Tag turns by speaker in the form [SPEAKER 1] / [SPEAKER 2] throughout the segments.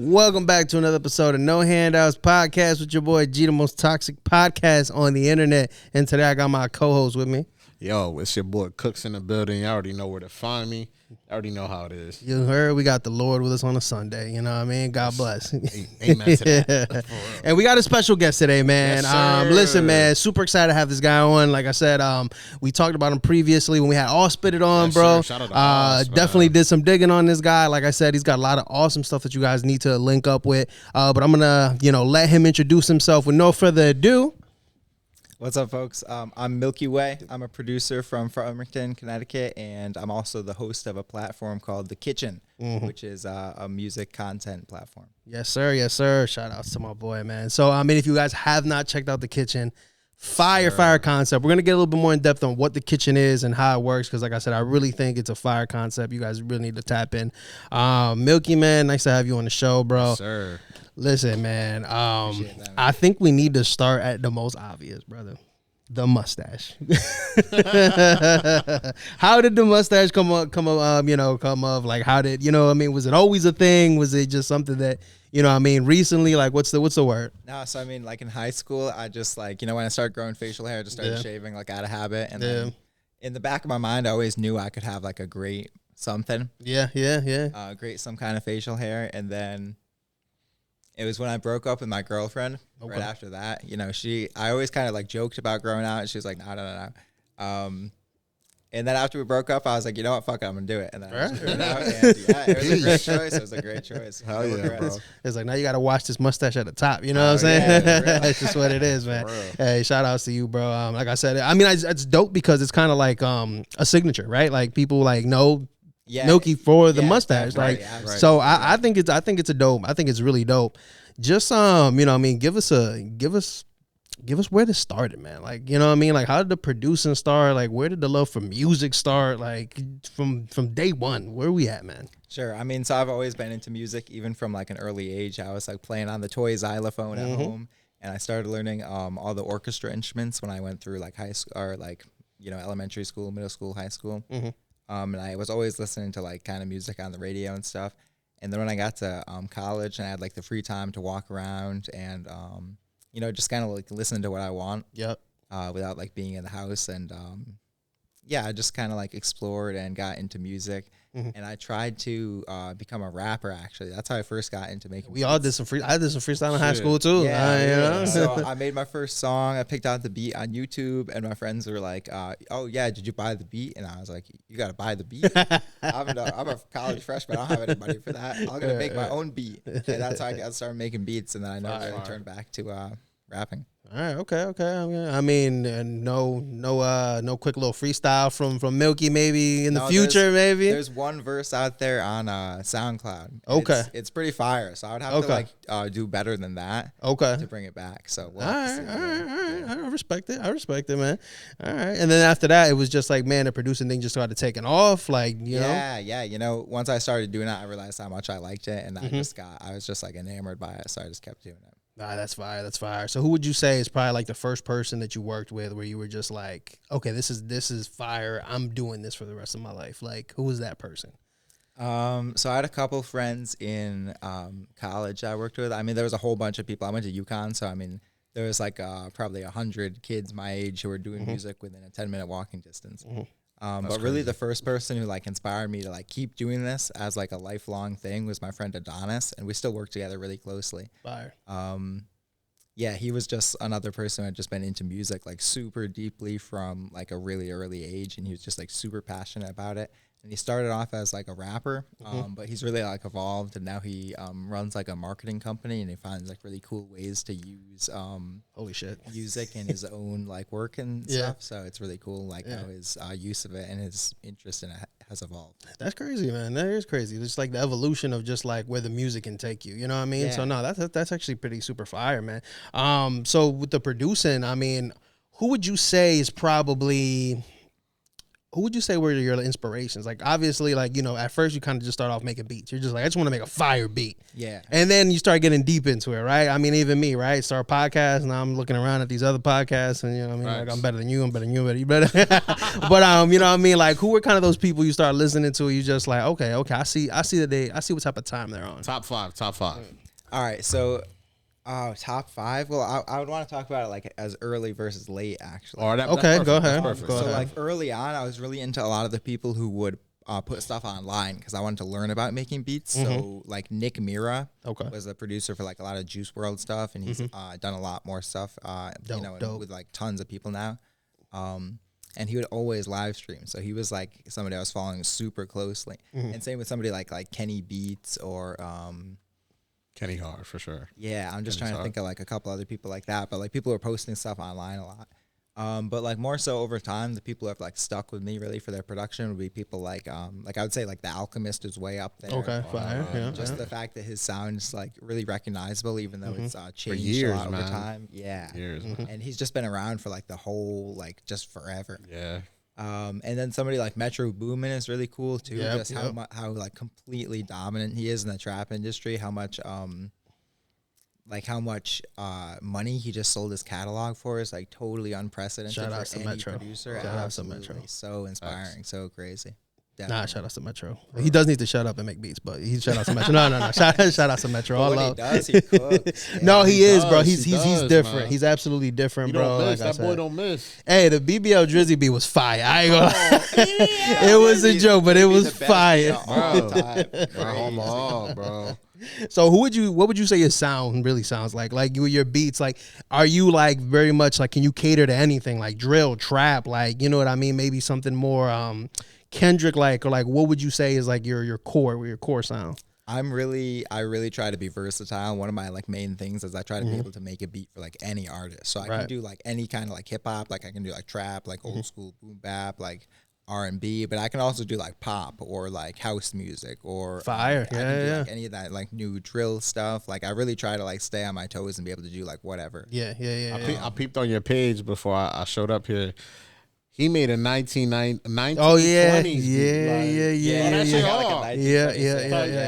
[SPEAKER 1] Welcome back to another episode of No Handouts Podcast with your boy G, the most toxic podcast on the internet. And today I got my co-host with me.
[SPEAKER 2] Yo, it's your boy Cooks in the building. You already know where to find me. I already know how it is.
[SPEAKER 1] You heard we got the Lord with us on a Sunday. You know what I mean? God bless.
[SPEAKER 2] Amen to that.
[SPEAKER 1] And we got a special guest today, man.
[SPEAKER 2] Yes,
[SPEAKER 1] listen, man, super excited to have this guy on. Like I said, we talked about him previously when we had All Spit It on,
[SPEAKER 2] Yes,
[SPEAKER 1] bro.
[SPEAKER 2] sir. Shout out to Oz,
[SPEAKER 1] definitely did some digging on this guy. Like I said, he's got a lot of awesome stuff that you guys need to link up with. But I'm gonna, let him introduce himself. With no further ado.
[SPEAKER 3] What's up, folks? I'm Milkywaay. I'm a producer from Farmington, Connecticut, and I'm also the host of a platform called The Kitchen, which is a music content platform.
[SPEAKER 1] Yes, sir. Yes, sir. Shout outs to my boy, man. So, if you guys have not checked out The Kitchen, fire concept. We're going to get a little bit more in depth on what The Kitchen is and how it works because, like I said, I really think it's a fire concept. You guys really need to tap in. Milky, man, nice to have you on the show, bro.
[SPEAKER 2] Yes, sir.
[SPEAKER 1] Listen, man, I think we need to start at the most obvious, brother. The mustache. How did the mustache come up? Like, how did, was it always a thing? Was it just something that, recently? Like, what's the word?
[SPEAKER 3] No, so like in high school, I just when I started growing facial hair, I just started shaving like out of habit. And then in the back of my mind, I always knew I could have like a great something. Great some kind of facial hair. And then it was when I broke up with my girlfriend. Okay. Right after that, I always kind of like joked about growing out, and she was like, no. And then after we broke up, I was like, you know what, fuck it, I'm gonna do it. And then I just grew it out, and it was a great choice. It was a great choice.
[SPEAKER 2] Hell yeah, bro.
[SPEAKER 1] It's like now you got to wash this mustache at the top. You know what I'm saying? Yeah, that's just what it is, man. Hey, shout outs to you, bro. Like I said, it's dope because it's kind of like a signature, right? Like people like know. Yeah, Milky for the mustache,
[SPEAKER 3] right,
[SPEAKER 1] so I think it's a dope. I think it's really dope. Just give us where this started, man. Like, like how did the producing start? Like, where did the love for music start? Like from day one, where are we at, man?
[SPEAKER 3] Sure. So I've always been into music, even from like an early age. I was like playing on the toy xylophone at home, and I started learning all the orchestra instruments when I went through like high school or like elementary school, middle school, high school. And I was always listening to like kind of music on the radio and stuff. And then when I got to college and I had like the free time to walk around and, just kind of like listen to what I want.
[SPEAKER 1] Yep.
[SPEAKER 3] Without like being in the house. And I just kind of like explored and got into music. And I tried to become a rapper, actually. That's how I first got into making
[SPEAKER 1] We all did some I did some freestyle in high school too.
[SPEAKER 3] Yeah. So I made my first song. I picked out the beat on YouTube, and my friends were like, oh yeah, did you buy the beat? And I was like, you got to buy the beat? I'm a college freshman. I don't have anybody for that. I'm going to make my own beat. And that's how I started making beats, and then I never turned back to rapping.
[SPEAKER 1] All right, okay. No quick little freestyle from Milky maybe in the future, maybe.
[SPEAKER 3] There's one verse out there on SoundCloud.
[SPEAKER 1] Okay,
[SPEAKER 3] it's pretty fire. So I would have to like do better than that.
[SPEAKER 1] Okay,
[SPEAKER 3] to bring it back. So
[SPEAKER 1] all right. I respect it, man. All right, and then after that, it was just like, man, the producing thing just started taking off. Like you know.
[SPEAKER 3] Once I started doing it, I realized how much I liked it, and I was just like enamored by it. So I just kept doing it.
[SPEAKER 1] That's fire. So who would you say is probably like the first person that you worked with where you were just like, okay, this is fire. I'm doing this for the rest of my life. Like, who was that person?
[SPEAKER 3] So I had a couple friends in college I worked with. There was a whole bunch of people. I went to UConn, so there was like probably 100 kids my age who were doing music within a 10-minute walking distance. But really the first person who like inspired me to like keep doing this as like a lifelong thing was my friend Artis, and we still work together really closely.
[SPEAKER 1] Fire.
[SPEAKER 3] He was just another person who had just been into music like super deeply from like a really early age, and he was just like super passionate about it. And he started off as like a rapper, but he's really like evolved, and now he runs like a marketing company, and he finds like really cool ways to use
[SPEAKER 1] holy shit
[SPEAKER 3] music in his own like work and stuff. So it's really cool like how his use of it and his interest in it has evolved.
[SPEAKER 1] That's crazy, man. That is crazy. It's like the evolution of just like where the music can take you. You know what I mean? Yeah. So no, that's actually pretty super fire, man. So with the producing, who would you say is probably who would you say were your inspirations? Like, obviously, like, you know, at first you kind of just start off making beats. You're just like, I just want to make a fire beat.
[SPEAKER 3] Yeah.
[SPEAKER 1] And then you start getting deep into it, right? I mean, even me, right? Start a podcast, and I'm looking around at these other podcasts, and, you know what I mean?
[SPEAKER 2] Right.
[SPEAKER 1] Like, I'm better than you, I'm better than you, but you better. But, you know what I mean? Like, who were kind of those people you start listening to, you just like, okay, I see what type of time they're on.
[SPEAKER 2] Top five.
[SPEAKER 3] All right, so top 5. Well, I would want to talk about it like as early versus late, actually.
[SPEAKER 1] Okay, go ahead.
[SPEAKER 3] So like early on, I was really into a lot of the people who would put stuff online because I wanted to learn about making beats. So like Nick Mira was a producer for like a lot of Juice WRLD stuff, and he's done a lot more stuff. Dope. With like tons of people now. And he would always live stream. So he was like somebody I was following super closely. And same with somebody like Kenny Beats or
[SPEAKER 2] Kenny Hard for sure.
[SPEAKER 3] Yeah, I'm just trying to think of like a couple other people like that, but like people who are posting stuff online a lot. But like more so over time, the people who have like stuck with me really for their production would be people like I would say like The Alchemist is way up there.
[SPEAKER 1] Okay, fire.
[SPEAKER 3] The fact that his sound is like really recognizable, even though it's changed
[SPEAKER 2] years,
[SPEAKER 3] a lot
[SPEAKER 2] man.
[SPEAKER 3] over time. Yeah,
[SPEAKER 2] Years.
[SPEAKER 3] And he's just been around for like the whole like just forever.
[SPEAKER 2] Yeah.
[SPEAKER 3] And then somebody like Metro Boomin is really cool too. How like completely dominant he is in the trap industry. How much money he just sold his catalog for is like totally unprecedented.
[SPEAKER 1] Shout out
[SPEAKER 3] for
[SPEAKER 1] to
[SPEAKER 3] any
[SPEAKER 1] Metro.
[SPEAKER 3] producer.
[SPEAKER 1] Shout out to Metro.
[SPEAKER 3] So inspiring, so crazy.
[SPEAKER 1] Nah, shout out to Metro. He does need to shut up and make beats, but he shout out to Metro. No. Shout out to Metro.
[SPEAKER 3] But
[SPEAKER 1] All
[SPEAKER 3] he does, he cooks.
[SPEAKER 1] No, he is, bro.
[SPEAKER 2] He
[SPEAKER 1] He's different.
[SPEAKER 2] man.
[SPEAKER 1] He's absolutely different,
[SPEAKER 2] You
[SPEAKER 1] bro.
[SPEAKER 2] don't miss.
[SPEAKER 1] Like
[SPEAKER 2] That boy don't miss.
[SPEAKER 1] Hey, the BBL Drizzy beat was fire. I ain't gonna. It was a joke, but it was fire.
[SPEAKER 2] Bro.
[SPEAKER 1] So what would you say your sound really sounds like? Like your beats, like are you like very much like, can you cater to anything like drill, trap, like, you know what I mean? Maybe something more Kendrick like, or like what would you say is like your core sound?
[SPEAKER 3] I really try to be versatile. One of my like main things is I try to be able to make a beat for like any artist. So I can do like any kind of like hip hop, like I can do like trap, like old school boom bap, like R&B, but I can also do like pop or like house music or
[SPEAKER 1] fire.
[SPEAKER 3] I can do like any of that like new drill stuff. Like I really try to like stay on my toes and be able to do like whatever.
[SPEAKER 2] I peeped on your page before I showed up here. He made a 1920s.
[SPEAKER 1] Oh yeah,
[SPEAKER 2] beat,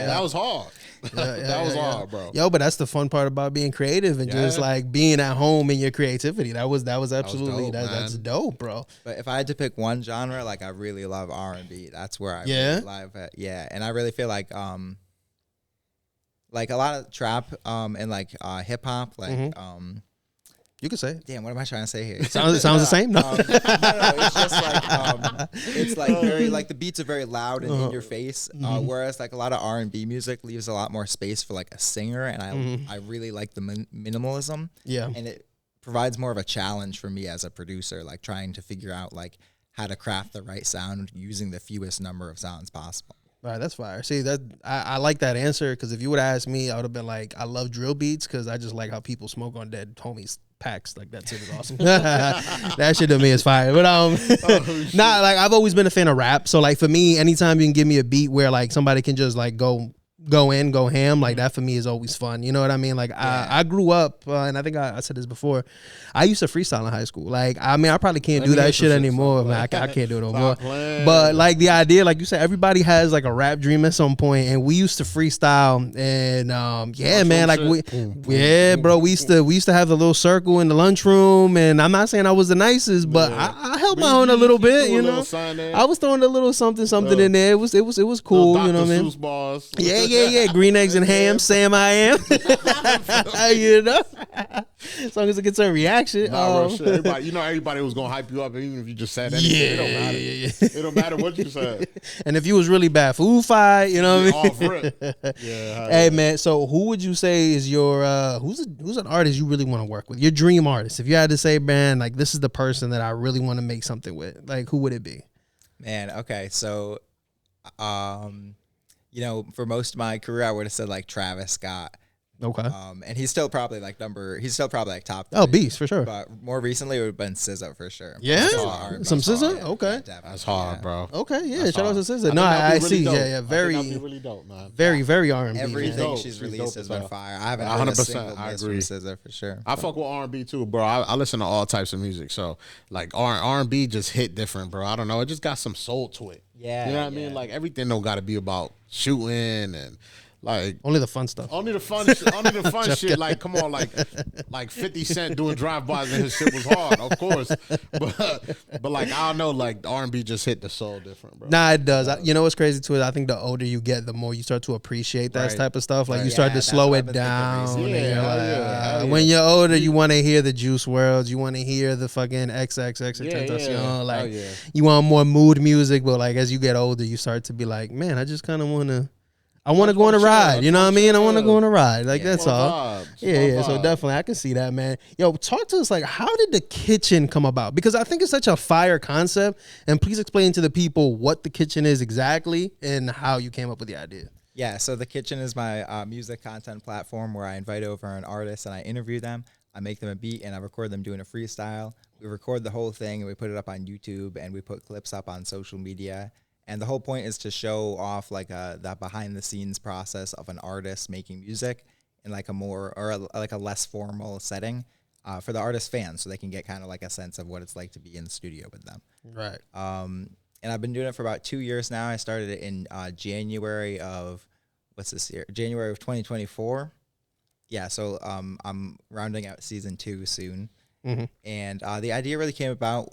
[SPEAKER 2] That was hard. That was hard, bro.
[SPEAKER 1] Yo, but that's the fun part about being creative and just like being at home in your creativity. That was absolutely that's dope, bro.
[SPEAKER 3] But if I had to pick one genre, like I really love R&B. That's where I really live at. Yeah, and I really feel like a lot of trap and like hip hop, like
[SPEAKER 1] you could say it.
[SPEAKER 3] Damn, what am I trying to say here?
[SPEAKER 1] Sounds the same. No,
[SPEAKER 3] it's just like it's like very like the beats are very loud and in your face. Whereas like a lot of R&B music leaves a lot more space for like a singer, and I really like the minimalism.
[SPEAKER 1] Yeah,
[SPEAKER 3] and it provides more of a challenge for me as a producer, like trying to figure out like how to craft the right sound using the fewest number of sounds possible.
[SPEAKER 1] All right, that's fire. See, that I like that answer, because if you would have asked me, I would have been like, I love drill beats because I just like how people smoke on dead homies packs. Like that shit is awesome. That shit to me is fire. But like I've always been a fan of rap. So like for me, anytime you can give me a beat where like somebody can just like go ham, like that for me is always fun. You know what I mean? Like I grew up, and I think I said this before, I used to freestyle in high school. Like, I mean, I probably can't do that shit anymore. Man, I can't do it no more. But like the idea, like you said, everybody has like a rap dream at some point, and we used to freestyle, and man, like bro, we used to have the little circle in the lunchroom, and I'm not saying I was the nicest, but I held my own a little bit, you know. I was throwing a little something in there. It was cool, you know what I mean? Yeah. Green eggs and ham, Sam I am. You know? As long as it gets a reaction.
[SPEAKER 2] Everybody was gonna hype you up, even if you just said anything. It don't matter. It don't matter what you said.
[SPEAKER 1] And if you was really bad food fight, you know what I mean?
[SPEAKER 2] Off rip.
[SPEAKER 1] Hey man, so who would you say is your who's an artist you really want to work with? Your dream artist. If you had to say, man, like this is the person that I really want to make something with, like who would it be?
[SPEAKER 3] Man, okay, so for most of my career, I would have said like Travis Scott.
[SPEAKER 1] Okay.
[SPEAKER 3] And he's still probably like top 3.
[SPEAKER 1] Oh, Beast for sure.
[SPEAKER 3] But more recently, it would have been SZA for sure.
[SPEAKER 1] Yeah, some SZA. Okay,
[SPEAKER 2] that's hard, bro.
[SPEAKER 1] Okay, yeah. Shout out to SZA. No, I see. Dope. Yeah, very,
[SPEAKER 2] really dope, man.
[SPEAKER 1] Very R&B.
[SPEAKER 3] Everything she's released has been fire. I haven't heard a single miss from SZA for sure.
[SPEAKER 2] I fuck with R&B too, bro. I listen to all types of music, so like R&B just hit different, bro. I don't know, it just got some soul to it.
[SPEAKER 3] Yeah,
[SPEAKER 2] you know what I mean. Like everything don't got to be about shooting and. Like
[SPEAKER 1] only the fun stuff.
[SPEAKER 2] Only the fun shit. Like, come on, like 50 Cent doing drive-bys and his shit was hard, of course. But like I don't know, like R&B just hit the soul different, bro.
[SPEAKER 1] Nah, it does. You know what's crazy too is I think the older you get, the more you start to appreciate that type of stuff. Like you start to slow it down. When you're older, you want to hear the Juice WRLD, you want to hear the fucking XXX, like you want more mood music. But like as you get older, you start to be like, man, I just kind of I want to go on a ride. You know what I mean? I want to go on a ride. Like, that's all. Yeah. So definitely, I can see that, man. Yo, talk to us. Like, how did the kitchen come about? Because I think it's such a fire concept. And please explain to the people what the kitchen is exactly and how you came up with the idea.
[SPEAKER 3] Yeah. So the kitchen is my music content platform where I invite over an artist and I interview them. I make them a beat and I record them doing a freestyle. We record the whole thing and we put it up on YouTube and we put clips up on social media. And the whole point is to show off like that behind the scenes process of an artist making music in like a more like a less formal setting for the artist fans, so they can get kind of like a sense of what it's like to be in the studio with them.
[SPEAKER 1] Right.
[SPEAKER 3] And I've been doing it for about 2 years now. I started it in January of 2024. Yeah. So I'm rounding out season 2 soon. Mm-hmm. And the idea really came about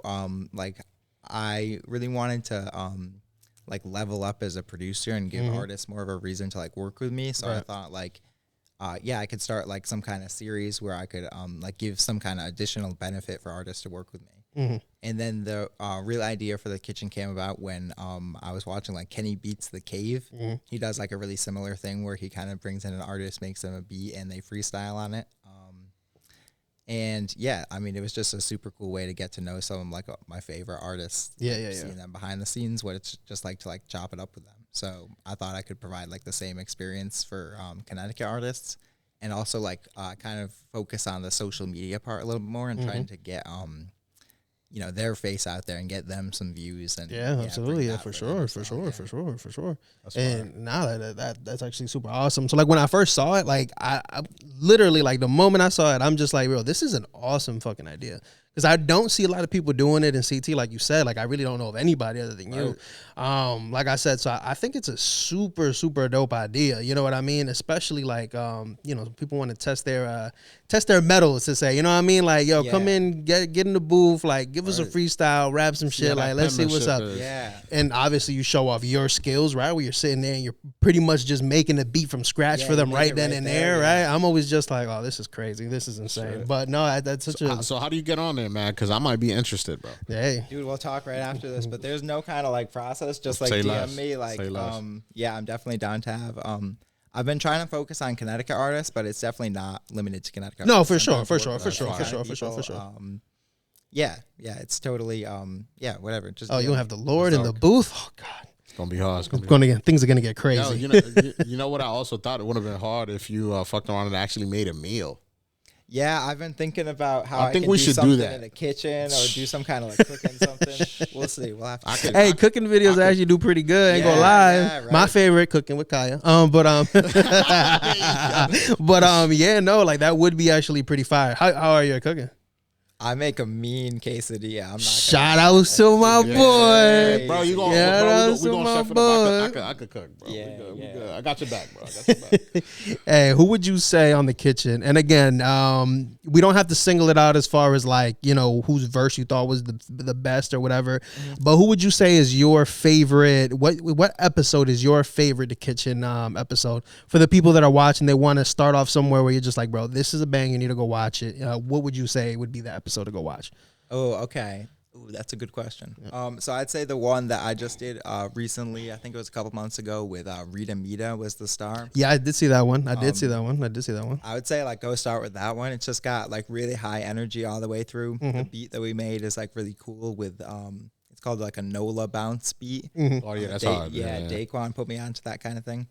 [SPEAKER 3] like I really wanted to like level up as a producer and give artists more of a reason to like work with me. So I thought like, I could start like some kind of series where I could like give some kind of additional benefit for artists to work with me. Mm-hmm. And then the real idea for the kitchen came about when I was watching like Kenny Beats the Cave. Mm-hmm. He does like a really similar thing where he kind of brings in an artist, makes them a beat, and they freestyle on it. And yeah, I mean, it was just a super cool way to get to know some of like my favorite artists. Seeing them behind the scenes, what it's just like to like chop it up with them. So I thought I could provide like the same experience for Connecticut artists, and also like kind of focus on the social media part a little bit more and trying to get their face out there and get them some views. And
[SPEAKER 1] absolutely, for sure. And now that's actually super awesome. So like when I first saw it, like I literally like the moment I saw it, I'm just like, bro, this is an awesome fucking idea. Because I don't see a lot of people doing it in CT, like you said. Like I really don't know of anybody other than you. Like I said, so I think it's a super, super dope idea. You know what I mean? Especially like people want to test their metals to say, you know what I mean? Like, yo, come in, get in the booth, like give us a freestyle, rap some shit, like let's see what's up.
[SPEAKER 3] Yeah.
[SPEAKER 1] And obviously you show off your skills, right? Where you're sitting there and you're pretty much just making a beat from scratch for them right then and there, right? I'm always just like, oh, this is crazy, this is insane. Sure. But no, that's such
[SPEAKER 2] So how do you get on there, man? Because I might be interested, bro.
[SPEAKER 1] Hey,
[SPEAKER 3] dude, we'll talk right after this. But there's no kind of like process. Just like DM me, like I'm definitely down to have. I've been trying to focus on Connecticut artists, but it's definitely not limited to Connecticut.
[SPEAKER 1] No,
[SPEAKER 3] artists.
[SPEAKER 1] for sure.
[SPEAKER 3] Yeah, it's totally whatever. Just
[SPEAKER 1] you gonna have the Lord in the booth? Oh God.
[SPEAKER 2] It's gonna be hard.
[SPEAKER 1] Things are gonna get crazy.
[SPEAKER 2] You know what? I also thought it would have been hard if you fucked around and actually made a meal.
[SPEAKER 3] Yeah, I've been thinking about how I
[SPEAKER 2] think
[SPEAKER 3] can
[SPEAKER 2] we
[SPEAKER 3] do
[SPEAKER 2] should
[SPEAKER 3] something
[SPEAKER 2] do that
[SPEAKER 3] in the kitchen or do some kind of like cooking something. We'll see. We'll have to.
[SPEAKER 1] Hey, cooking videos actually do pretty good. Ain't gonna lie. Yeah, right. My favorite, cooking with Kaya. Like that would be actually pretty fire. How are you at cooking?
[SPEAKER 3] I make a mean quesadilla. I'm not.
[SPEAKER 1] Shout out to my boy,
[SPEAKER 2] bro. You gonna we gonna chef it up. I could cook, bro. We good. I got your back, bro.
[SPEAKER 1] Hey, who would you say on the kitchen? And again, we don't have to single it out as far as like whose verse you thought was the best or whatever. Mm-hmm. But who would you say is your favorite? What episode is your favorite The Kitchen episode for the people that are watching? They want to start off somewhere where you're just like, bro, this is a bang. You need to go watch it. What would you say would be the episode to go watch?
[SPEAKER 3] Oh, okay. Ooh, that's a good question. Yeah. So I'd say the one that I just did recently, I think it was a couple months ago with Rita Mita was the star.
[SPEAKER 1] Yeah, I did see that one. I did see that one.
[SPEAKER 3] I would say like go start with that one. It's just got like really high energy all the way through. Mm-hmm. The beat that we made is like really cool with it's called like a NOLA bounce beat.
[SPEAKER 2] Mm-hmm. Oh yeah, that's hard.
[SPEAKER 3] Yeah, Daquan put me onto that kind of thing.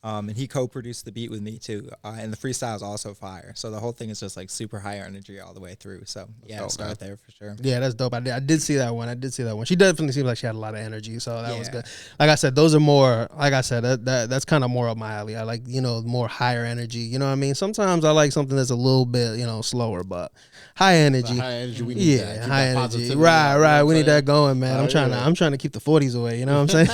[SPEAKER 3] And he co-produced the beat with me too. And the freestyle is also fire. So the whole thing is just like super high energy all the way through. So yeah, start there for sure.
[SPEAKER 1] Yeah, that's dope. I did see that one. She definitely seemed like she had a lot of energy. So that was good. Like I said, those are more, like I said, that's kind of more up my alley. I like, more higher energy. You know what I mean? Sometimes I like something that's a little bit, slower, but high energy.
[SPEAKER 2] High energy, we need that.
[SPEAKER 1] High energy. Right. We need that going, man. I'm trying to keep the 40s away. You know what I'm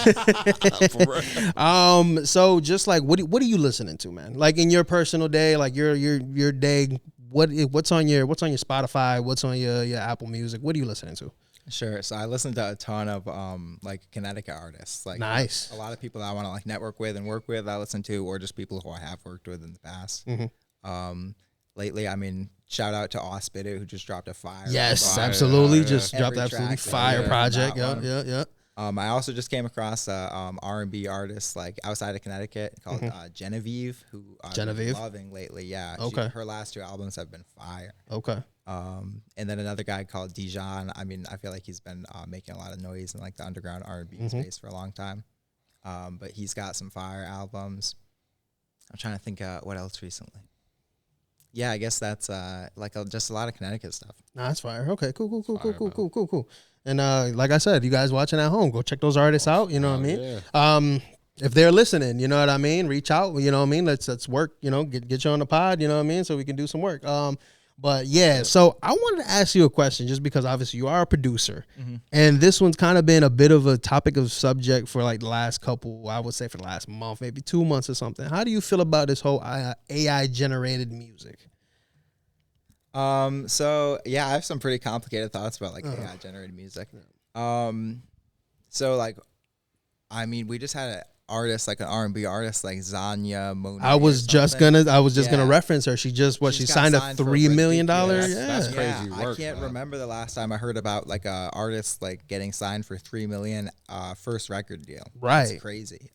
[SPEAKER 1] saying? So just like, what are you listening to, man? Like in your personal day, like your day, what's on your Spotify? What's on your Apple Music? What are you listening to?
[SPEAKER 3] Sure. So I listen to a ton of like Connecticut artists. Like
[SPEAKER 1] nice.
[SPEAKER 3] A lot of people that I want to like network with and work with, I listen to, or just people who I have worked with in the past. Mm-hmm. Lately, I mean, shout out to Ospit, who just dropped a fire.
[SPEAKER 1] Yes, absolutely. Just dropped absolutely fire project. Yeah.
[SPEAKER 3] I also just came across a R&B artist like outside of Connecticut called Genevieve, who I've been loving lately. Yeah. Okay. Her last 2 albums have been fire.
[SPEAKER 1] Okay.
[SPEAKER 3] And then another guy called Dijon. I mean, I feel like he's been making a lot of noise in like the underground R&B space for a long time. But he's got some fire albums. I'm trying to think what else recently. Yeah, I guess that's just a lot of Connecticut stuff.
[SPEAKER 1] Nah, that's fire. Okay, cool. And like I said, you guys watching at home, go check those artists out. You know what I mean? Yeah. If they're listening, you know what I mean? Reach out. You know what I mean? Let's work. Get you on the pod. You know what I mean? So we can do some work. But yeah, so I wanted to ask you a question, just because obviously you are a producer, and this one's kind of been a bit of a topic of subject for like the last couple, I would say for the last month, maybe 2 months or something. How do you feel about this whole AI generated music?
[SPEAKER 3] So yeah, I have some pretty complicated thoughts about like AI generated music. So like, I mean, we just had an artist, like an R&B artist, like Zanya Monet.
[SPEAKER 1] I was just gonna reference her. She just she signed a $3 million.
[SPEAKER 2] That's crazy work.
[SPEAKER 3] I can't remember the last time I heard about like a artist like getting signed for $3 million first record deal.
[SPEAKER 1] Right,
[SPEAKER 3] that's crazy.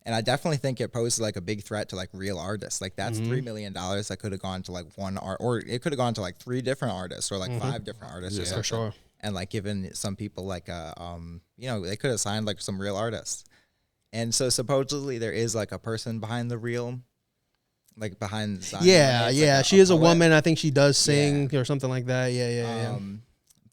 [SPEAKER 3] And I definitely think it poses like a big threat to like real artists. Like that's $3 million that could have gone to like one art, or it could have gone to like 3 different artists or like 5 different artists or something. For sure. And like given some people like they could have signed like some real artists. And so supposedly there is like a person behind the reel, like behind Zion.
[SPEAKER 1] Yeah,
[SPEAKER 3] like
[SPEAKER 1] she is a woman. I think she does sing or something like that. Yeah.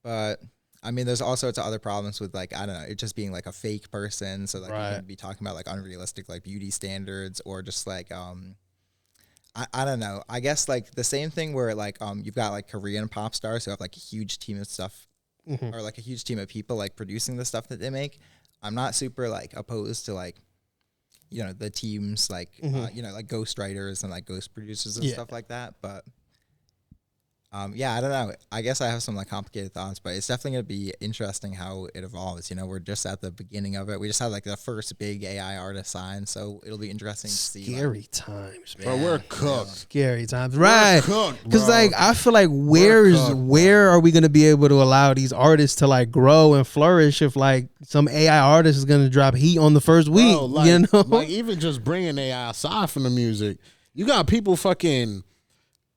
[SPEAKER 3] But I mean, there's all sorts of other problems with like, I don't know, it just being like a fake person. So like you could be talking about like unrealistic like beauty standards, or just like I don't know. I guess like the same thing where like you've got like Korean pop stars who have like a huge team of stuff, or like a huge team of people like producing the stuff that they make. I'm not super like opposed to like, the teams like like ghost writers and like ghost producers and stuff like that, but yeah, I don't know. I guess I have some like complicated thoughts, but it's definitely going to be interesting how it evolves. We're just at the beginning of it. We just had like the first big AI artist sign, so it'll be interesting to see.
[SPEAKER 1] Scary times, man.
[SPEAKER 2] Bro, we're cooked.
[SPEAKER 1] Scary times, right? Because like I feel like where are we going to be able to allow these artists to like grow and flourish if like some AI artist is going to drop heat on the first week? Bro,
[SPEAKER 2] like even just bringing AI aside from the music, you got people fucking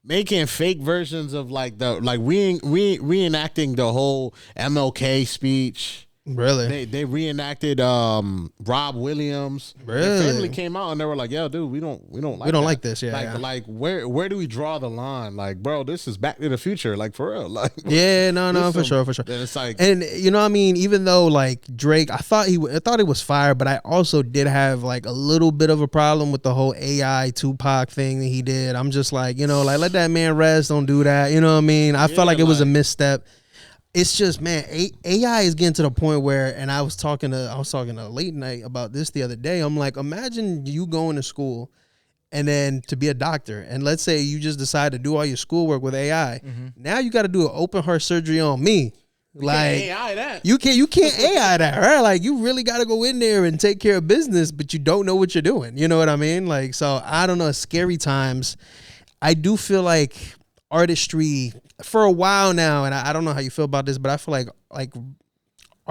[SPEAKER 2] making fake versions of like reenacting the whole MLK speech.
[SPEAKER 1] Really?
[SPEAKER 2] They reenacted Rob Williams.
[SPEAKER 1] Really?
[SPEAKER 2] Their family came out and they were like, "Yo, dude, we don't like
[SPEAKER 1] this." Yeah.
[SPEAKER 2] Like where do we draw the line? Like, bro, this is Back to the Future. Like for real. Like
[SPEAKER 1] no, for sure.
[SPEAKER 2] Then it's like,
[SPEAKER 1] and I mean, even though like Drake, I thought it was fire, but I also did have like a little bit of a problem with the whole AI Tupac thing that he did. I'm just like, like let that man rest. Don't do that. You know what I mean? I felt like it was a misstep. It's just, man, AI is getting to the point where, and I was talking to Late Night about this the other day. I'm like, imagine you going to school and then to be a doctor, and let's say you just decide to do all your schoolwork with AI. Now you got to do an open heart surgery on me.
[SPEAKER 2] You can't AI that.
[SPEAKER 1] You can't AI that, right? Like you really got to go in there and take care of business, but you don't know what you're doing. You know what I mean? Like, so I don't know. Scary times. I do feel like artistry for a while now, and I don't know how you feel about this, but I feel like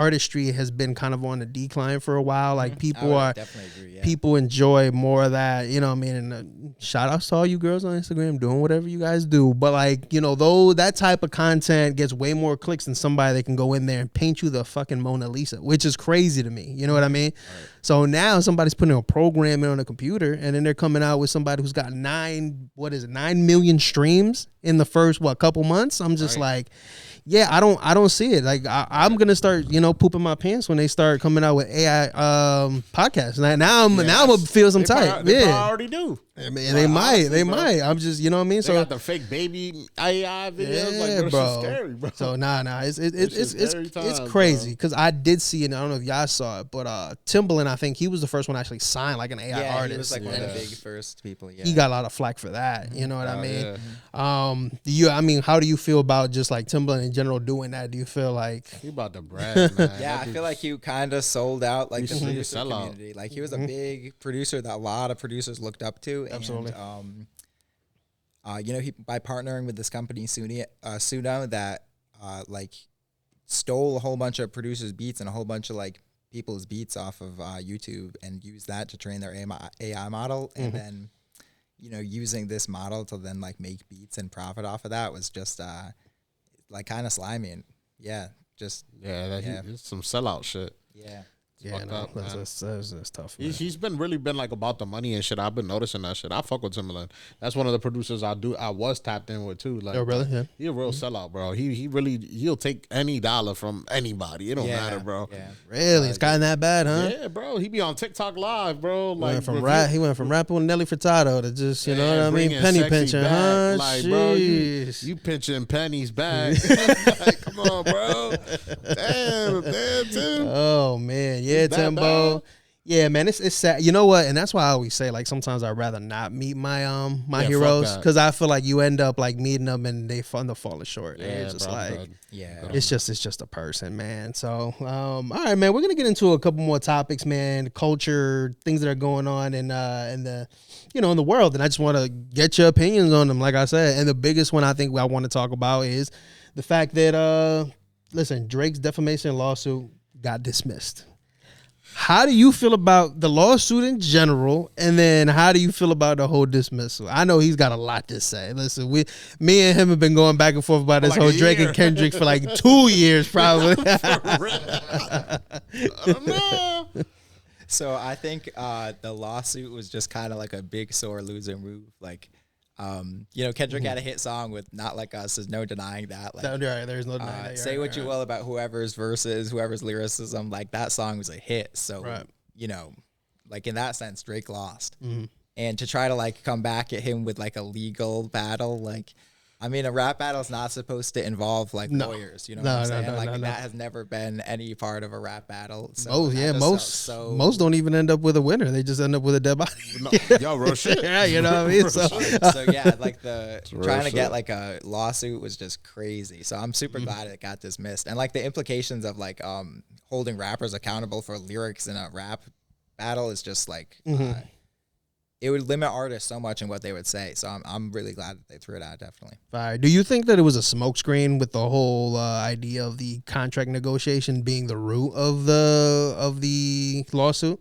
[SPEAKER 1] artistry has been kind of on the decline for a while. Like people are
[SPEAKER 3] definitely agree, yeah.
[SPEAKER 1] people enjoy more of that, you know what I mean? And shout outs to all you girls on Instagram doing whatever you guys do. But like, you know, though that type of content gets way more clicks than somebody that can go in there and paint you the fucking Mona Lisa, which is crazy to me. You know what I mean? Right. So now somebody's putting a program in on a computer and then they're coming out with somebody who's got 9 million streams in the first couple months. I'm just like, yeah, I don't see it. Like I'm gonna start, you know, pooping my pants when they start coming out with AI podcasts. Now I'm gonna feel some type.
[SPEAKER 2] They already do.
[SPEAKER 1] I mean, they might. I'm just, you know what I mean.
[SPEAKER 2] So got the fake baby AI videos, like, bro. Scary, bro.
[SPEAKER 1] So it's crazy because I did see it. I don't know if y'all saw it, but Timbaland, I think he was the first one to actually sign like an AI artist.
[SPEAKER 3] He was like one of the big first people. Yeah,
[SPEAKER 1] he got a lot of flack for that. You know what I mean? Yeah. I mean, how do you feel about just like Timbaland in general doing that? Do you feel like
[SPEAKER 2] he about to brag, man?
[SPEAKER 3] Yeah, I feel like he kind of sold out like the producer community. Like he was a big producer that a lot of producers looked up to.
[SPEAKER 1] Absolutely.
[SPEAKER 3] And, you know, he by partnering with this company Suno that like stole a whole bunch of producers' beats and a whole bunch of like people's beats off of YouTube and used that to train their AI model, and then, you know, using this model to then like make beats and profit off of that was just like kind of slimy and it's some sellout shit. Yeah.
[SPEAKER 1] Yeah, no, that's tough.
[SPEAKER 2] He's been like about the money and shit. I've been noticing that shit. I fuck with Timbaland. That's one of the producers I was tapped in with too. Like,
[SPEAKER 1] oh, really? Yeah.
[SPEAKER 2] He a real sellout, bro. He'll take any dollar from anybody. It don't matter, bro.
[SPEAKER 1] Yeah. Really? It's gotten that bad, huh?
[SPEAKER 2] Yeah, bro. He be on TikTok live, bro. Like
[SPEAKER 1] he went from rapping with Nelly Furtado to just, you know what I mean, penny pinching, huh?
[SPEAKER 2] Like, bro, you pinching pennies back. Like, come on, bro. Damn, Tim.
[SPEAKER 1] Oh man, yeah, Timbo. Yeah, man, it's sad. You know what? And that's why I always say, like, sometimes I'd rather not meet my my heroes, because I feel like you end up like meeting them and they end up falling short. Yeah, and it's just it's just a person, man. So, all right, man, we're gonna get into a couple more topics, man. Culture, things that are going on in the in the world, and I just want to get your opinions on them. Like I said, and the biggest one I think I want to talk about is the fact that listen, Drake's defamation lawsuit got dismissed. How do you feel about the lawsuit in general, and then how do you feel about the whole dismissal? I know he's got a lot to say. Listen, me and him have been going back and forth about this whole Drake and Kendrick for like 2 years, probably.
[SPEAKER 3] I don't know. So I think the lawsuit was just kind of like a big sore loser move. Like, Kendrick had a hit song with "Not Like Us." There's no denying that. Like,
[SPEAKER 1] there's no denying that.
[SPEAKER 3] Say what you will about whoever's verses, whoever's lyricism. Like, that song was a hit. So, like in that sense, Drake lost. And to try to like come back at him with like a legal battle, like, I mean, a rap battle is not supposed to involve like lawyers. You know what I'm saying? That has never been any part of a rap battle. So
[SPEAKER 1] most don't even end up with a winner. They just end up with a dead body.
[SPEAKER 2] Yo, real shit.
[SPEAKER 1] Yeah, you know what I mean?
[SPEAKER 3] So like trying to get like a lawsuit was just crazy. So I'm super glad it got dismissed. And like the implications of like holding rappers accountable for lyrics in a rap battle is just like it would limit artists so much in what they would say. So I'm really glad that they threw it out, definitely.
[SPEAKER 1] All right. Do you think that it was a smokescreen with the whole idea of the contract negotiation being the root of the lawsuit?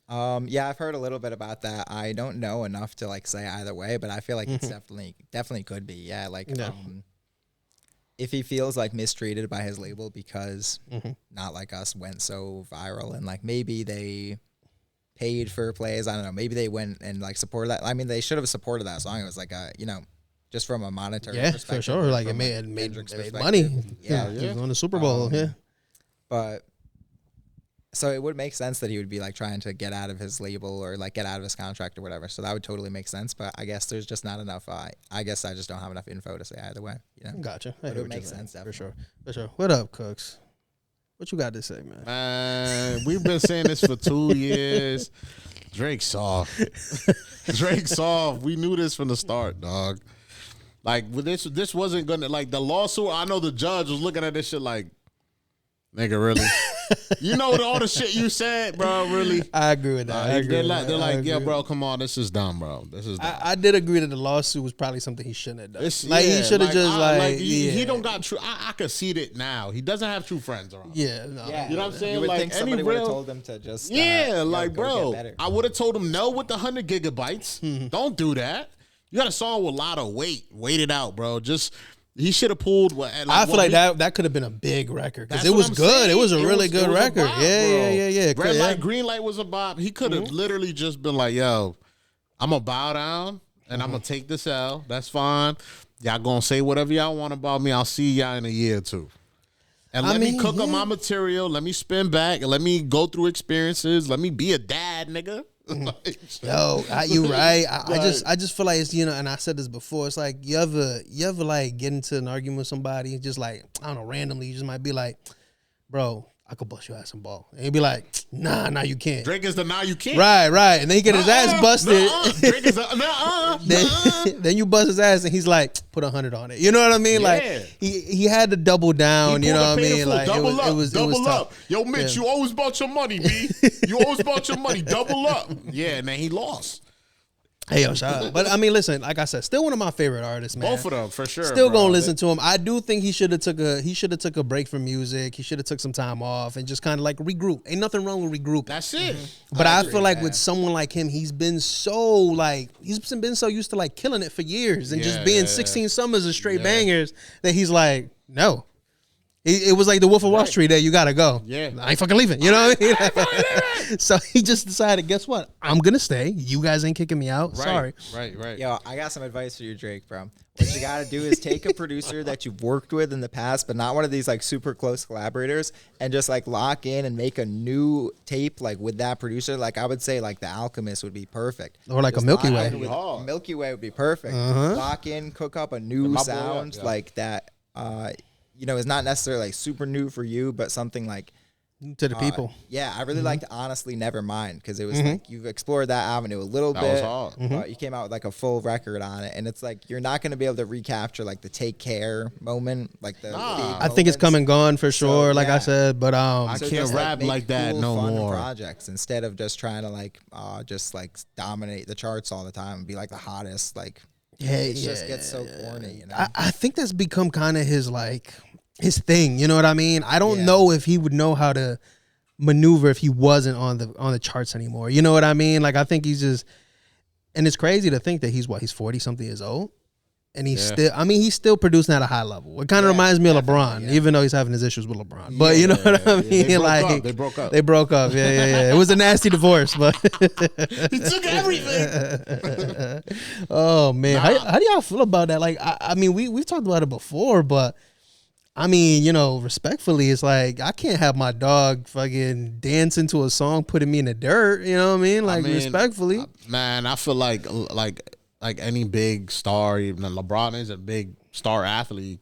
[SPEAKER 3] Yeah, I've heard a little bit about that. I don't know enough to like say either way, but I feel like it's definitely could be. Yeah, like if he feels like mistreated by his label because Not Like Us went so viral, and like maybe they paid for plays. I don't know. Maybe they went and like supported that. I mean, they should have supported that song. It was like just from a monetary perspective. Yeah, for
[SPEAKER 1] sure. Like it made money. Yeah, it was on the Super Bowl.
[SPEAKER 3] But so it would make sense that he would be like trying to get out of his label or like get out of his contract or whatever. So that would totally make sense. But I guess there's just not enough. I guess I just don't have enough info to say either way.
[SPEAKER 1] Gotcha.
[SPEAKER 3] But it would make sense.
[SPEAKER 1] For sure. What up, Cooks? What you got to say, man?
[SPEAKER 2] We've been saying this for 2 years. Drake's soft. Drake's soft. We knew this from the start, dog. Like, this wasn't gonna, like, the lawsuit. I know the judge was looking at this shit like, nigga, really? You know all the shit you said, bro. Really,
[SPEAKER 1] I agree with that.
[SPEAKER 2] They're like, yeah, bro, come on, this is dumb, bro. This is dumb.
[SPEAKER 1] I did agree that the lawsuit was probably something he shouldn't have done. He should have
[SPEAKER 2] he don't got true. I could see it now. He doesn't have true friends around.
[SPEAKER 1] Yeah, no.
[SPEAKER 3] Yeah,
[SPEAKER 2] you know what I'm saying?
[SPEAKER 3] You would
[SPEAKER 2] like
[SPEAKER 3] think somebody would have told him to just
[SPEAKER 2] bro. I would have told him no with the 100 gigabytes. Don't do that. You got a song with a lot of weight. Wait it out, bro. He should have pulled what.
[SPEAKER 1] I feel like that could have been a big record because it was good. Saying. It was a really good record. Yeah.
[SPEAKER 2] Red light, green light was a bop. He could have literally just been like, "Yo, I'm gonna bow down and I'm gonna take this L. That's fine. Y'all gonna say whatever y'all want about me. I'll see y'all in a year or two. And let me cook up my material. Let me spin back and let me go through experiences. Let me be a dad, nigga."
[SPEAKER 1] Yo, you right. I just feel like it's, and I said this before. It's like you ever like get into an argument with somebody, just like, I don't know, randomly, you just might be like, bro, I could bust your ass some ball. And he'd be like, nah, you can't.
[SPEAKER 2] Drake is the nah, you can't.
[SPEAKER 1] Right. And then he get his ass busted.
[SPEAKER 2] Drake is the
[SPEAKER 1] then you bust his ass and he's like, put 100 on it. You know what I mean? Yeah. Like he had to double down. You know what I mean? Like it was tough.
[SPEAKER 2] Yo, Mitch, you always bought your money, B. You always bought your money. Double up. Yeah, man, he lost.
[SPEAKER 1] Hey, yo, shout out. But I mean, listen, like I said, still one of my favorite artists, man.
[SPEAKER 2] Both of them, for sure.
[SPEAKER 1] Still gonna listen to him. I do think he should have took a break from music. He should have took some time off and just kind of like regroup. Ain't nothing wrong with regroup.
[SPEAKER 2] That's it.
[SPEAKER 1] But I feel like with someone like him, he's been so used to like killing it for years and just being 16 summers of straight bangers that he's like, no. It was like the Wolf of Wall Street that you gotta go.
[SPEAKER 2] Yeah.
[SPEAKER 1] I ain't fucking leaving. You know what I mean? So he just decided, guess what? I'm gonna stay. You guys ain't kicking me out. Sorry.
[SPEAKER 2] Right.
[SPEAKER 3] Yo, I got some advice for you, Drake, bro. What you gotta do is take a producer that you've worked with in the past, but not one of these like super close collaborators, and just like lock in and make a new tape like with that producer. Like I would say like The Alchemist would be perfect.
[SPEAKER 1] Or like
[SPEAKER 3] just
[SPEAKER 1] a Milkywaay.
[SPEAKER 3] Milkywaay would be perfect. Lock in, cook up a new sound like that. Is not necessarily like super new for you, but something like
[SPEAKER 1] to the people.
[SPEAKER 3] Yeah, I really liked Honestly Nevermind because it was like you've explored that avenue a little bit.
[SPEAKER 2] Was hard.
[SPEAKER 3] But you came out with like a full record on it, and it's like you're not going to be able to recapture like the Take Care moment, like the.
[SPEAKER 1] I think it's come and gone for sure. So, like I said, but
[SPEAKER 2] I can't rap like that
[SPEAKER 3] cool,
[SPEAKER 2] no
[SPEAKER 3] fun
[SPEAKER 2] more.
[SPEAKER 3] Projects instead of just trying to like just like dominate the charts all the time and be like the hottest. Like it just gets so corny. You know?
[SPEAKER 1] I think that's become kind of his thing, you know what I mean? I don't know if he would know how to maneuver if he wasn't on the charts anymore. You know what I mean? Like I think he's just, and it's crazy to think that he's 40 something years old, and he's still producing at a high level. It kind of reminds me of LeBron, even though he's having his issues with LeBron. But you know what I mean?
[SPEAKER 2] They broke up.
[SPEAKER 1] They broke up. Yeah. It was a nasty divorce, but
[SPEAKER 2] he took everything.
[SPEAKER 1] Oh man, how do y'all feel about that? Like I mean, we've talked about it before, but. I mean, respectfully, it's like I can't have my dog fucking dance into a song putting me in the dirt. You know what I mean? Like, respectfully.
[SPEAKER 2] Man, I feel like any big star, even LeBron is a big star athlete.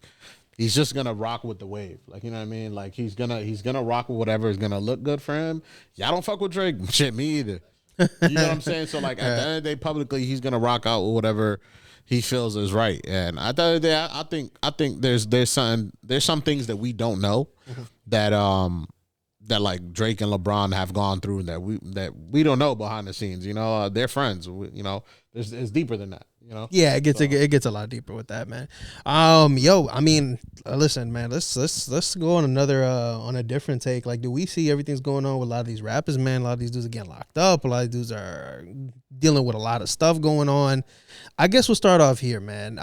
[SPEAKER 2] He's just gonna rock with the wave. Like, you know what I mean? Like he's gonna rock with whatever is gonna look good for him. Y'all don't fuck with Drake. Shit, me either. You know what I'm saying? So like at the end of the day, publicly, he's gonna rock out with whatever he feels is right. And I think there's some things that we don't know that like Drake and LeBron have gone through that we don't know behind the scenes. They're friends. It's deeper than that.
[SPEAKER 1] Yeah, it gets a lot deeper with that, man. I mean, listen, man, let's go on on a different take. Like, do we see everything's going on with a lot of these rappers, man? A lot of these dudes are getting locked up. A lot of dudes are dealing with a lot of stuff going on. I guess we'll start off here, man.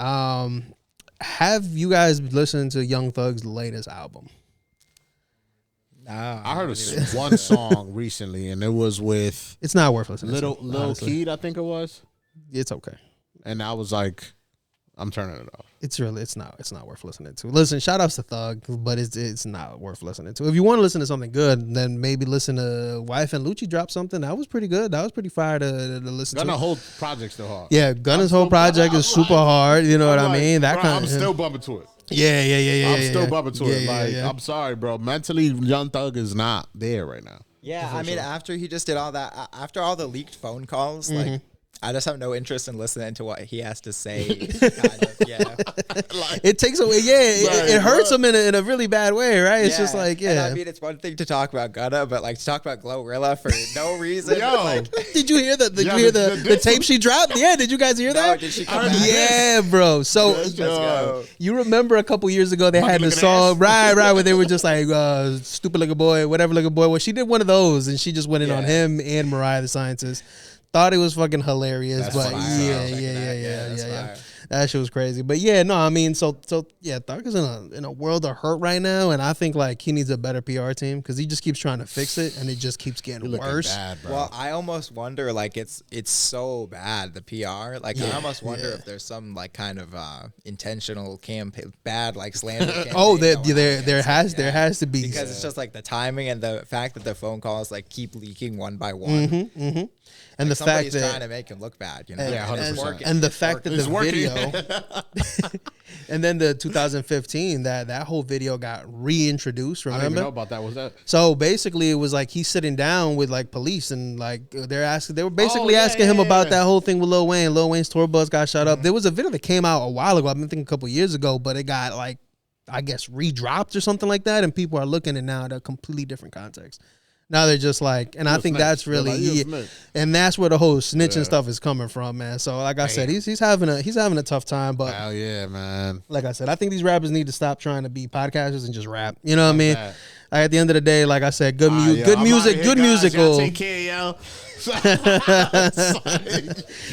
[SPEAKER 1] Have you guys listened to Young Thug's latest album?
[SPEAKER 3] Nah,
[SPEAKER 2] I heard one song recently, and it was with
[SPEAKER 1] it's not worth listening.
[SPEAKER 2] Lil Keed, I think it was.
[SPEAKER 1] It's okay.
[SPEAKER 2] And I was like, I'm turning it off.
[SPEAKER 1] It's not worth listening to. Listen, shout outs to Thug, but it's not worth listening to. If you want to listen to something good, then maybe listen to Wife and Lucci drop something. That was pretty good. That was pretty fire to listen to.
[SPEAKER 2] Gunna's whole project's still hard.
[SPEAKER 1] Yeah, Gunna's whole project is super hard. You know what I mean?
[SPEAKER 2] I'm still bumping to it.
[SPEAKER 1] Yeah.
[SPEAKER 2] I'm still bumping to it. I'm sorry, bro. Mentally, Young Thug is not there right now.
[SPEAKER 3] Yeah, I mean, after he just did all that, after all the leaked phone calls, like, I just have no interest in listening to what he has to say. Kind of, yeah.
[SPEAKER 1] It takes away. Yeah, it hurts him in a really bad way, right? It's just like, yeah.
[SPEAKER 3] And I mean, it's one thing to talk about Gunna, but like to talk about Glorilla for no reason.
[SPEAKER 2] Yo,
[SPEAKER 3] like,
[SPEAKER 1] did you hear that? Did you hear the tape she dropped? Yeah, did you guys hear that?
[SPEAKER 3] Did she come back?
[SPEAKER 1] Yeah, bro. So
[SPEAKER 3] Let's go.
[SPEAKER 1] you remember a couple years ago they had the song, right, where they were just like stupid looking boy, whatever looking boy. Well, she did one of those, and she just went in on him and Mariah the Scientist. Thought it was fucking hilarious,
[SPEAKER 2] That's
[SPEAKER 1] but
[SPEAKER 2] fire.
[SPEAKER 1] yeah. That shit was crazy. But yeah, no, I mean, so yeah, Thug is in a world of hurt right now, and I think like he needs a better PR team because he just keeps trying to fix it, and it just keeps getting worse.
[SPEAKER 2] Bad, bro.
[SPEAKER 3] Well, I almost wonder like it's so bad, the PR. Like I almost wonder if there's some like kind of intentional campaign, bad like slander campaign.
[SPEAKER 1] Oh, there has to be,
[SPEAKER 3] because it's just like the timing and the fact that the phone calls like keep leaking one by one.
[SPEAKER 1] And
[SPEAKER 3] like
[SPEAKER 1] the fact that
[SPEAKER 3] trying to make him look bad, you know,
[SPEAKER 1] and the fact that the video, and then the 2015 that whole video got reintroduced. Remember?
[SPEAKER 2] I didn't even know about that. Was that?
[SPEAKER 1] So basically, it was like he's sitting down with like police, and like they were basically asking him about that whole thing with Lil Wayne. Lil Wayne's tour bus got shut up. There was a video that came out a while ago. I've been thinking a couple years ago, but it got like, I guess, redropped or something like that, and people are looking at it now at a completely different context. Now they're just like, and I think that's really, and that's where the whole snitching stuff is coming from, man. So like I said, he's having a tough time, but
[SPEAKER 2] hell yeah, man.
[SPEAKER 1] Like I said, I think these rappers need to stop trying to be podcasters and just rap. You know what I mean? Like, at the end of the day, like I said, good music.
[SPEAKER 2] Take care, yo.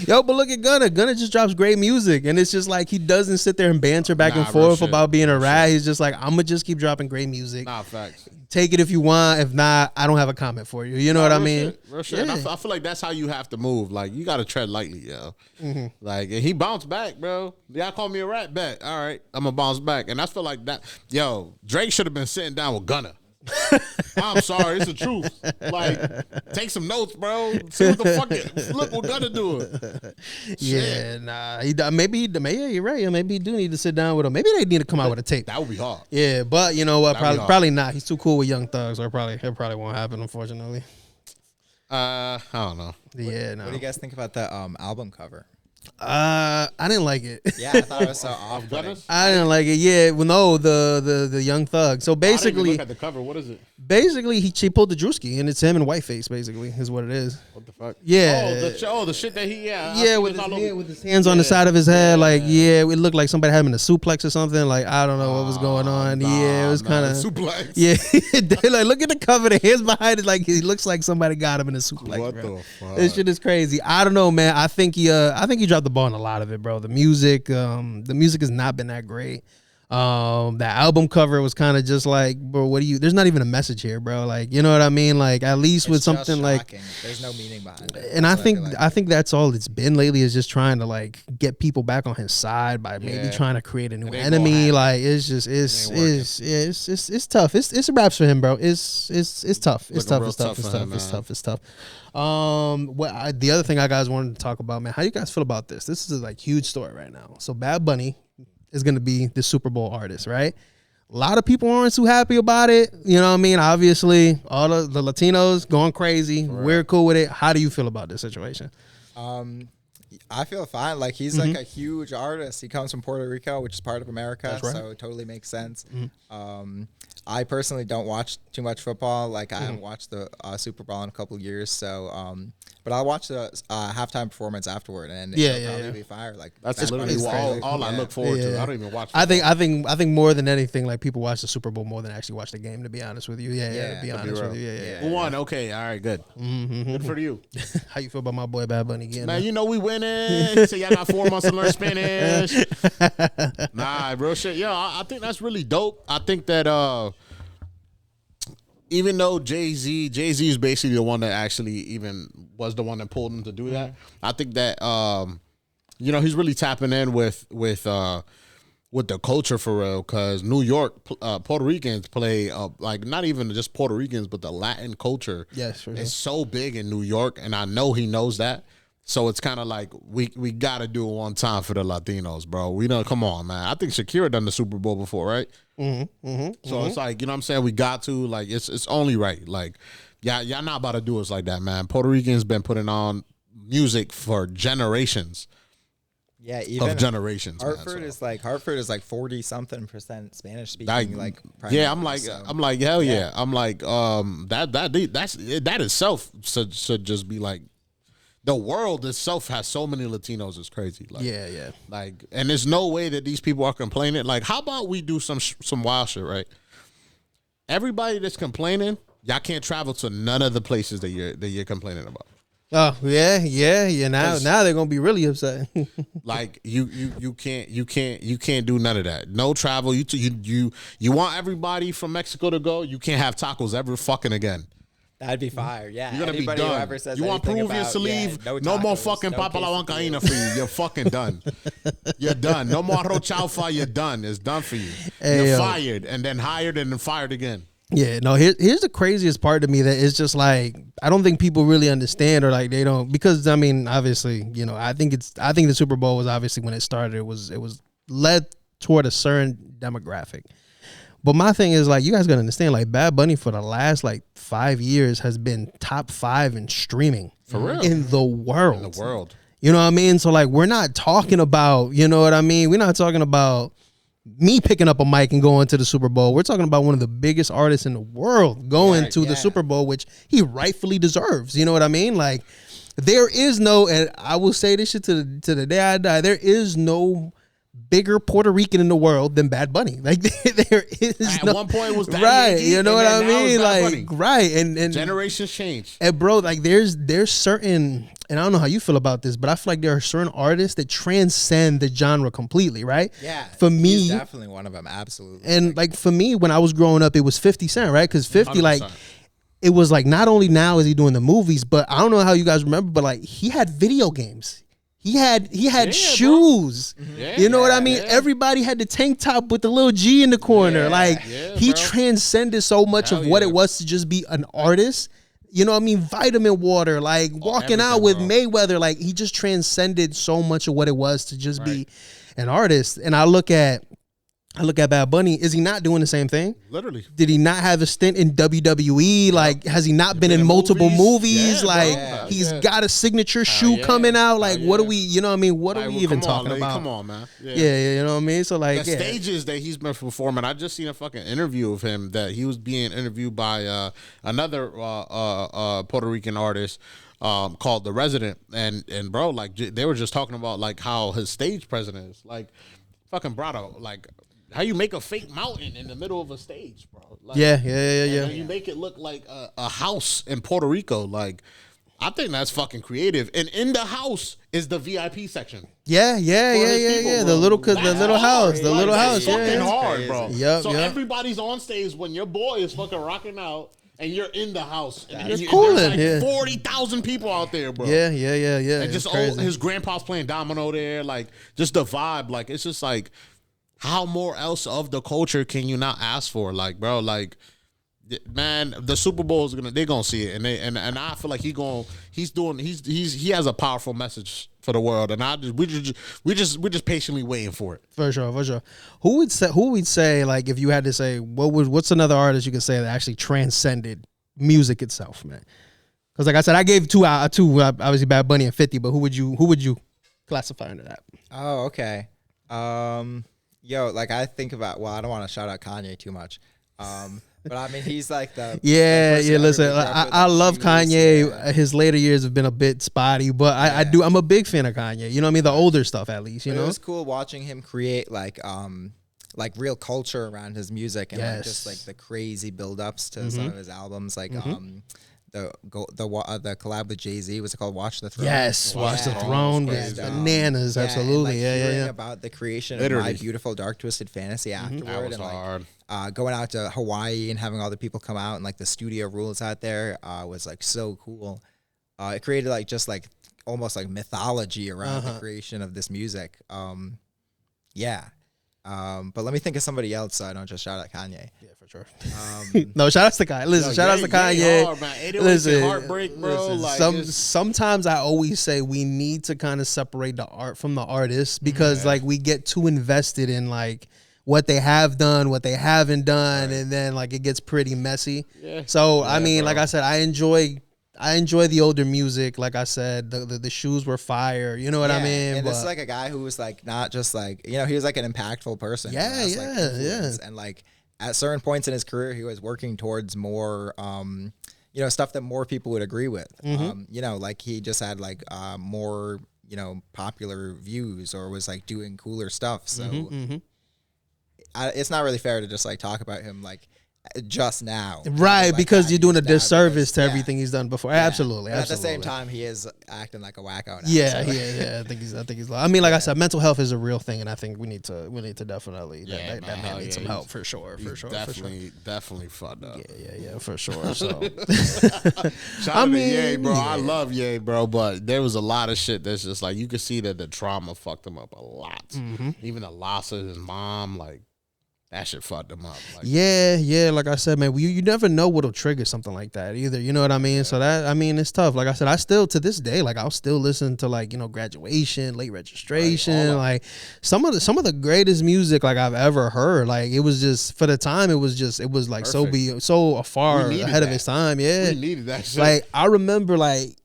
[SPEAKER 1] Yo, but look at Gunna. Gunna just drops great music, and it's just like he doesn't sit there and banter back and forth about being a rat. He's just like, I'm gonna just keep dropping great music.
[SPEAKER 2] Nah, facts.
[SPEAKER 1] Take it if you want. If not, I don't have a comment for you. You know what I mean?
[SPEAKER 2] Real shit. Yeah. I feel like that's how you have to move. Like, you got to tread lightly, yo. Like, and he bounced back, bro. Y'all call me a rat, bet. All right, I'm going to bounce back. And I feel like that. Yo, Drake should have been sitting down with Gunna. I'm sorry, it's the truth. Like, take some notes, bro. See what the fuck it. Look what Gunna doing.
[SPEAKER 1] Yeah, nah. Maybe you're right. Maybe he do need to sit down with him. Maybe they need to come out with a tape.
[SPEAKER 2] That would be hard.
[SPEAKER 1] Yeah, but you know what? Probably not. He's too cool with Young Thug, so it probably won't happen, unfortunately.
[SPEAKER 2] I don't know.
[SPEAKER 1] Yeah, no.
[SPEAKER 3] What do you guys think about the album cover?
[SPEAKER 1] I didn't like it.
[SPEAKER 3] Yeah, I thought it was so off-putting.
[SPEAKER 1] I didn't like it. Yeah, well, no, the Young Thug. So basically,
[SPEAKER 2] I didn't even look at the cover. What is it?
[SPEAKER 1] Basically, he pulled the Drewski, and it's him and Whiteface. Basically, is what it is.
[SPEAKER 2] What the fuck?
[SPEAKER 1] Yeah.
[SPEAKER 2] The shit that he
[SPEAKER 1] with his hands on the side of his head. Like, it looked like somebody had him in a suplex or something. Like, I don't know what was going on. It was kind of
[SPEAKER 2] suplex.
[SPEAKER 1] Yeah, like look at the cover. The hands behind it. Like, he looks like somebody got him in a suplex.
[SPEAKER 2] What
[SPEAKER 1] bro.
[SPEAKER 2] the fuck?
[SPEAKER 1] This shit is crazy. I don't know, man. I think he dropped the ball on a lot of it, bro. The music has not been that great. The album cover was kind of just like, bro, there's not even a message here, bro. Like, you know what I mean? Like, at least with something like,
[SPEAKER 3] there's no meaning behind it.
[SPEAKER 1] And I think that's all it's been lately, is just trying to like get people back on his side by maybe trying to create a new enemy. Like, it's tough. It's raps for him, bro. It's tough. It's tough. The other thing I guys wanted to talk about, man, how you guys feel about this? This is a like huge story right now. So Bad Bunny is going to be the Super Bowl artist, right? A lot of people aren't too happy about it. You know what I mean? Obviously, all the Latinos going crazy. Right. We're cool with it. How do you feel about this situation?
[SPEAKER 3] I feel fine. Like, he's like a huge artist. He comes from Puerto Rico, which is part of America, so it totally makes sense. I personally don't watch too much football. Like, I haven't watched the Super Bowl in a couple of years, so but I'll watch the halftime performance afterward, and it'll probably be fire. Like,
[SPEAKER 2] that's literally all I look forward to. I don't even watch
[SPEAKER 1] football. I think more than anything, like, people watch the Super Bowl more than actually watch the game, to be honest with you. To be honest with you.
[SPEAKER 2] Who won? Okay, all right, good. Good for you.
[SPEAKER 1] How you feel about my boy Bad Bunny again?
[SPEAKER 2] Man, you know we winning. So y'all got 4 months to learn Spanish. Nah, real shit. Yeah, I think that's really dope. I think that even though Jay-Z is basically the one that actually even was the one that pulled him to do that. I think that he's really tapping in with the culture for real, because New York, Puerto Ricans play like, not even just Puerto Ricans, but the Latin culture is so big in New York, and I know he knows that. So it's kind of like we got to do it one time for the Latinos, bro. We know, come on, man. I think Shakira done the Super Bowl before, right? So it's like, you know what I'm saying? We got to, like, it's only right. Like, y'all not about to do us like that, man. Puerto Ricans been putting on music for generations.
[SPEAKER 3] Yeah, even
[SPEAKER 2] of generations.
[SPEAKER 3] Hartford is like 40-something% Spanish speaking.
[SPEAKER 2] I'm like hell yeah. I'm like that itself should just be like, the world itself has so many Latinos. It's crazy. Like,
[SPEAKER 1] yeah.
[SPEAKER 2] Like, and there's no way that these people are complaining. Like, how about we do some wild shit, right? Everybody that's complaining, y'all can't travel to none of the places that you're complaining about.
[SPEAKER 1] Oh yeah. Now they're gonna be really upset.
[SPEAKER 2] Like you can't do none of that. No travel. You want everybody from Mexico to go. You can't have tacos ever fucking again.
[SPEAKER 3] That'd be fire. Yeah,
[SPEAKER 2] you're gonna
[SPEAKER 3] anybody
[SPEAKER 2] be done.
[SPEAKER 3] Who ever says
[SPEAKER 2] you want Peruvians to leave? No more fucking Papa La Huancaína for you. You're fucking done. You're done. No more arroz chaufa. You're done. It's done for you. You're fired and then hired and then fired again.
[SPEAKER 1] Yeah, no, here's the craziest part to me that is just like, I don't think people really understand, or like they don't, because I mean, obviously, you know, I think the Super Bowl was obviously, when it started, it was led toward a certain demographic. But my thing is, like, you guys gotta understand, like, Bad Bunny for the last like 5 years has been top 5 in streaming
[SPEAKER 2] for real
[SPEAKER 1] in the world.
[SPEAKER 2] In the world.
[SPEAKER 1] You know what I mean? So like, we're not talking about, you know what I mean? We're not talking about me picking up a mic and going to the Super Bowl. We're talking about one of the biggest artists in the world going to the Super Bowl, which he rightfully deserves. You know what I mean? Like, there is no, and I will say this shit to the day I die, there is no bigger Puerto Rican in the world than Bad Bunny. Like, there is
[SPEAKER 2] at one point it was Daddy
[SPEAKER 1] right.
[SPEAKER 2] Yankee,
[SPEAKER 1] you know what I mean? Like,
[SPEAKER 2] Bunny.
[SPEAKER 1] right. And
[SPEAKER 2] generations change.
[SPEAKER 1] And bro, like, there's certain, and I don't know how you feel about this, but I feel like there are certain artists that transcend the genre completely, right?
[SPEAKER 3] Yeah.
[SPEAKER 1] For me,
[SPEAKER 3] he's definitely one of them. Absolutely.
[SPEAKER 1] And like for me, when I was growing up, it was 50 Cent, right? Because 50,
[SPEAKER 2] 100%.
[SPEAKER 1] like, it was like, not only now is he doing the movies, but I don't know how you guys remember, but like, he had video games. He had shoes.
[SPEAKER 2] Yeah,
[SPEAKER 1] you know what I mean? Yeah. Everybody had the tank top with the little G in the corner. He transcended so much of what it was to just be an artist. You know what I mean? Vitamin water, like walking out with Mayweather. Like, he just transcended so much of what it was to just be an artist. And I look at Bad Bunny. Is he not doing the same thing?
[SPEAKER 2] Literally.
[SPEAKER 1] Did he not have a stint in WWE? Like, has he not been in multiple movies? He's got a signature shoe coming out. Like, what are we, you know what I mean? What are we even talking about?
[SPEAKER 2] Come on, man.
[SPEAKER 1] Yeah, you know what I mean? So, like,
[SPEAKER 2] the stages that he's been performing, I just seen a fucking interview of him that he was being interviewed by another Puerto Rican artist called The Resident. And bro, like, they were just talking about, like, how his stage presence is. Like, fucking Brado, like, how you make a fake mountain in the middle of a stage, bro? Like,
[SPEAKER 1] yeah.
[SPEAKER 2] And you make it look like a house in Puerto Rico. Like, I think that's fucking creative. And in the house is the VIP section.
[SPEAKER 1] Yeah.
[SPEAKER 2] People,
[SPEAKER 1] the little house.
[SPEAKER 2] It's fucking hard, bro.
[SPEAKER 1] Yep,
[SPEAKER 2] so everybody's on stage when your boy is fucking rocking out. And you're in the house. And
[SPEAKER 1] it's cool.
[SPEAKER 2] There's like 40,000 people out there, bro.
[SPEAKER 1] Yeah.
[SPEAKER 2] And just his grandpa's playing domino there. Like, just the vibe. Like, it's just like, how more else of the culture can you not ask for? Like, bro, like, man, the Super Bowl is they're gonna see it, and I feel like he has a powerful message for the world, and we're just patiently waiting for it.
[SPEAKER 1] For sure. Who would say like, if you had to say, what's another artist you could say that actually transcended music itself, man? Because like I said, I gave two obviously Bad Bunny and 50, but who would you classify under that?
[SPEAKER 3] Oh, okay. Yo, like, I think about, well, I don't want to shout out Kanye too much. But I mean, he's like the
[SPEAKER 1] listen, I love Kanye. Yeah. His later years have been a bit spotty, but I'm a big fan of Kanye. You know what I mean? The older stuff, at least. You know,
[SPEAKER 3] it was cool watching him create like real culture around his music, and like, just like the crazy build-ups to some of his albums, like the collab with Jay-Z, was it called Watch the Throne?
[SPEAKER 1] Yes, Watch the Throne. Bananas, absolutely.
[SPEAKER 3] And, like, hearing about the creation of My Beautiful Dark Twisted Fantasy afterward,
[SPEAKER 2] that was
[SPEAKER 3] and
[SPEAKER 2] hard.
[SPEAKER 3] Going out to Hawaii and having all the people come out, and like the studio rules out there was like so cool. It created like just like almost like mythology around the creation of this music. But let me think of somebody else so I don't just shout out Kanye.
[SPEAKER 1] Yeah, for sure. No, shout out to Kanye. Listen, shout out to Kanye.
[SPEAKER 2] Listen, heartbreak, bro.
[SPEAKER 1] Listen, like, sometimes I always say we need to kind of separate the art from the artist, because like we get too invested in like what they have done, what they haven't done, and then like it gets pretty messy. Yeah. So I mean, like I said, I enjoy I enjoy the older music. Like I said, the shoes were fire. You know what I mean?
[SPEAKER 3] And this is like a guy who was like not just like, he was like an impactful person.
[SPEAKER 1] Yeah, yeah.
[SPEAKER 3] And like at certain points in his career, he was working towards more, stuff that more people would agree with. Like he just had like more, popular views or was like doing cooler stuff. So it's not really fair to just like talk about him like just now,
[SPEAKER 1] right?
[SPEAKER 3] Like
[SPEAKER 1] because you're doing a disservice to
[SPEAKER 3] yeah.
[SPEAKER 1] everything he's done before. Absolutely,
[SPEAKER 3] But
[SPEAKER 1] absolutely.
[SPEAKER 3] at the same time, he is acting like a wacko now.
[SPEAKER 1] Yeah, so. yeah. I think he's. I mean, like I said, mental health is a real thing, and I think we need to definitely that man needs some help for sure.
[SPEAKER 2] Definitely fucked up.
[SPEAKER 1] Yeah, for sure. So,
[SPEAKER 2] shout out to Ye, bro. I love Ye, bro, but there was a lot of shit that's just like you could see that the trauma fucked him up a lot. Even the loss of his mom, like. That shit fucked him up. Like,
[SPEAKER 1] yeah. Like I said, man, you never know what'll trigger something like that either. You know what I mean? Yeah. So it's tough. Like I said, I still to this day, like I'll still listen to like graduation, late registration, like some of the greatest music like I've ever heard. Like it was just for the time, it was like perfect. so far ahead of its time. Yeah,
[SPEAKER 2] we needed that shit.
[SPEAKER 1] Like I remember like.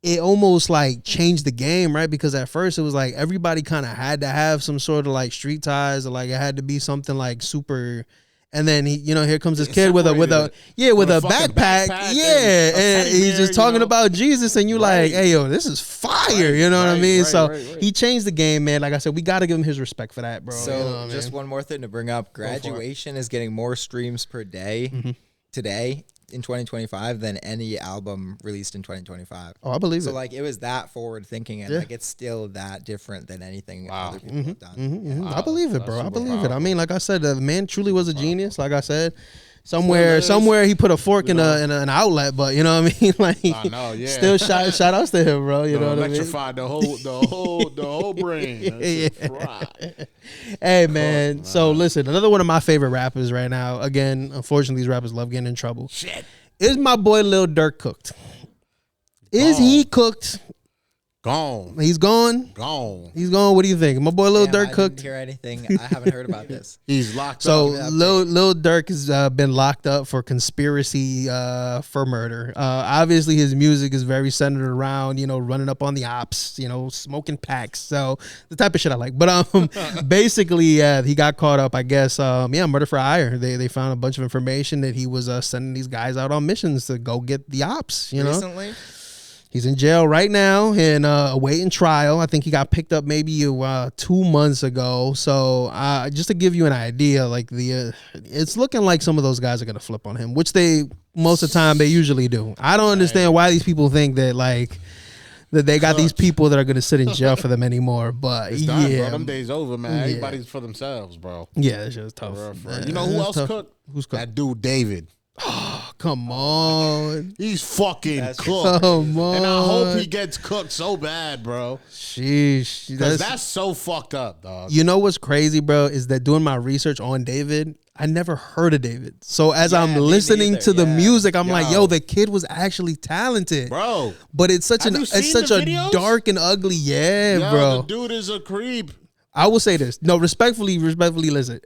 [SPEAKER 1] It almost like changed the game, right? Because at first it was like everybody kind of had to have some sort of like street ties, or like it had to be something like super. And then here comes this kid with a backpack, and he's just talking about Jesus, and you like, hey yo, this is fire, you know what I mean? So he changed the game, man. Like I said, we got to give him his respect for that, bro.
[SPEAKER 3] So just one more thing to bring up: Graduation is getting more streams per day today. In 2025 than any album released in 2025.
[SPEAKER 1] Oh, I believe it.
[SPEAKER 3] So like it was that forward thinking, and like it's still that different than anything other people have done.
[SPEAKER 1] Wow. I believe it, bro. I believe it. I mean, like I said, the man truly was a genius. Like I said, somewhere he put a fork in an outlet, but you know what I mean. Like
[SPEAKER 2] I know, yeah.
[SPEAKER 1] Still shout outs to him, bro. You know what I mean.
[SPEAKER 2] Electrified the whole brain.
[SPEAKER 1] Hey man, so listen, another one of my favorite rappers right now. Again, unfortunately, these rappers love getting in trouble.
[SPEAKER 2] Shit.
[SPEAKER 1] Is my boy Lil Durk cooked? Is he cooked?
[SPEAKER 2] Gone.
[SPEAKER 1] He's gone?
[SPEAKER 2] Gone.
[SPEAKER 1] He's gone. What do you think? My boy Lil Durk cooked?
[SPEAKER 3] I didn't hear anything. I haven't heard about this.
[SPEAKER 2] He's locked up.
[SPEAKER 1] So Lil Durk has been locked up for conspiracy for murder. Obviously, his music is very centered around, running up on the ops, smoking packs. So the type of shit I like. But basically, he got caught up, I guess, murder for hire. They found a bunch of information that he was sending these guys out on missions to go get the ops,
[SPEAKER 3] Recently?
[SPEAKER 1] He's in jail right now and awaiting trial. I think he got picked up maybe 2 months ago. So just to give you an idea, like it's looking like some of those guys are gonna flip on him, which most of the time they usually do. I don't understand why these people think that that they got these people that are gonna sit in jail for them anymore. But
[SPEAKER 2] it's done, bro. Them days over, man. Everybody's for themselves, bro.
[SPEAKER 1] Yeah, it's just tough.
[SPEAKER 2] For real. You know who else cooked? Who's cooked? That dude David.
[SPEAKER 1] Oh, come on.
[SPEAKER 2] He's fucking cooked.
[SPEAKER 1] Come on.
[SPEAKER 2] And I hope he gets cooked so bad, bro.
[SPEAKER 1] Sheesh.
[SPEAKER 2] Because that's so fucked up, dog.
[SPEAKER 1] You know what's crazy, bro, is that doing my research on David, I never heard of David. So as I'm listening to the music, I'm like, yo, the kid was actually talented.
[SPEAKER 2] Bro.
[SPEAKER 1] But it's such a dark and ugly, bro.
[SPEAKER 2] The dude is a creep.
[SPEAKER 1] I will say this. No, respectfully listen.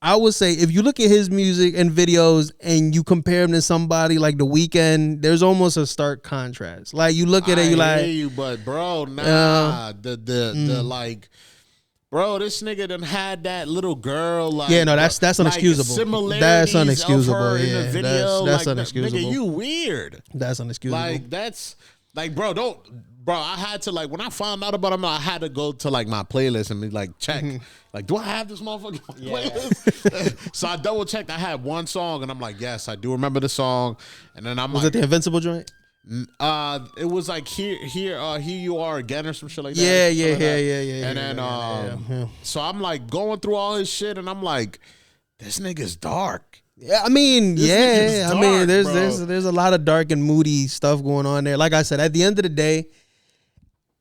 [SPEAKER 1] I would say if you look at his music and videos and you compare him to somebody like The Weeknd, there's almost a stark contrast. Like you look at it, you like,
[SPEAKER 2] hear you, but bro, nah, bro, this nigga done had that little girl. Like,
[SPEAKER 1] that's unexcusable. That's unexcusable. Yeah, that's unexcusable.
[SPEAKER 2] Nigga, you weird.
[SPEAKER 1] That's unexcusable.
[SPEAKER 2] Like that's like, bro, I had to like when I found out about him, I had to go to like my playlist and be like, check. Like, do I have this motherfucking playlist? So I double checked. I had one song, and I'm like, yes, I do remember the song. And then
[SPEAKER 1] was it the Invincible joint?
[SPEAKER 2] It was like here you are again or some shit like that.
[SPEAKER 1] Yeah.
[SPEAKER 2] And then so I'm like going through all his shit, and I'm like, this nigga's dark.
[SPEAKER 1] Yeah, I mean, there's a lot of dark and moody stuff going on there. Like I said, at the end of the day,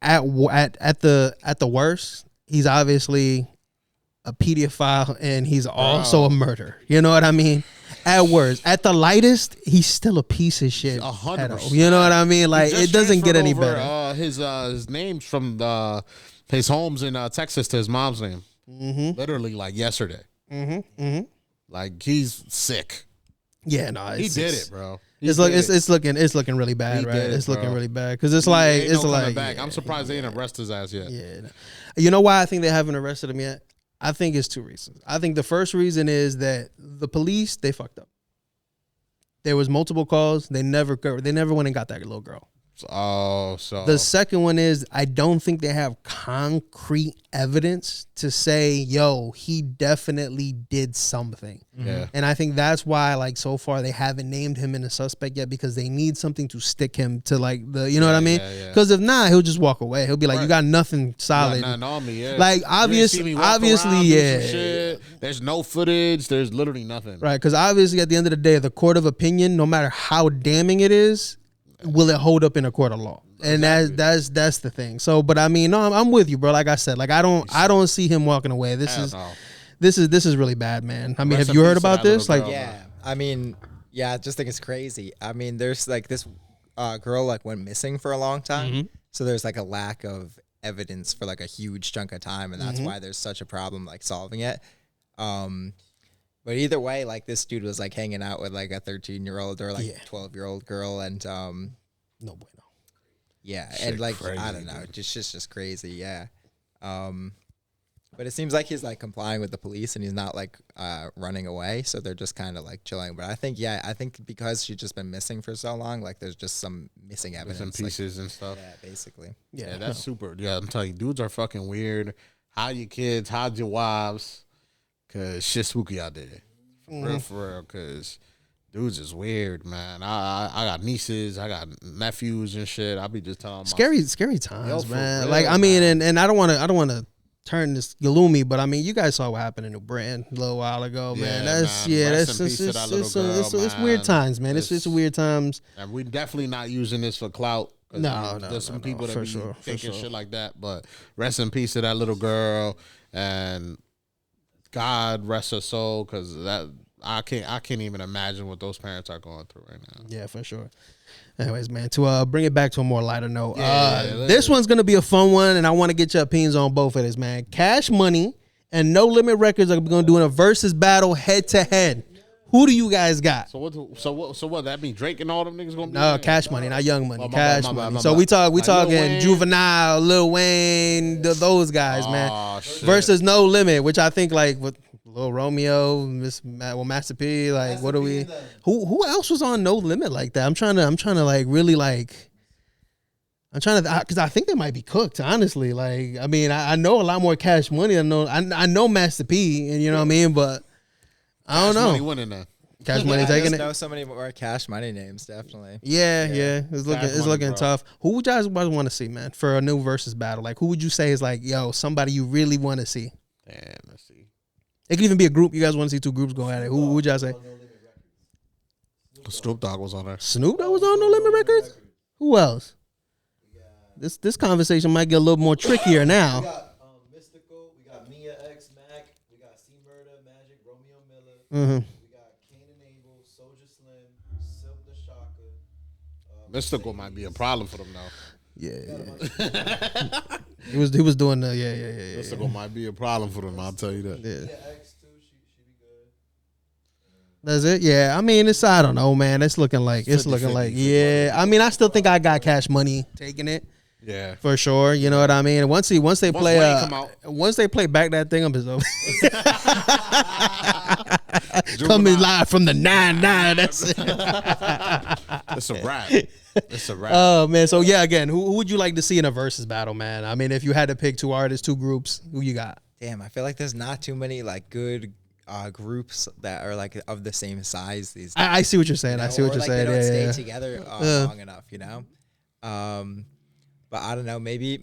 [SPEAKER 1] at the worst, he's obviously a pedophile and he's also a murderer. You know what I mean? At worst, at the lightest, he's still a piece of shit.
[SPEAKER 2] 100%.
[SPEAKER 1] You know what I mean? Like it doesn't get any better.
[SPEAKER 2] His name's from his home's in Texas to his mom's name. Literally like yesterday. Like he's sick.
[SPEAKER 1] Yeah, no,
[SPEAKER 2] he did it, bro.
[SPEAKER 1] It's looking really bad, right? It's looking really bad because it's like
[SPEAKER 2] back. I'm surprised they ain't arrested his ass yet.
[SPEAKER 1] Yeah, you know why I think they haven't arrested him yet? I think it's 2 reasons. I think the first reason is that the police, they fucked up. There was multiple calls. They never went and got that little girl.
[SPEAKER 2] So
[SPEAKER 1] the second one is I don't think they have concrete evidence to say, yo, he definitely did something.
[SPEAKER 2] Yeah.
[SPEAKER 1] And I think that's why, like, so far they haven't named him in a suspect yet, because they need something to stick him to, like, the, you know what I mean? Because if not, he'll just walk away. He'll be like, you got nothing solid.
[SPEAKER 2] Nothing on me, yeah.
[SPEAKER 1] Like, obviously,
[SPEAKER 2] yeah. There's no footage. There's literally nothing.
[SPEAKER 1] Right, because obviously at the end of the day, the court of opinion, no matter how damning it is, will it hold up in a court of law? And that's the thing. So, but I mean, no, I'm with you, bro. Like I said, like I don't see him walking away. This is really bad, man. I mean, have you heard about this? Like,
[SPEAKER 3] yeah, I mean, yeah, I just think it's crazy. I mean, there's like this girl like went missing for a long time, so there's like a lack of evidence for like a huge chunk of time, and that's why there's such a problem like solving it. But either way, like this dude was like hanging out with like a 13-year-old or like 12-year-old girl, and
[SPEAKER 1] no bueno.
[SPEAKER 3] Yeah, and like crazy, I don't know, just crazy, yeah. But it seems like he's like complying with the police and he's not like running away, so they're just kind of like chilling. But I think because she's just been missing for so long, like there's just some missing evidence,
[SPEAKER 2] missing pieces and stuff.
[SPEAKER 3] Yeah, basically.
[SPEAKER 2] Yeah, that's super. Yeah, I'm telling you, dudes are fucking weird. Hide your kids, hide your wives. Cause shit's spooky out there, for real. Cause dudes is weird, man. I got nieces, I got nephews and shit. I be just telling them
[SPEAKER 1] scary times, man. Like I mean, and I don't want to turn this gloomy, but I mean, you guys saw what happened in New Britain a little while ago, man. It's weird times, man. It's weird times.
[SPEAKER 2] And we definitely not using this for clout.
[SPEAKER 1] No,
[SPEAKER 2] there's some people that be thinking shit like that. But rest in peace to that little girl, and God rest her soul, because that I can't even imagine what those parents are going through right now.
[SPEAKER 1] Yeah, for sure. Anyways, man, to bring it back to a more lighter note, this one's gonna be a fun one, and I want to get your opinions on both of this, man. Cash Money and No Limit Records are gonna do a versus battle head to head. Who do you guys got?
[SPEAKER 2] So what? That mean Drake and all them niggas gonna be?
[SPEAKER 1] No, Cash Money, not Young Money. Cash Money. So we talking Juvenile, Lil Wayne, those guys, man.
[SPEAKER 2] Shit.
[SPEAKER 1] Versus No Limit, which I think like with Lil Romeo, Master P, like what do we? Who else was on No Limit like that? I'm trying to like really like. Because I think they might be cooked, honestly. Like, I mean, I know a lot more Cash Money. I know Master P, and you know what I mean, but. I don't know.
[SPEAKER 2] Cash Money winning that.
[SPEAKER 1] Cash Money taking it.
[SPEAKER 3] I know so many more Cash Money names, definitely.
[SPEAKER 1] Yeah. It's looking tough. Who would you guys want to see, man, for a new versus battle? Like, who would you say is like, yo, somebody you really want to see?
[SPEAKER 2] Damn, let's see.
[SPEAKER 1] It could even be a group. You guys want to see two groups go at it. Who would y'all say?
[SPEAKER 2] Snoop Dogg was on there.
[SPEAKER 1] Snoop Dogg was on No Limit Records? Who else? This conversation might get a little more trickier now.
[SPEAKER 4] We got Mystical. We got Mia X Mac. We got C Murder, Magic, Romeo Miller. We got Kane and Abel, Soulja Slim, Silk the Shocker.
[SPEAKER 2] Mystical might be a problem for them now.
[SPEAKER 1] Yeah. He was doing the yeah.
[SPEAKER 2] Mystical might be a problem for them. I'll tell you that.
[SPEAKER 4] Yeah, X too. She be good.
[SPEAKER 1] That's it. Yeah. I mean, I don't know, man. It's looking like yeah. I mean, I still think I got Cash Money taking it.
[SPEAKER 2] Yeah,
[SPEAKER 1] for sure. You know what I mean. Once they play back that thing up is over. Coming live from the 9-9. That's it.
[SPEAKER 2] It's a wrap. It's a wrap.
[SPEAKER 1] Oh man. So yeah, again, who would you like to see in a versus battle, man? I mean, if you had to pick two artists, two groups, who you got?
[SPEAKER 3] Damn, I feel like there's not too many like good groups that are like of the same size these days.
[SPEAKER 1] I see what you're saying. I see what you're saying.
[SPEAKER 3] They don't stay together long enough, you know. But I don't know, maybe.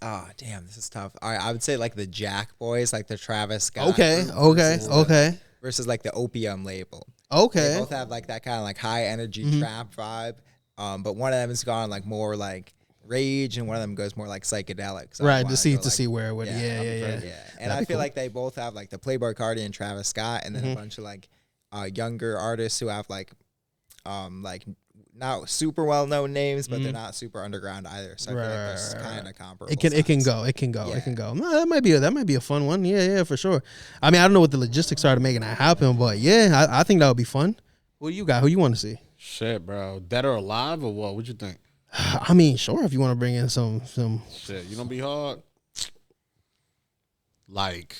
[SPEAKER 3] Oh, damn, this is tough. All right, I would say like the Jack Boys, like the Travis Scott.
[SPEAKER 1] Okay.
[SPEAKER 3] Versus like the Opium label.
[SPEAKER 1] Okay.
[SPEAKER 3] They both have like that kind of like high energy trap vibe. But one of them has gone like more like rage, and one of them goes more like psychedelic. So
[SPEAKER 1] right, to see where it would. Yeah.
[SPEAKER 3] And I feel like they both have like the Playboi Carti and Travis Scott, and then a bunch of like younger artists who have like not super well known names, but they're not super underground either. So I feel like that's kind of comparable.
[SPEAKER 1] It can go. No, that might be a fun one. Yeah, for sure. I mean, I don't know what the logistics are to making that happen, but yeah, I think that would be fun. What do you got? Who you want to see?
[SPEAKER 2] Shit, bro. Dead or alive or what? What you think?
[SPEAKER 1] I mean, sure, if you want to bring in some
[SPEAKER 2] shit, you don't be hard. Like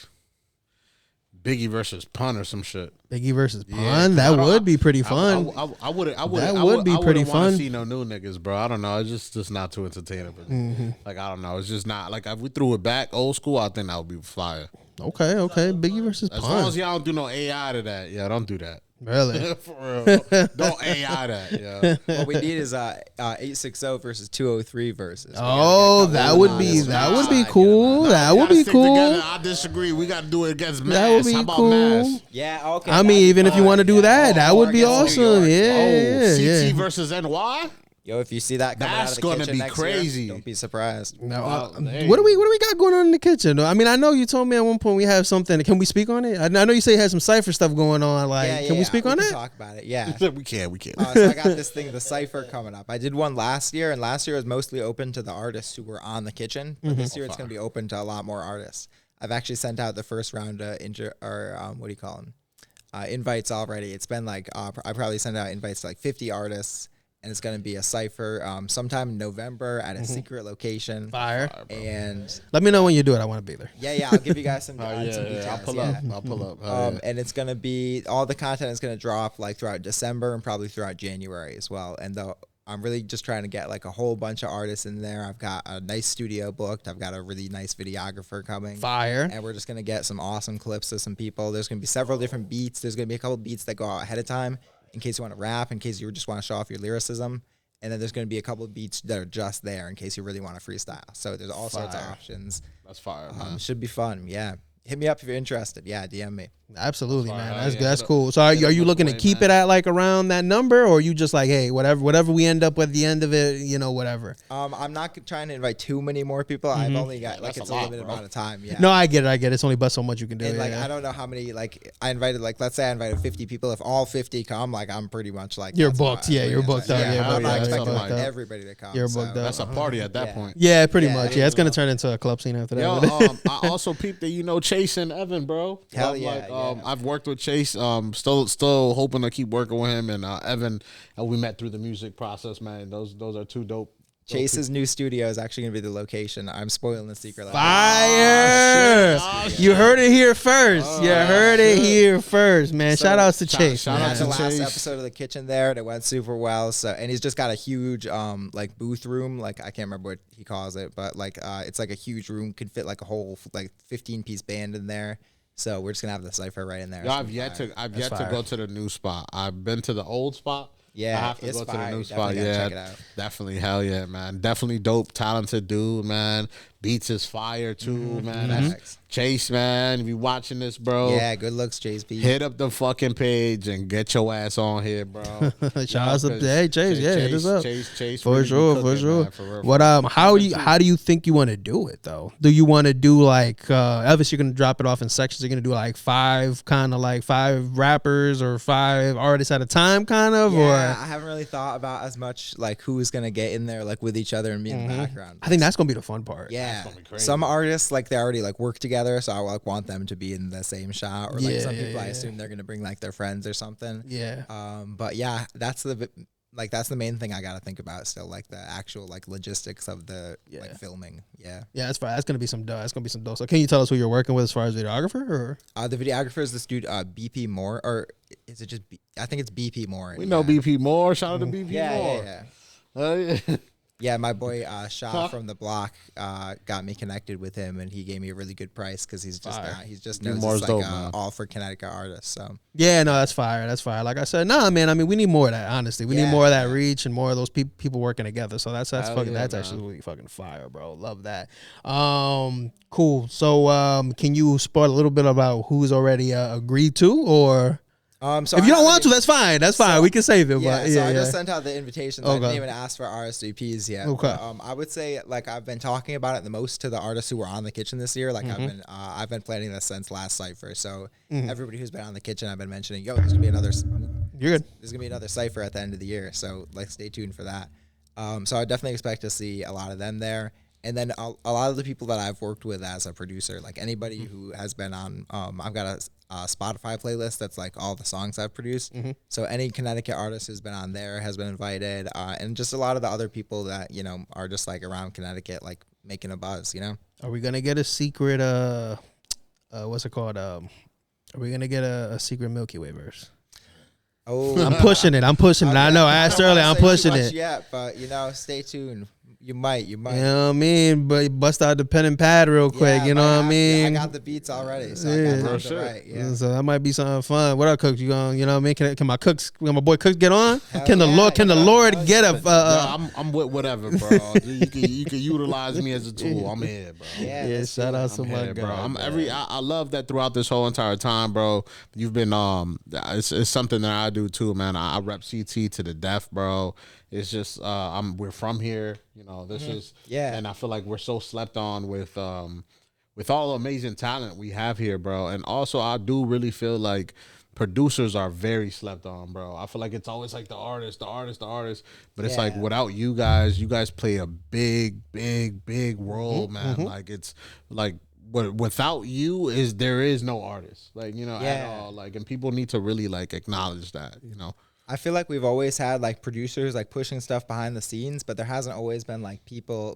[SPEAKER 2] Biggie versus Pun or some shit.
[SPEAKER 1] Biggie versus Pun, that would be pretty fun.
[SPEAKER 2] I would.
[SPEAKER 1] That would be pretty fun.
[SPEAKER 2] See no new niggas, bro. I don't know. It's just not too entertaining. Like I don't know. It's just not like if we threw it back old school. I think that would be fire.
[SPEAKER 1] Okay. Biggie versus Pun.
[SPEAKER 2] As long as y'all don't do no AI to that, yeah, don't do that.
[SPEAKER 1] Really?
[SPEAKER 2] For real. Don't AI that, yeah.
[SPEAKER 3] What we need is 860 versus 203 versus.
[SPEAKER 1] Oh, that would be cool. That would be cool.
[SPEAKER 2] Together. I disagree. We got to do it against Mass.
[SPEAKER 1] That would be
[SPEAKER 2] How about
[SPEAKER 1] cool.
[SPEAKER 2] Mass?
[SPEAKER 3] Yeah, okay.
[SPEAKER 1] I mean, even if you want to do that would be awesome.
[SPEAKER 2] CT versus NY?
[SPEAKER 3] Yo, if you see that coming
[SPEAKER 2] that's
[SPEAKER 3] out of the
[SPEAKER 2] gonna
[SPEAKER 3] kitchen
[SPEAKER 2] be
[SPEAKER 3] next
[SPEAKER 2] crazy.
[SPEAKER 3] Year, don't be surprised.
[SPEAKER 1] No, what do we got going on in the kitchen? I mean, I know you told me at one point we have something. Can we speak on it? I know you say you had some cipher stuff going on. Like, can we speak on it?
[SPEAKER 3] Talk about it. Yeah,
[SPEAKER 2] we can.
[SPEAKER 3] So I got this thing, the cipher coming up. I did one last year, and last year was mostly open to the artists who were on the kitchen. But this year it's going to be open to a lot more artists. I've actually sent out the first round of what do you call them? Invites already. It's been like I probably sent out invites to like 50 artists. And it's going to be a cipher sometime in November at a secret location.
[SPEAKER 1] Fire.
[SPEAKER 3] And
[SPEAKER 1] let me know when you do it. I want to be there.
[SPEAKER 3] Yeah. I'll give you guys some, some details.
[SPEAKER 2] I'll pull up.
[SPEAKER 3] And it's going to be, all the content is going to drop like throughout December and probably throughout January as well. And I'm really just trying to get like a whole bunch of artists in there. I've got a nice studio booked. I've got a really nice videographer coming.
[SPEAKER 1] Fire.
[SPEAKER 3] And we're just going to get some awesome clips of some people. There's going to be several different beats. There's going to be a couple beats that go out ahead of time, in case you want to rap, in case you just want to show off your lyricism. And then there's going to be a couple of beats that are just there in case you really want to freestyle. So there's all sorts of options.
[SPEAKER 2] That's fire, man.
[SPEAKER 3] Should be fun. Yeah. Hit me up if you're interested. Yeah, DM me.
[SPEAKER 1] Absolutely, man. That's cool. So are you looking to keep it at like around that number, or are you just like, hey, whatever we end up with at the end of it, whatever?
[SPEAKER 3] I'm not trying to invite too many more people. I've only got it's a limited amount of time. Yeah.
[SPEAKER 1] No, I get it. It's only but so much you can do.
[SPEAKER 3] And I don't know how many. Like I invited, let's say I invited 50 people. If all 50 come, I'm pretty much like
[SPEAKER 1] you're booked. Yeah, you're booked up.
[SPEAKER 3] Yeah, I'm not expecting
[SPEAKER 1] everybody
[SPEAKER 3] to come.
[SPEAKER 1] You're booked up.
[SPEAKER 2] That's a party at that point.
[SPEAKER 1] Yeah, pretty much. Yeah, it's gonna turn into a club scene after that.
[SPEAKER 2] Yo, I also peeped that Chase and Evan, bro.
[SPEAKER 3] Hell yeah.
[SPEAKER 2] I've worked with Chase. Still hoping to keep working with him, and Evan. We met through the music process, man. Those are two dope.
[SPEAKER 3] Chase's new studio is actually going to be the location. I'm spoiling the secret.
[SPEAKER 1] Fire! You heard it here first. Here first, man. Shout outs to Chase.
[SPEAKER 3] Shout out to the last episode of The Kitchen there. It went super well. So, and he's just got a huge booth room. Like I can't remember what he calls it, but it's like a huge room, could fit like a whole 15-piece band in there. So we're just gonna have the cipher right in there.
[SPEAKER 2] Yo, I've yet to go to the new spot. I've been to the old spot.
[SPEAKER 3] Yeah,
[SPEAKER 2] I have to go to the new spot.
[SPEAKER 3] Check it out.
[SPEAKER 2] Definitely, hell yeah, man. Definitely dope, talented dude, man. Beats is fire too, man. That's Chase, man. If you watching this, bro.
[SPEAKER 3] Yeah, good looks, Chase B.
[SPEAKER 2] Hit up the fucking page and get your ass on here, bro.
[SPEAKER 1] Shout out to Chase. Yeah, hit us up.
[SPEAKER 2] Chase,
[SPEAKER 1] for
[SPEAKER 2] really
[SPEAKER 1] sure.
[SPEAKER 2] Man, for real.
[SPEAKER 1] What how do you think you want to do it though? Do you want to do like Elvis? You're gonna drop it off in sections. You're gonna do like five rappers or 5 artists at a time, kind of.
[SPEAKER 3] Yeah,
[SPEAKER 1] or
[SPEAKER 3] I haven't really thought about as much like who's gonna get in there like with each other and me in the background.
[SPEAKER 1] I think that's gonna be the fun part.
[SPEAKER 3] Yeah, some artists they already work together, so I want them to be in the same shot. Or some people I assume they're gonna bring their friends or something.
[SPEAKER 1] Yeah.
[SPEAKER 3] But yeah, that's the main thing I gotta think about still, the actual logistics of the filming. Yeah.
[SPEAKER 1] Yeah, that's fine. That's gonna be some dough. That's gonna be some dough. So can you tell us who you're working with as far as videographer? Or
[SPEAKER 3] the videographer is this dude BP Moore, or is it just I think it's BP Moore.
[SPEAKER 2] We know BP Moore. Shout out to BP Moore.
[SPEAKER 3] Yeah. Yeah, my boy Shah from the block got me connected with him, and he gave me a really good price because he's just knows it's all for Connecticut artists. So
[SPEAKER 1] yeah, no, that's fire. That's fire. Like I said, man. I mean, we need more of that. Honestly, we need more of that reach and more of those people working together. So that's actually really fucking fire, bro. Love that. Cool. So can you spoil a little bit about who's already agreed to, or?
[SPEAKER 3] So
[SPEAKER 1] if you don't want to, that's fine. That's fine. We can save it.
[SPEAKER 3] Yeah, I just sent out the invitations. I didn't even ask for RSVPs yet.
[SPEAKER 1] Okay.
[SPEAKER 3] But, I would say I've been talking about it the most to the artists who were on the kitchen this year. I've been planning this since last cipher. So everybody who's been on the kitchen, I've been mentioning, yo, there's gonna be another.
[SPEAKER 1] You're good.
[SPEAKER 3] There's gonna be another cipher at the end of the year. So stay tuned for that. So I definitely expect to see a lot of them there. And then a lot of the people that I've worked with as a producer, like anybody who has been on, I've got a Spotify playlist that's like all the songs I've produced. So any Connecticut artist who's been on there has been invited, and just a lot of the other people that, you know, are just like around Connecticut, like making a buzz, you know?
[SPEAKER 1] Are we going to get a secret, what's it called? Are we going to get a secret Milkywaay verse?
[SPEAKER 3] Oh,
[SPEAKER 1] I'm pushing it. I know. I asked earlier. I'm pushing it.
[SPEAKER 3] Yeah, but you know, stay tuned. You might.
[SPEAKER 1] You know what I mean? But bust out the pen and pad real quick. You know what I mean?
[SPEAKER 3] I got the beats already, so I got time to write. Yeah.
[SPEAKER 1] So that might be something fun. What up, Cooks? You going? You know what I mean? Can my boy Cooks get on?
[SPEAKER 3] Hell
[SPEAKER 1] Can the Lord get a?
[SPEAKER 2] I'm with whatever, bro. you can utilize me as a tool. I'm here, bro.
[SPEAKER 1] Yeah. Shout out to my guy.
[SPEAKER 2] I love that throughout this whole entire time, bro. You've been it's something that I do too, man. I rep CT to the death, bro. It's just we're from here, you know. This is and I feel like we're so slept on with all the amazing talent we have here, bro. And also I do really feel like producers are very slept on, bro. I feel like it's always like the artist, but it's like without you guys play a big role, man. Like it's like without you there is no artist, like, you know, at all. Like, and people need to really like acknowledge that, you know.
[SPEAKER 3] I feel like we've always had like producers like pushing stuff behind the scenes, but there hasn't always been like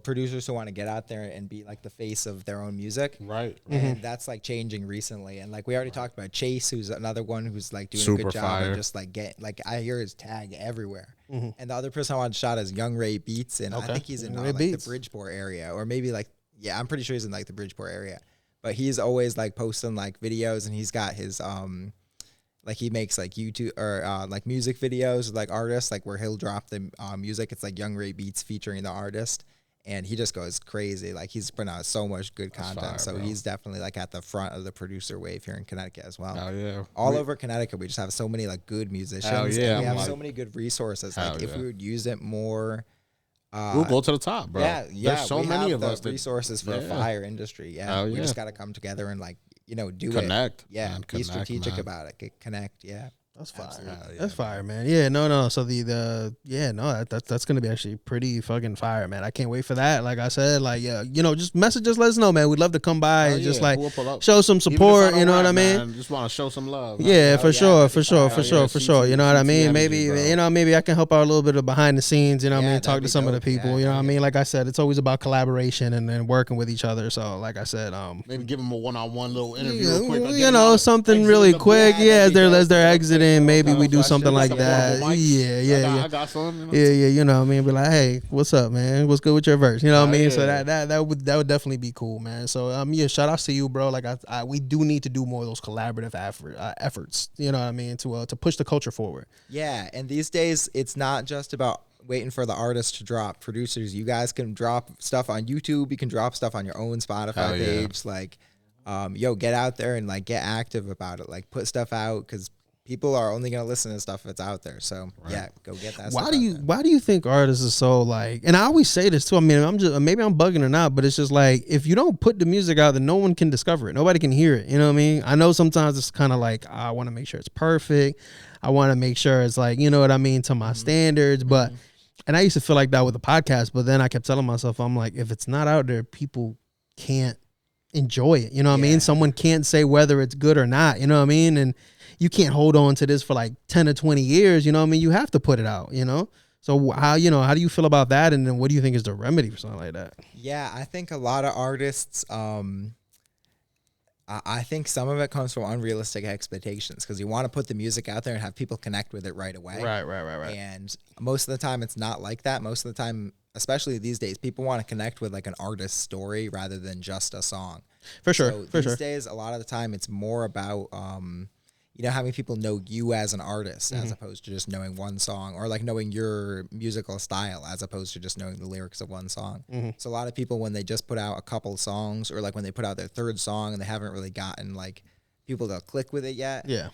[SPEAKER 3] producers who want to get out there and be like the face of their own music.
[SPEAKER 2] Right.
[SPEAKER 3] And that's like changing recently. And like we already talked about Chase, who's another one who's like doing
[SPEAKER 2] super
[SPEAKER 3] a good job
[SPEAKER 2] fire.
[SPEAKER 3] of just like like I hear his tag everywhere. And the other person I wanted to shout is Young Ray Beats, and I think he's in like the Bridgeport area, or maybe like I'm pretty sure he's in like the Bridgeport area. But he's always like posting like videos, and he's got his like he makes like YouTube or like music videos with like artists, like where he'll drop the music. It's like Young Ray Beats featuring the artist, and he just goes crazy. Like he's putting out so much good content.
[SPEAKER 2] Fire,
[SPEAKER 3] so
[SPEAKER 2] bro.
[SPEAKER 3] He's definitely like at the front of the producer wave here in Connecticut as well.
[SPEAKER 2] Oh yeah.
[SPEAKER 3] All over Connecticut, we just have so many like good musicians.
[SPEAKER 2] Hell yeah.
[SPEAKER 3] And we have
[SPEAKER 2] Like,
[SPEAKER 3] so many good resources. Like if we would use it more,
[SPEAKER 2] we'll go to the top, bro.
[SPEAKER 3] Yeah.
[SPEAKER 2] There's so many of us that
[SPEAKER 3] resources for a fire industry. Yeah, we just got to come together and like, you know,
[SPEAKER 2] connect.
[SPEAKER 3] Yeah,
[SPEAKER 2] man,
[SPEAKER 3] be strategic
[SPEAKER 2] man.
[SPEAKER 3] about it. Connect. Yeah.
[SPEAKER 1] That's fire.
[SPEAKER 3] Absolutely.
[SPEAKER 1] That's fire, man. Yeah, no. So that's gonna be actually pretty fucking fire, man. I can't wait for that. Like I said, like you know, just message us, let us know, man. We'd love to come by and just like show some support. You know what I mean?
[SPEAKER 2] Man, just want to show some love.
[SPEAKER 1] Yeah, for sure. You know what I mean? Maybe maybe I can help out a little bit of behind the scenes. You know what I mean? Talk to some of the people. You know what I mean? Like I said, it's always about collaboration and working with each other. So like I said,
[SPEAKER 2] maybe give them a one-on-one little interview, real quick.
[SPEAKER 1] You know, something really quick. Yeah, as they're exiting, maybe we do something like that. Yeah.
[SPEAKER 2] I got some.
[SPEAKER 1] Yeah. You know what I mean? Be like, hey, what's up, man? What's good with your verse? You know what I mean? So that would definitely be cool, man. So shout out to you, bro. Like we do need to do more of those collaborative efforts. You know what I mean? To push the culture forward.
[SPEAKER 3] Yeah, and these days it's not just about waiting for the artist to drop. Producers, you guys can drop stuff on YouTube. You can drop stuff on your own Spotify page. Like, get out there and like get active about it. Like, put stuff out, because people are only gonna listen to stuff that's out there. So go get that. Why
[SPEAKER 1] do you think artists are so like? And I always say this too. I mean, maybe I'm bugging or not, but it's just like, if you don't put the music out, then no one can discover it. Nobody can hear it. You know what I mean? I know sometimes it's kind of like, I want to make sure it's perfect. I want to make sure it's like, you know what I mean, to my standards. But and I used to feel like that with the podcast, but then I kept telling myself, I'm like, if it's not out there, people can't enjoy it. You know what I mean? Someone can't say whether it's good or not. You know what I mean? And you can't hold on to this for like 10 or 20 years. You know what I mean? You have to put it out, you know? So how do you feel about that? And then what do you think is the remedy for something like that?
[SPEAKER 3] Yeah, I think a lot of artists, I think some of it comes from unrealistic expectations, because you want to put the music out there and have people connect with it right away.
[SPEAKER 1] Right.
[SPEAKER 3] And most of the time it's not like that. Most of the time, especially these days, people want to connect with like an artist's story rather than just a song.
[SPEAKER 1] For sure.
[SPEAKER 3] So these days, a lot of the time it's more about, having people know you as an artist as opposed to just knowing one song, or like knowing your musical style as opposed to just knowing the lyrics of one song. So a lot of people, when they just put out a couple songs, or like when they put out their third song and they haven't really gotten like people to click with it yet.
[SPEAKER 1] Yeah.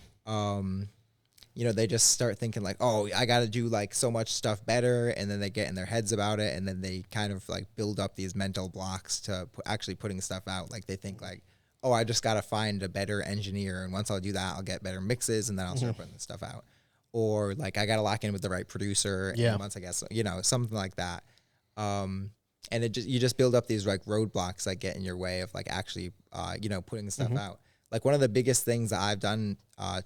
[SPEAKER 3] They just start thinking like, oh, I got to do like so much stuff better. And then they get in their heads about it. And then they kind of like build up these mental blocks to actually putting stuff out. Like they think like, oh, I just got to find a better engineer, and once I'll do that, I'll get better mixes, and then I'll start putting this stuff out. Or like I got to lock in with the right producer, and once I guess, something like that. and you just build up these like roadblocks that get in your way of like actually putting stuff out. Like one of the biggest things that I've done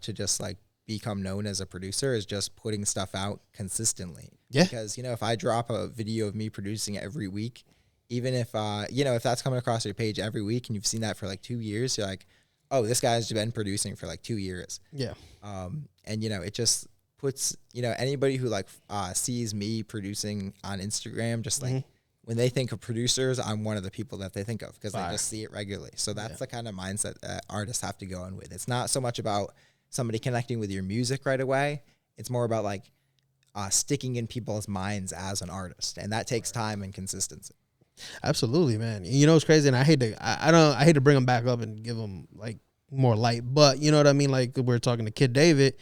[SPEAKER 3] to just like become known as a producer is just putting stuff out consistently.
[SPEAKER 1] Yeah.
[SPEAKER 3] Because if I drop a video of me producing every week, even if if that's coming across your page every week and you've seen that for like 2 years, you're like, oh, this guy's been producing for like 2 years.
[SPEAKER 1] Yeah.
[SPEAKER 3] And it just puts anybody who like sees me producing on Instagram, just like when they think of producers, I'm one of the people that they think of because they just see it regularly. So that's the kind of mindset that artists have to go in with. It's not so much about somebody connecting with your music right away. It's more about like sticking in people's minds as an artist, and that takes time and consistency.
[SPEAKER 1] Absolutely, man. It's crazy, and I hate to bring them back up and give them like more light, but you know what I mean. Like we're talking to Kid David,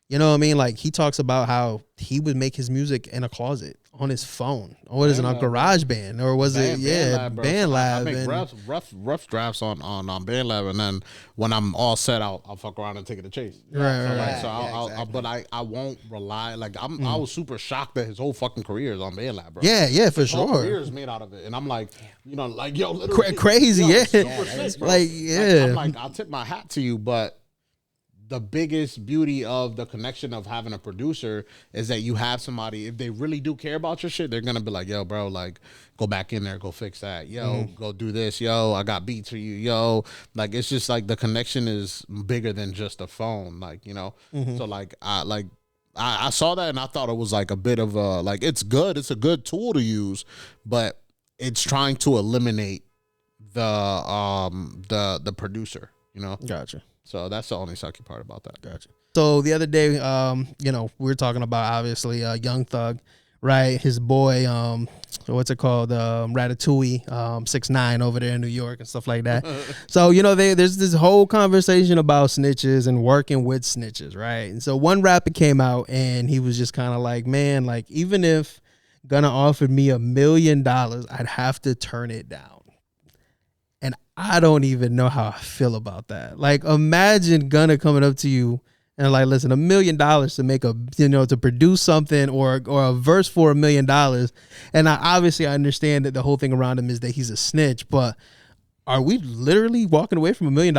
[SPEAKER 1] you know what I mean. Like he talks about how he would make his music in a closet on his phone, or what is it, on GarageBand, or was it BandLab?
[SPEAKER 2] I make rough drafts on BandLab, and then when I'm all set, I'll fuck around and take it to Chase.
[SPEAKER 1] Right.
[SPEAKER 2] But I won't rely. Like I was super shocked that his whole fucking career is on BandLab, bro.
[SPEAKER 1] Yeah, for
[SPEAKER 2] his
[SPEAKER 1] sure.
[SPEAKER 2] Whole career is made out of it, and I'm like, yo,
[SPEAKER 1] crazy,
[SPEAKER 2] yo,
[SPEAKER 1] yeah.
[SPEAKER 2] Sick,
[SPEAKER 1] like, yeah.
[SPEAKER 2] I'm like, I'll tip my hat to you, but the biggest beauty of the connection of having a producer is that you have somebody, if they really do care about your shit, they're going to be like, yo, bro, like, go back in there, go fix that. Yo, go do this. Yo, I got beats for you. Yo, like, it's just like the connection is bigger than just a phone, like, So, like, I saw that and I thought it was like a bit of a, like, it's good. It's a good tool to use, but it's trying to eliminate the producer,
[SPEAKER 1] Gotcha.
[SPEAKER 2] So that's the only sucky part about that.
[SPEAKER 1] Gotcha. So the other day, we were talking about obviously Young Thug, right? His boy, what's it called? Ratatouille, 6ix9ine over there in New York and stuff like that. So, there's this whole conversation about snitches and working with snitches, right? And so one rapper came out and he was just kind of like, man, like even if Gunna offered me $1 million, I'd have to turn it down. And I don't even know how I feel about that. Like, imagine Gunna coming up to you and like, listen, $1 million to make to produce something or a verse for $1 million. And I understand that the whole thing around him is that he's a snitch, but are we literally walking away from $1 million?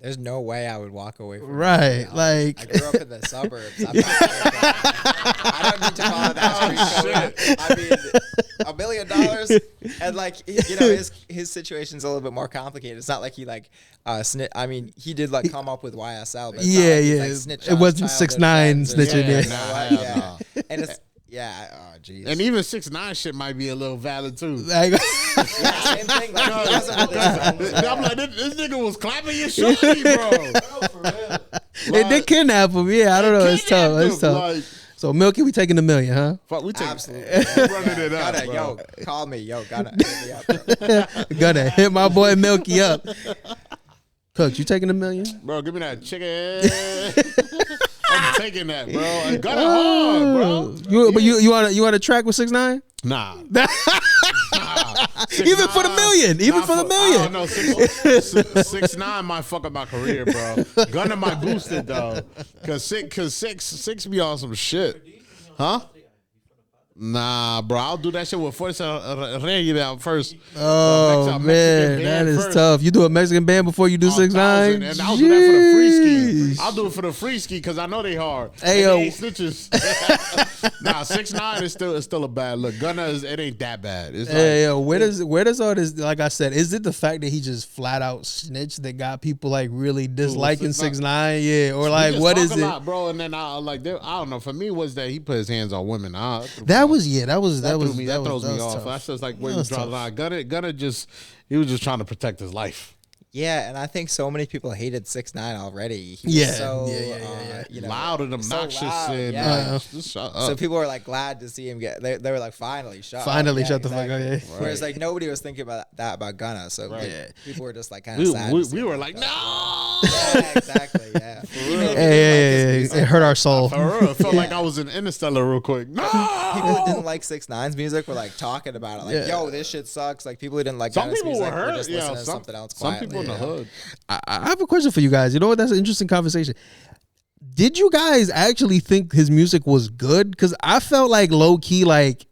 [SPEAKER 3] There's no way I would walk away from it.
[SPEAKER 1] Right. Like,
[SPEAKER 3] I grew up in the suburbs. I don't need to call it that street code. I mean, $1 million and like, his situation's a little bit more complicated. It's not like he like I mean, he did like come up with YSL, but it's not like, like,
[SPEAKER 1] it wasn't 6ix9ine snitching.
[SPEAKER 3] Yeah. And it's oh jeez.
[SPEAKER 2] And even 6ix9ine shit might be a little valid too.
[SPEAKER 3] Same thing. Like,
[SPEAKER 2] I'm like, this nigga was clapping your shorty, bro.
[SPEAKER 3] For real.
[SPEAKER 1] They did kidnap him. Yeah, I don't know. It's tough. Like, so Milky, we taking $1 million, huh?
[SPEAKER 2] Fuck, we taking.
[SPEAKER 3] Absolutely.
[SPEAKER 2] Running it up,
[SPEAKER 3] gotta,
[SPEAKER 2] bro.
[SPEAKER 3] yo, call me, yo, gotta hit me up, bro.
[SPEAKER 1] Gotta hit my boy Milky up. Coach, you taking $1 million?
[SPEAKER 2] Bro, give me that chicken. I'm taking that, bro. I got it hard, bro.
[SPEAKER 1] But you want to track with 6ix9ine?
[SPEAKER 2] Nah.
[SPEAKER 1] Even for $1 million. Even for $1 million.
[SPEAKER 2] I don't know. 6ix9ine might fuck up my career, bro. Gunna might boost it though, cause six be on some shit, huh? Nah, bro. I'll do that shit with Fuerza Regida first.
[SPEAKER 1] Oh, man. That is first. Tough. You do a Mexican band before you do 6ix9ine?
[SPEAKER 2] And I'll do that for the free ski. I'll do it for the free ski because I know they hard.
[SPEAKER 1] Hey,
[SPEAKER 2] yo. They ain't snitches. Nah, 6ix9ine is still a bad look. Gunna it ain't that bad. It's
[SPEAKER 1] hey, yo, where does all this, like I said, is it the fact that he just flat out snitched that got people like really disliking 6ix9ine? Yeah. Or like, what is it?
[SPEAKER 2] Lot, bro. And then I don't know. For me, was that he put his hands on women.
[SPEAKER 1] That throws me
[SPEAKER 2] off. That's just like where you draw the line. Gunna he was just trying to protect his life.
[SPEAKER 3] Yeah, and I think so many people hated 6ix9ine already. He was so
[SPEAKER 2] loud and obnoxious,
[SPEAKER 3] so people were like glad to see him get. They were like, finally shut
[SPEAKER 1] the fuck up. Yeah.
[SPEAKER 3] Whereas like nobody was thinking about that about Gunna. So people were just like kind of sad.
[SPEAKER 2] We were like, no.
[SPEAKER 3] Yeah, exactly. Yeah.
[SPEAKER 1] It hurt our soul.
[SPEAKER 2] For real, it felt like I was in Interstellar real quick. No.
[SPEAKER 3] People who didn't like 6ix9ine's music were like talking about it, like, yo, this shit sucks. Like people who didn't like
[SPEAKER 2] some people were hurt.
[SPEAKER 3] Just listening to something else quietly.
[SPEAKER 2] Some people in the hood.
[SPEAKER 1] I have a question for you guys. You know what? That's an interesting conversation. Did you guys actually think his music was good? Because I felt like low key, like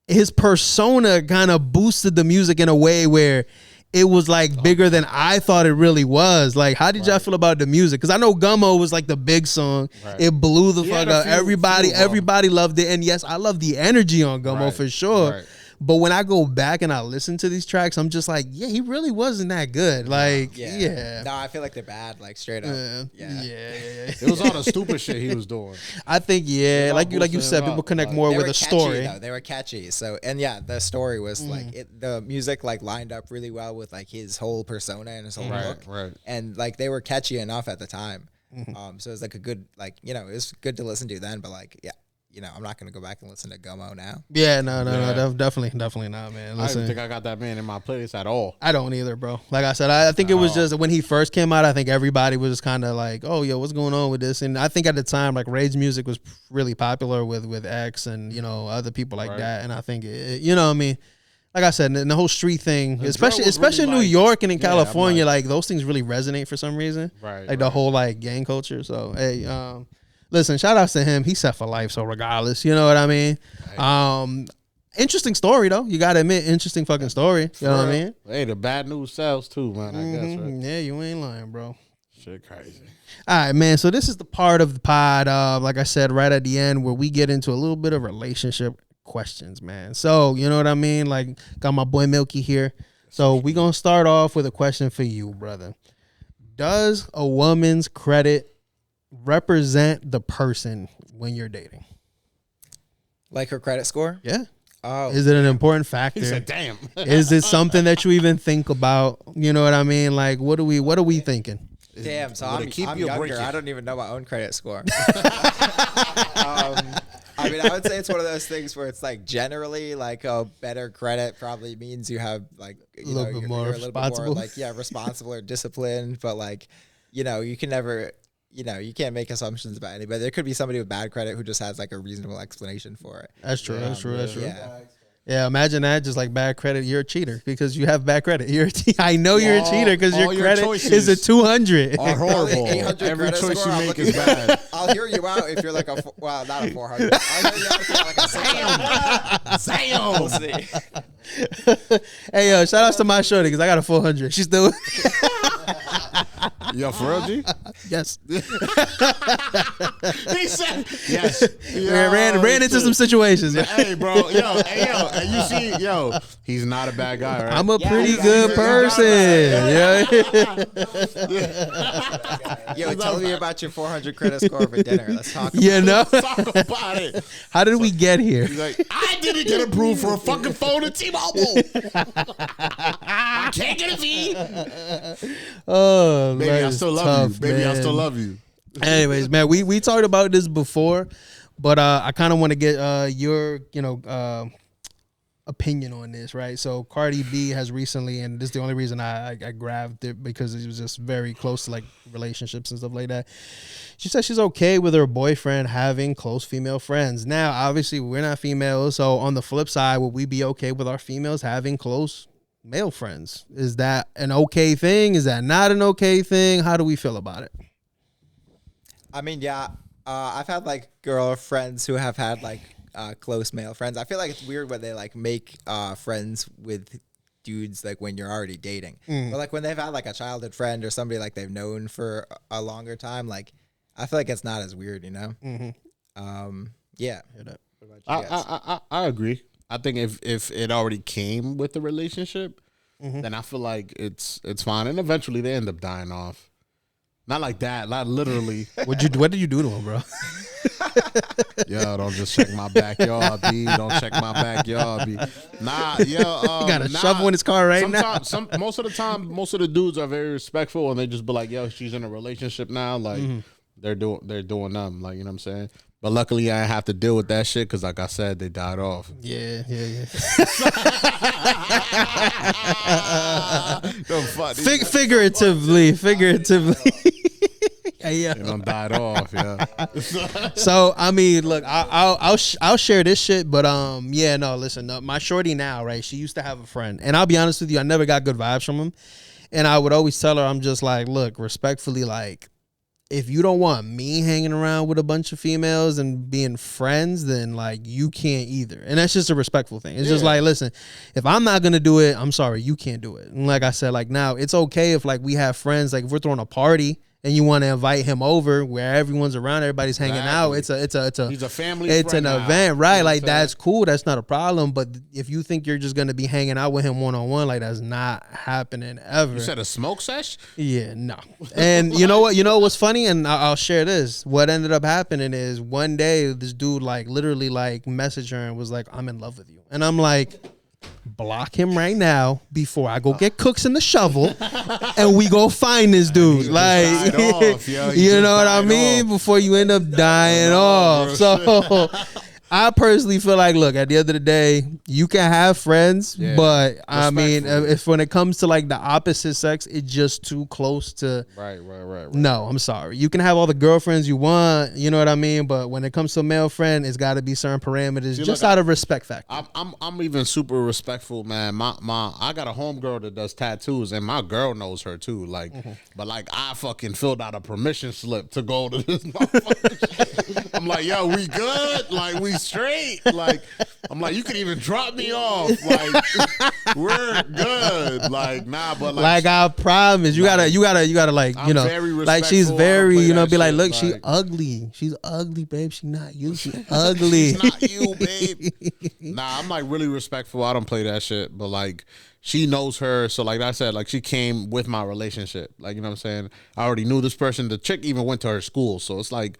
[SPEAKER 1] his persona kind of boosted the music in a way where it was like bigger than I thought it really was. Like, how did y'all feel about the music? Because I know Gummo was like the big song. Right. It blew the fuck up. Everybody loved it. And yes, I love the energy on Gummo for sure. Right. But when I go back and I listen to these tracks, I'm just like, yeah, he really wasn't that good. Like, yeah.
[SPEAKER 3] No, I feel like they're bad, like straight up.
[SPEAKER 2] Yeah. It was all the stupid shit he was doing.
[SPEAKER 1] I think, like you said, people connect more with a story.
[SPEAKER 3] Though. They were catchy. So, and the story was like, the music like lined up really well with like his whole persona and his whole look.
[SPEAKER 2] Right.
[SPEAKER 3] And like they were catchy enough at the time. So it was like a good, like, it was good to listen to then, but like, I'm not going to go back and listen to Gummo now.
[SPEAKER 1] Yeah, no, definitely not, man.
[SPEAKER 2] Listen, I don't think I got that man in my playlist at all.
[SPEAKER 1] I don't either, bro. Like I said, I think it was just when he first came out, I think everybody was just kind of like, oh, yo, what's going on with this? And I think at the time, like, Rage's music was really popular with X and, other people like that. And I think, what I mean? Like I said, and the whole street thing, especially really in New York and in California, like, those things really resonate for some reason. Right. Like the whole, like, gang culture. So, hey, listen, shout outs to him. He's set for life, so regardless, you know what I mean? Interesting story, though. You got to admit, interesting fucking story. You know what I mean?
[SPEAKER 2] Hey, the bad news sells, too, man, I guess, right?
[SPEAKER 1] Yeah, you ain't lying, bro.
[SPEAKER 2] Shit crazy.
[SPEAKER 1] All right, man. So this is the part of the pod, like I said, right at the end, where we get into a little bit of relationship questions, man. So, you know what I mean? Like, got my boy Milky here. So we going to start off with a question for you, brother. Does a woman's credit represent the person when you're dating?
[SPEAKER 3] Like her credit score?
[SPEAKER 1] Yeah.
[SPEAKER 3] Oh,
[SPEAKER 1] is it an important factor?
[SPEAKER 2] He said, damn.
[SPEAKER 1] Is it something that you even think about? You know what I mean? Like, what are we thinking?
[SPEAKER 3] Damn, so I'm younger. I don't even know my own credit score. I mean, I would say it's one of those things where it's like generally like a better credit probably means you have like, you're a little bit more like, responsible or disciplined, but like, you can never, you can't make assumptions about anybody. There could be somebody with bad credit who just has like a reasonable explanation for it.
[SPEAKER 1] That's true. That's true. Yeah, imagine that. Just like bad credit, you're a cheater because you have bad credit. I know you're a cheater because your credit is a 200.
[SPEAKER 2] Are horrible. Every choice you make is bad.
[SPEAKER 3] I'll hear you out if you're like not a 400. I'll hear you out if you're like a 600. We'll see.
[SPEAKER 1] Hey, shout outs to my shorty because I got a 400. She's still.
[SPEAKER 2] Yo, for real, G?
[SPEAKER 1] Yes.
[SPEAKER 2] He said yes.
[SPEAKER 1] Ran into some situations.
[SPEAKER 2] Hey, bro. And you see, he's not a bad guy, right?
[SPEAKER 1] I'm a pretty good person.
[SPEAKER 3] Yo, tell me about your 400 credit score for dinner. Let's talk about it.
[SPEAKER 2] Let's talk about it.
[SPEAKER 1] How did we get here?
[SPEAKER 2] He's like, I didn't get approved for a fucking phone at T-Mobile. I can't get a fee.
[SPEAKER 1] Oh,
[SPEAKER 2] baby, I still love you. Baby, I still love you.
[SPEAKER 1] Anyways, man, we talked about this before, but I kind of want to get your opinion on this, right? So Cardi B has recently, and this is the only reason I grabbed it because it was just very close to like relationships and stuff like that. She said she's okay with her boyfriend having close female friends. Now, obviously, we're not females, so on the flip side, would we be okay with our females having close male friends? Is that an okay thing? Is that not an okay thing? How do we feel about it?
[SPEAKER 3] I mean, yeah, I've had like girlfriends who have had like close male friends. I feel like it's weird when they like make friends with dudes like when you're already dating. But like when they've had like a childhood friend or somebody like they've known for a longer time, like I feel like it's not as weird, Yeah.
[SPEAKER 2] I agree. I think if it already came with the relationship, then I feel like it's fine. And eventually they end up dying off. Not like that, not literally.
[SPEAKER 1] What did you do to him, bro?
[SPEAKER 2] Yo, don't just check my backyard, B. Don't check my backyard, B. Nah, yo.
[SPEAKER 1] He got a shovel in his car right now.
[SPEAKER 2] Most of the time, most of the dudes are very respectful and they just be like, yo, she's in a relationship now. Like, they're doing them. Like, you know what I'm saying? But luckily, I have to deal with that shit because, like I said, they died off.
[SPEAKER 1] Yeah. Figuratively.
[SPEAKER 2] Yeah. They done died off, yeah.
[SPEAKER 1] So, I mean, look, I'll share this shit, but listen, my shorty now, right, she used to have a friend, and I'll be honest with you, I never got good vibes from him, and I would always tell her, I'm just like, look, respectfully, like, if you don't want me hanging around with a bunch of females and being friends, then like you can't either. And that's just a respectful thing. It's just like, listen, if I'm not gonna do it, I'm sorry, you can't do it. And like I said, like now it's okay if like we have friends, like if we're throwing a party and you want to invite him over where everyone's around, everybody's hanging out. It's a
[SPEAKER 2] he's a family.
[SPEAKER 1] It's an
[SPEAKER 2] now.
[SPEAKER 1] event, right? You know, like that's cool. That's not a problem. But if you think you're just gonna be hanging out with him one-on-one, like that's not happening ever.
[SPEAKER 2] You said a smoke sesh?
[SPEAKER 1] Yeah, no. And you know what? You know what's funny? And I'll share this. What ended up happening is one day this dude like literally like messaged her and was like, "I'm in love with you," and I'm like, block him right now before I go get Cooks and the shovel and we go find this dude. Like,
[SPEAKER 2] off,
[SPEAKER 1] you know what I mean? Before you end up dying off. So I personally feel like, look, at the end of the day, you can have friends, but I mean, if when it comes to like the opposite sex, it's just too close to.
[SPEAKER 2] Right.
[SPEAKER 1] No, I'm sorry. You can have all the girlfriends you want, you know what I mean? But when it comes to a male friend, it's got to be certain parameters, just out of respect factor.
[SPEAKER 2] I'm even super respectful, man. I got a homegirl that does tattoos, and my girl knows her too. Like, but like I fucking filled out a permission slip to go to this motherfucker. I'm like, yo, we good? Like, we straight? Like, I'm like, you can even drop me off. Like, we're good. Like, nah, but like
[SPEAKER 1] I promise, you gotta like, you know, like she's very, you know, be like, look, she's ugly, babe. She not you. She ugly.
[SPEAKER 2] She's not you, babe. Nah, I'm like really respectful. I don't play that shit, but like. She knows her, so like I said, like she came with my relationship. Like, you know what I'm saying? I already knew this person. The chick even went to her school, so it's like,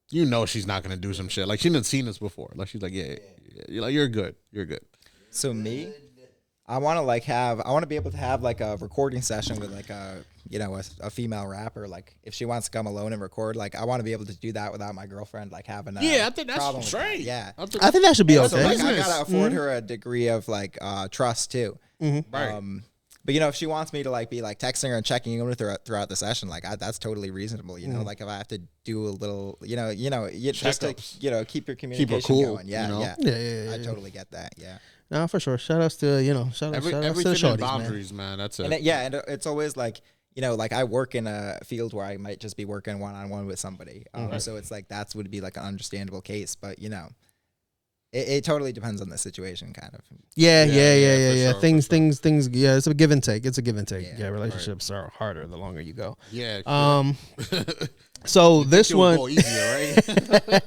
[SPEAKER 2] you know, she's not gonna do some shit. Like she didn't seen this before. Like she's like, yeah. You're like, you're good.
[SPEAKER 3] So me, I want to be able to have like a recording session with like a female rapper. Like if she wants to come alone and record, like I want to be able to do that without my girlfriend like having a
[SPEAKER 2] I think that's straight.
[SPEAKER 3] Yeah,
[SPEAKER 1] I think that should be okay.
[SPEAKER 3] So, like, I gotta afford her a degree of like trust too.
[SPEAKER 2] Right.
[SPEAKER 3] But you know, if she wants me to like be like texting her and checking in with her throughout the session, like that's totally reasonable. You know, like if I have to do a little, just to keep your communication going. Yeah. I totally get that. Yeah.
[SPEAKER 1] No, for sure. Shout outs to shout outs to the shorties,
[SPEAKER 2] boundaries, man. That's it.
[SPEAKER 3] And it's always like. Like I work in a field where I might just be working one-on-one with somebody. So it's like that would be like an understandable case. But, it totally depends on the situation kind of.
[SPEAKER 1] Yeah. Sure, things. Yeah, it's a give and take. Yeah, relationships are harder the longer you go.
[SPEAKER 2] Yeah.
[SPEAKER 1] So this one.
[SPEAKER 2] Go easier, right?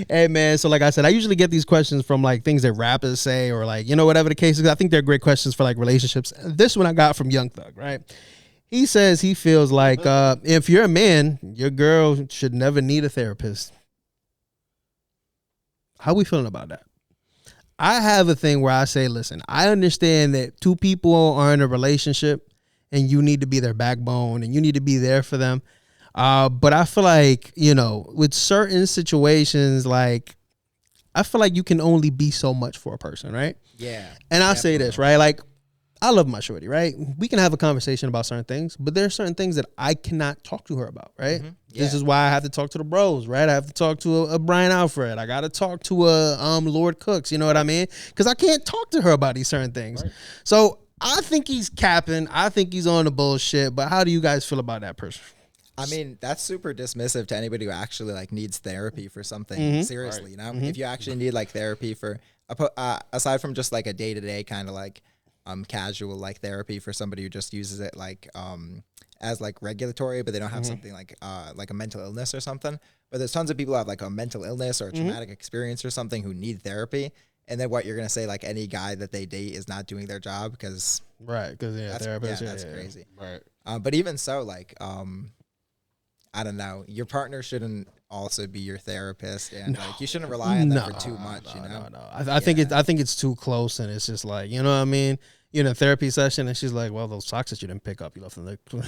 [SPEAKER 1] Hey, man. So like I said, I usually get these questions from like things that rappers say or like, whatever the case is. I think they're great questions for like relationships. This one I got from Young Thug, right? He says he feels like if you're a man, your girl should never need a therapist. How we feeling about that? I have a thing where I say, listen, I understand that two people are in a relationship and you need to be their backbone and you need to be there for them. But I feel like, with certain situations, like, I feel like you can only be so much for a person, right?
[SPEAKER 3] Yeah.
[SPEAKER 1] And I'll say this, right? Like, I love my shorty, right? We can have a conversation about certain things, but there are certain things that I cannot talk to her about, right? This is why I have to talk to the bros, right? I have to talk to a Brian Alfred. I got to talk to a Lord Cooks, you know what I mean? Because I can't talk to her about these certain things. Right. So I think he's capping. I think he's on the bullshit. But how do you guys feel about that person?
[SPEAKER 3] I mean, that's super dismissive to anybody who actually like needs therapy for something seriously, If you actually need like therapy for, aside from just like a day-to-day kind of like, casual like therapy for somebody who just uses it like as like regulatory, but they don't have something like a mental illness or something. But there's tons of people who have like a mental illness or a traumatic experience or something who need therapy. And then what you're gonna say, like any guy that they date is not doing their job because
[SPEAKER 1] therapist,
[SPEAKER 3] that's crazy.
[SPEAKER 2] Right.
[SPEAKER 3] But even so, like I don't know, your partner shouldn't also be your therapist, and like you shouldn't rely on them for too much.
[SPEAKER 1] No. I think it's too close, and it's just like, you know what I mean. You're in a therapy session, and she's like, "Well, those socks that you didn't pick up, you left in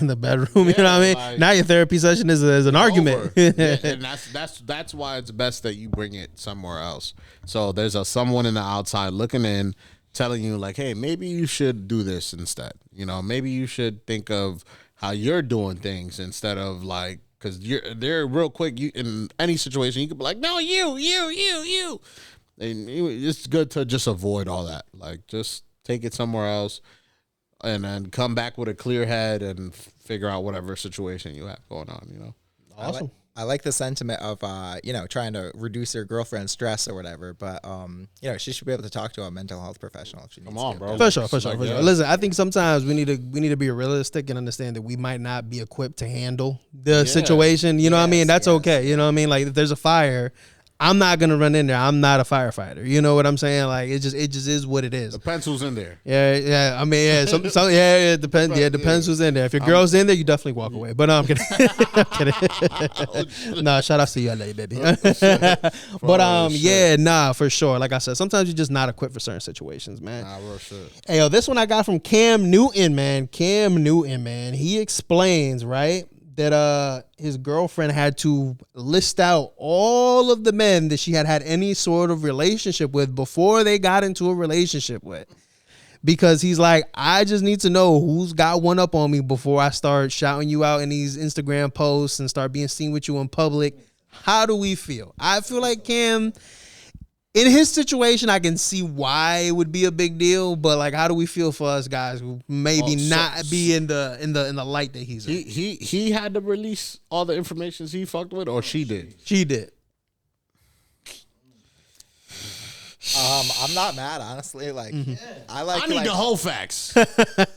[SPEAKER 1] the bedroom." You know what I mean? Like, now your therapy session is an argument,
[SPEAKER 2] and that's why it's best that you bring it somewhere else. So there's someone in the outside looking in, telling you like, "Hey, maybe you should do this instead." Maybe you should think of how you're doing things instead of like. Because they're real quick. You in any situation, you could be like, "No, you." And it's good to just avoid all that. Like, just take it somewhere else, and then come back with a clear head and figure out whatever situation you have going on, you know.
[SPEAKER 1] Awesome.
[SPEAKER 3] I like the sentiment of, trying to reduce your girlfriend's stress or whatever, but, she should be able to talk to a mental health professional if she needs to.
[SPEAKER 2] Come on, bro.
[SPEAKER 1] For sure. Listen, I think sometimes we need to be realistic and understand that we might not be equipped to handle the situation. You know what I mean? That's okay. You know what I mean? Like if there's a fire, I'm not gonna run in there. I'm not a firefighter. You know what I'm saying? Like it just is what it is.
[SPEAKER 2] Depends who's in there.
[SPEAKER 1] Yeah. I mean, it depends. Yeah, it depends who's in there. If your girl's in there, you definitely walk away. But no, I'm kidding. I'm kidding. No, shout out to you, LA, baby. But for sure. Like I said, sometimes you're just not equipped for certain situations, man.
[SPEAKER 2] Nah, real shit.
[SPEAKER 1] Hey, yo, this one I got from Cam Newton, man. He explains, right, that his girlfriend had to list out all of the men that she had any sort of relationship with before they got into a relationship with. Because he's like, I just need to know who's got one up on me before I start shouting you out in these Instagram posts and start being seen with you in public. How do we feel? I feel like Cam, in his situation, I can see why it would be a big deal, but like, how do we feel for us guys who maybe not be in the light that he's in?
[SPEAKER 2] He had to release all the information he fucked with, or she did?
[SPEAKER 1] She did.
[SPEAKER 3] I'm not mad, honestly. Like, I
[SPEAKER 2] need the whole facts.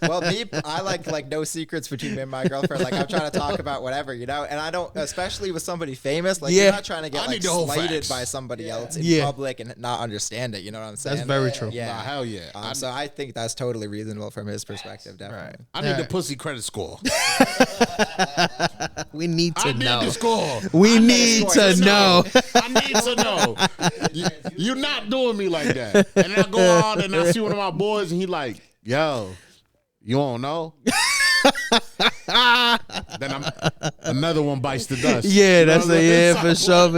[SPEAKER 3] Well, I like no secrets between me and my girlfriend. Like, I'm trying to talk about whatever, you know. And I don't, especially with somebody famous. Like, you're not trying to get like slighted by somebody else in public and not understand it. You know what I'm saying?
[SPEAKER 1] That's very true.
[SPEAKER 3] Yeah,
[SPEAKER 2] nah, hell yeah.
[SPEAKER 3] So I think that's totally reasonable from his perspective. Definitely.
[SPEAKER 2] I need the pussy credit score.
[SPEAKER 1] We need to know.
[SPEAKER 2] I need the score.
[SPEAKER 1] We need to know.
[SPEAKER 2] I need to know. You're not doing me like that. And then I go out and I see one of my boys and he like, yo, you don't know? Then another one bites the dust.
[SPEAKER 1] Yeah, that's for sure.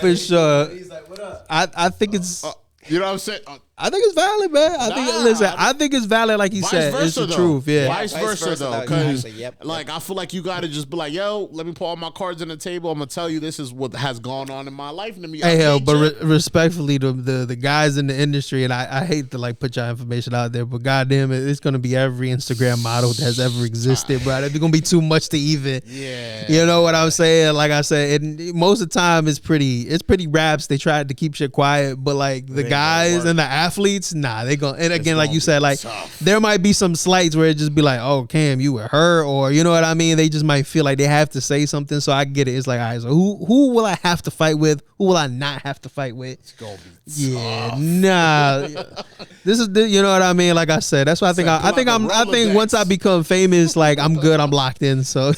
[SPEAKER 1] For sure.
[SPEAKER 4] He's like, what up?
[SPEAKER 1] I think it's
[SPEAKER 2] you know what I'm saying?
[SPEAKER 1] I think it's valid, man. I think it's valid, like he said. It's the truth, yeah.
[SPEAKER 2] Vice versa, though, because like I feel like you got to just be like, yo, let me put all my cards on the table. I'm gonna tell you this is what has gone on in my life.
[SPEAKER 1] Hey, hell, but respectfully, the guys in the industry, and I hate to like put your information out there, but goddamn it, it's gonna be every Instagram model that has ever existed, bro. It's gonna be too much to even.
[SPEAKER 2] Yeah.
[SPEAKER 1] You know what I'm saying? Like I said, most of the time it's pretty raps. They tried to keep shit quiet, but like the guys and the athletes, nah, they gonna. And again, like you said, like there might be some slights where it just be like, oh, Cam, you were her, or you know what I mean. They just might feel like they have to say something. So I get it. It's like, all right, so who will I have to fight with? Who will I not have to fight with?
[SPEAKER 2] It's gonna be
[SPEAKER 1] tough. Nah. This is you know what I mean. Like I said, that's why I think I think once I become famous, like I'm good. I'm locked in. So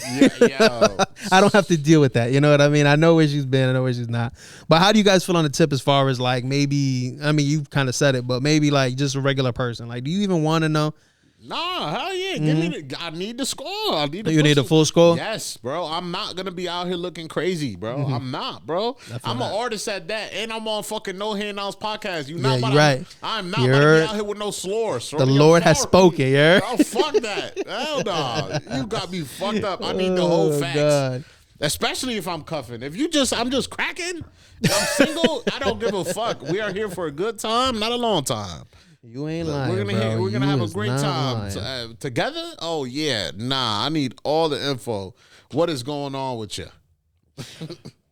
[SPEAKER 1] I don't have to deal with that. You know what I mean? I know where she's been. I know where she's not. But how do you guys feel on the tip as far as like maybe? I mean, you kind of said it, but maybe like just a regular person. Like, do you even want to know?
[SPEAKER 2] Nah, hell yeah. Give me I need the score. I need the
[SPEAKER 1] You need a full score?
[SPEAKER 2] Yes, bro. I'm not going to be out here looking crazy, bro. I'm not, bro. I'm an artist at that, and I'm on fucking No Handouts podcast. You not
[SPEAKER 1] right.
[SPEAKER 2] I'm not about to be out here with no slurs.
[SPEAKER 1] The Lord has spoken, yeah.
[SPEAKER 2] Oh, fuck that. Hell no. You got me fucked up. I need the whole facts. God. Especially if I'm cuffing. If I'm just cracking, if I'm single, I don't give a fuck. We are here for a good time, not a long time.
[SPEAKER 1] You ain't lying,
[SPEAKER 2] We're gonna have a great time together. Oh yeah, nah. I need all the info. What is going on with you?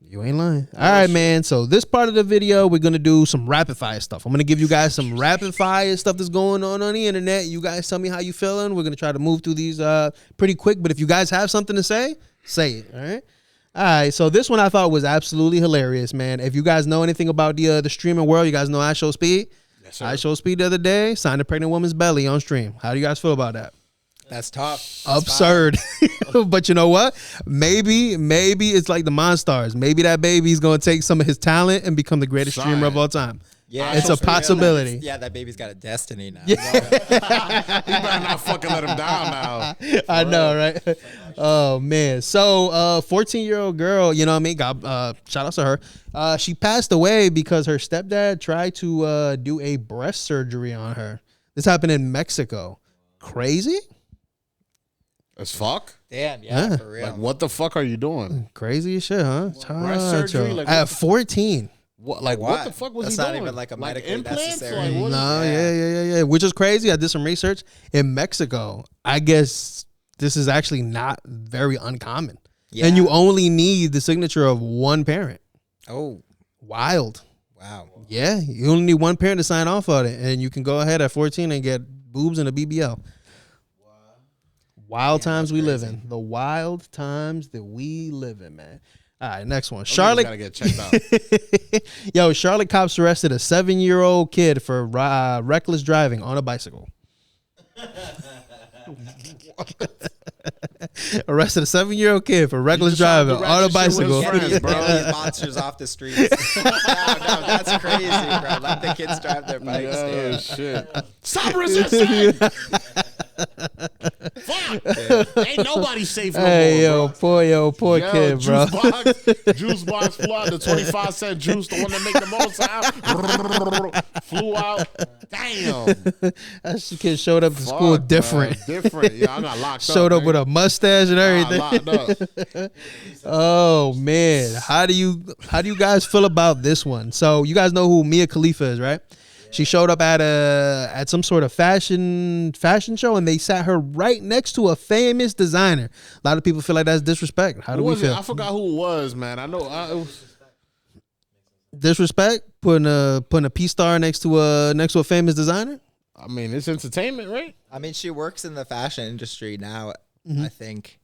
[SPEAKER 1] You ain't lying. All right, man. So this part of the video, we're gonna do some rapid fire stuff. I'm gonna give you guys some rapid fire stuff that's going on the internet. You guys tell me how you feeling. We're gonna try to move through these pretty quick. But if you guys have something to say it. All right. All right, so this one I thought was absolutely hilarious, man. If you guys know anything about the streaming world, you guys know I Show Speed. Yes, sir. I Show Speed the other day signed a pregnant woman's belly on stream. How do you guys feel about that?
[SPEAKER 3] That's tough.
[SPEAKER 1] Absurd. But you know what? Maybe it's like the Monstars. Maybe that baby's gonna take some of his talent and become the greatest streamer of all time.
[SPEAKER 3] Yeah,
[SPEAKER 1] it's a possibility.
[SPEAKER 3] That baby's got a destiny now.
[SPEAKER 1] Yeah.
[SPEAKER 2] You better not fucking let him down now.
[SPEAKER 1] I know, right? Oh man. So 14-year-old girl, you know what I mean? Shout out to her. She passed away because her stepdad tried to do a breast surgery on her. This happened in Mexico. Crazy?
[SPEAKER 2] As fuck?
[SPEAKER 3] Damn, yeah, for real.
[SPEAKER 2] Like, what the fuck are you doing?
[SPEAKER 1] Crazy as shit, huh?
[SPEAKER 2] Breast surgery? Like,
[SPEAKER 1] at 14.
[SPEAKER 2] What the fuck was he doing? That's not even
[SPEAKER 3] like a medically
[SPEAKER 2] implants?
[SPEAKER 3] necessary.
[SPEAKER 1] No, yeah. Which is crazy. I did some research in Mexico. I guess this is actually not very uncommon. Yeah. And you only need the signature of one parent.
[SPEAKER 3] Oh.
[SPEAKER 1] Wild.
[SPEAKER 3] Wow.
[SPEAKER 1] Yeah, you only need one parent to sign off on it, and you can go ahead at 14 and get boobs and a BBL. Wow. Wild times we live in. The wild times that we live in, man. All right, next one. Charlotte
[SPEAKER 2] gotta get checked out.
[SPEAKER 1] Yo, Charlotte cops arrested a 7-year-old kid for reckless driving on a bicycle. Arrested a 7-year-old kid for reckless driving on a bicycle.
[SPEAKER 3] Get these monsters off the streets. no, that's crazy, bro. Let the kids drive their bikes.
[SPEAKER 2] Oh, shit. Stop resisting! Fuck! Ain't nobody safe no more,
[SPEAKER 1] poor kid, bro.
[SPEAKER 2] Juice box flew out. The 25-cent juice, the one that make the most sound, flew out. Damn.
[SPEAKER 1] That kid showed up to school different.
[SPEAKER 2] Man. Different. Yeah, I got locked up.
[SPEAKER 1] Showed up with a mustache and everything. Oh man, how do you guys feel about this one? So you guys know who Mia Khalifa is, right? She showed up at some sort of fashion show, and they sat her right next to a famous designer. A lot of people feel like that's disrespect. How do we feel?
[SPEAKER 2] I forgot who it was, man. I know it was
[SPEAKER 1] disrespect putting a P-star next to a famous designer.
[SPEAKER 2] I mean, it's entertainment, right?
[SPEAKER 3] I mean, she works in the fashion industry now. I think.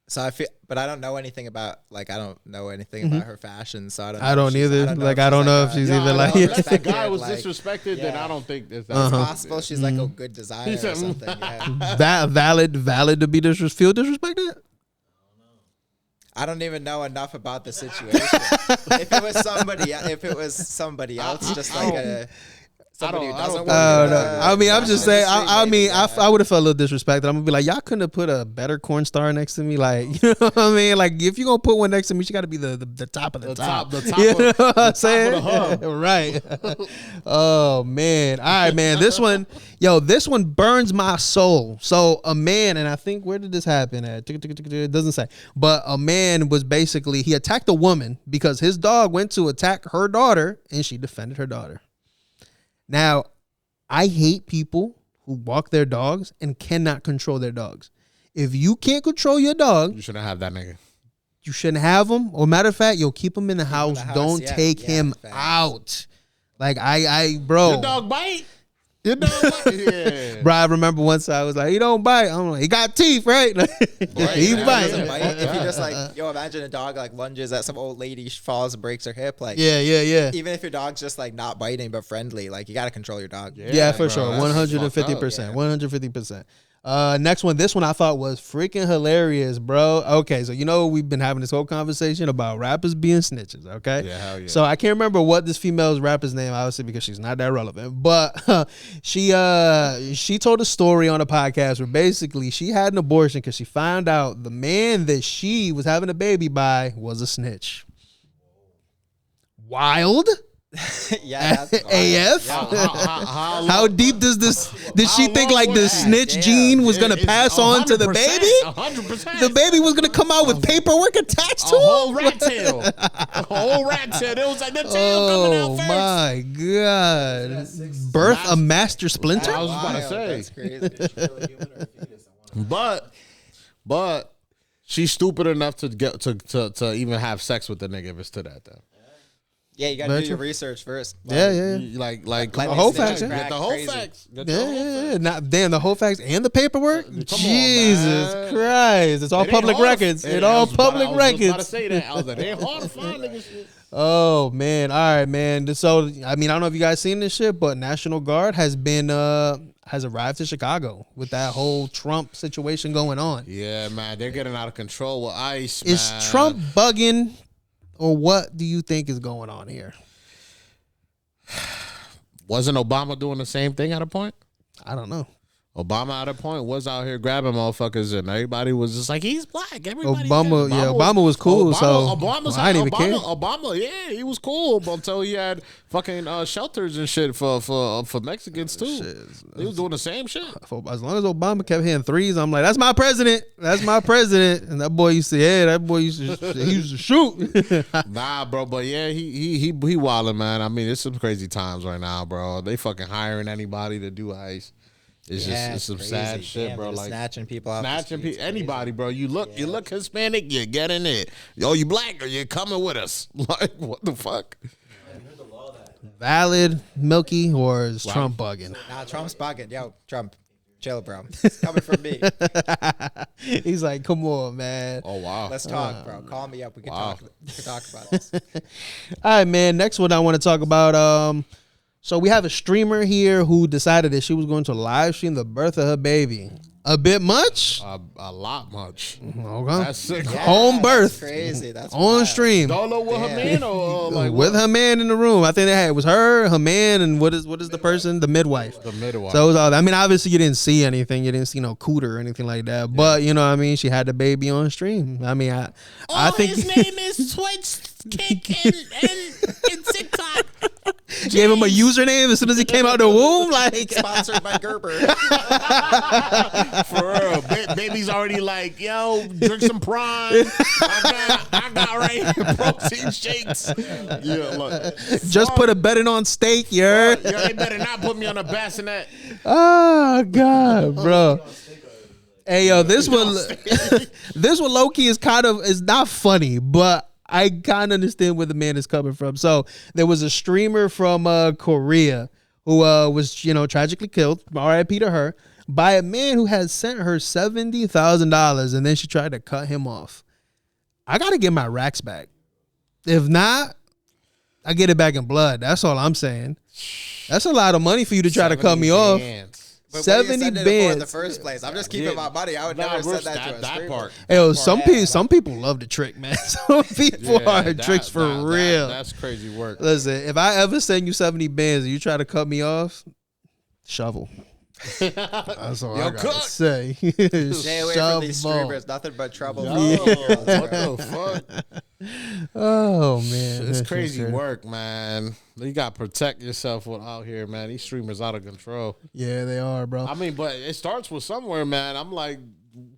[SPEAKER 3] So I feel, but I don't know anything about about her fashion. So I don't
[SPEAKER 1] either. I don't know if she's even like.
[SPEAKER 2] If the guy was disrespected, then I don't think that's
[SPEAKER 3] possible. She's like a good designer or something. Yeah.
[SPEAKER 1] That valid to be feel disrespected.
[SPEAKER 3] I don't even know enough about the situation. If it was somebody else, just like somebody who doesn't work.
[SPEAKER 1] I mean, I'm just saying. I would have felt a little disrespected. I'm gonna be like, y'all couldn't have put a better corn star next to me. Like, you know what I mean? Like, if you're gonna put one next to me, she got to be the top of the top.
[SPEAKER 2] The top.
[SPEAKER 1] You know what I'm
[SPEAKER 2] saying?
[SPEAKER 1] Right. Oh man. All right, man. This one burns my soul. So a man, and I think, where did this happen at? It doesn't say, but a man was he attacked a woman because his dog went to attack her daughter, and she defended her daughter. Now, I hate people who walk their dogs and cannot control their dogs. If you can't control your dog,
[SPEAKER 2] you shouldn't have that nigga.
[SPEAKER 1] You shouldn't have him. Or matter of fact, keep him in the house. Don't take him out. Like bro.
[SPEAKER 2] Your dog bite? Yeah.
[SPEAKER 1] Bro, I remember once I was like, he don't bite. I'm like, he got teeth, right? He bite.
[SPEAKER 3] If you just imagine a dog lunges at some old lady, she falls and breaks her hip.
[SPEAKER 1] Yeah.
[SPEAKER 3] Even if your dog's just not biting but friendly, you got to control your dog.
[SPEAKER 1] Yeah, for sure. 150%. 150%. Next one. This one I thought was freaking hilarious, bro. Okay, so we've been having this whole conversation about rappers being snitches. Okay,
[SPEAKER 2] yeah, hell yeah.
[SPEAKER 1] So I can't remember what this female's rapper's name, obviously, because she's not that relevant. But she told a story on a podcast where basically she had an abortion because she found out the man that she was having a baby by was a snitch. Wild.
[SPEAKER 3] Yeah,
[SPEAKER 1] AF. How deep did she think the snitch gene was gonna pass on to the baby?
[SPEAKER 2] 100%.
[SPEAKER 1] The baby was gonna come out with paperwork attached to
[SPEAKER 2] a whole rat tail. A whole rat tail. It was like the tail coming out first.
[SPEAKER 1] Oh my god! Birth a master splinter.
[SPEAKER 2] I was about to say. That's crazy. But she's stupid enough to get to even have sex with the nigga if it's to that though.
[SPEAKER 3] Yeah, you gotta do your research first.
[SPEAKER 1] Yeah.
[SPEAKER 2] Like
[SPEAKER 1] the whole facts.
[SPEAKER 2] Get the whole facts.
[SPEAKER 1] Yeah. Not damn the whole facts and the paperwork. Jesus Christ! It's all public records. It's all public records. I was about to
[SPEAKER 2] say that. I was like, it ain't hard to find niggas.
[SPEAKER 1] Oh man! All right, man. So I don't know if you guys seen this shit, but National Guard has arrived to Chicago with that whole Trump situation going on.
[SPEAKER 2] Yeah, man, they're getting out of control with ICE.
[SPEAKER 1] Is Trump bugging? Or what do you think is going on here?
[SPEAKER 2] Wasn't Obama doing the same thing at a point?
[SPEAKER 1] I don't know.
[SPEAKER 2] Obama at a point was out here grabbing motherfuckers and everybody was just like, he's black.
[SPEAKER 1] Obama was cool. I didn't even care.
[SPEAKER 2] Obama, he was cool until he had fucking shelters and shit for Mexicans too. Shit. He was doing the same shit.
[SPEAKER 1] As long as Obama kept hitting threes, I'm like, that's my president. That's my president. And that boy used to shoot.
[SPEAKER 2] Nah, bro, but yeah, he wildin', man. I mean, it's some crazy times right now, bro. They fucking hiring anybody to do ICE. it's some sad shit, bro. Like
[SPEAKER 3] snatching people off,
[SPEAKER 2] anybody, bro. You look Hispanic, you get in it. Yo, you black, or you coming with us? Like, what the fuck?
[SPEAKER 1] Valid, Milky, or is Trump bugging?
[SPEAKER 3] Nah, Trump's bugging. Yo, Trump, chill, bro. It's coming from me.
[SPEAKER 1] He's like, come on, man.
[SPEAKER 2] Oh wow.
[SPEAKER 3] Let's talk, bro. Call me up. We can talk. We can talk about this.
[SPEAKER 1] All right, man. Next one I want to talk about. So we have a streamer here who decided that she was going to live stream the birth of her baby. A bit much?
[SPEAKER 2] A lot much.
[SPEAKER 1] Okay.
[SPEAKER 2] That's sick.
[SPEAKER 1] Home birth.
[SPEAKER 3] That's crazy. That's
[SPEAKER 1] on
[SPEAKER 3] wild.
[SPEAKER 1] Stream.
[SPEAKER 2] Dolo with her man or like
[SPEAKER 1] with her man in the room. I think it was her man, and what is the person? The midwife.
[SPEAKER 2] The midwife.
[SPEAKER 1] So it was all, I mean, obviously you didn't see anything. You didn't see no cooter or anything like that. Yeah. But you know what I mean? She had the baby on stream. I mean, I think
[SPEAKER 2] his name is Twitch Kick and TikTok.
[SPEAKER 1] Gave him a username as soon as he came out the womb. Like
[SPEAKER 3] sponsored by Gerber.
[SPEAKER 2] For real. Baby's already like, yo, drink some Prime. I got right here protein shakes. Yeah, look.
[SPEAKER 1] Just put a betting on steak, yeah.
[SPEAKER 2] Yo, they better not put me on a bassinet.
[SPEAKER 1] Oh God, bro. Hey yo, this one low key is not funny, but I kind of understand where the man is coming from. So there was a streamer from Korea who was, tragically killed, RIP to her, by a man who had sent her $70,000, and then she tried to cut him off. I got to get my racks back. If not, I get it back in blood. That's all I'm saying. That's a lot of money for you to try to cut me off.
[SPEAKER 3] But
[SPEAKER 1] 70 bands
[SPEAKER 3] in the first place. I'm just keeping my money. I would never send that to a
[SPEAKER 2] part.
[SPEAKER 1] Hey, some people love to trick, man. Some people are tricks for real.
[SPEAKER 2] That's crazy work.
[SPEAKER 1] Listen, if I ever send you 70 bands and you try to cut me off, shovel. That's all I gotta say.
[SPEAKER 3] Stay away from these streamers. Nothing but trouble.
[SPEAKER 2] What the fuck?
[SPEAKER 1] Oh man,
[SPEAKER 2] it's crazy work, man. You gotta protect yourself out here, man. These streamers out of control.
[SPEAKER 1] Yeah, they are, bro.
[SPEAKER 2] I mean, but it starts with somewhere, man. I'm like,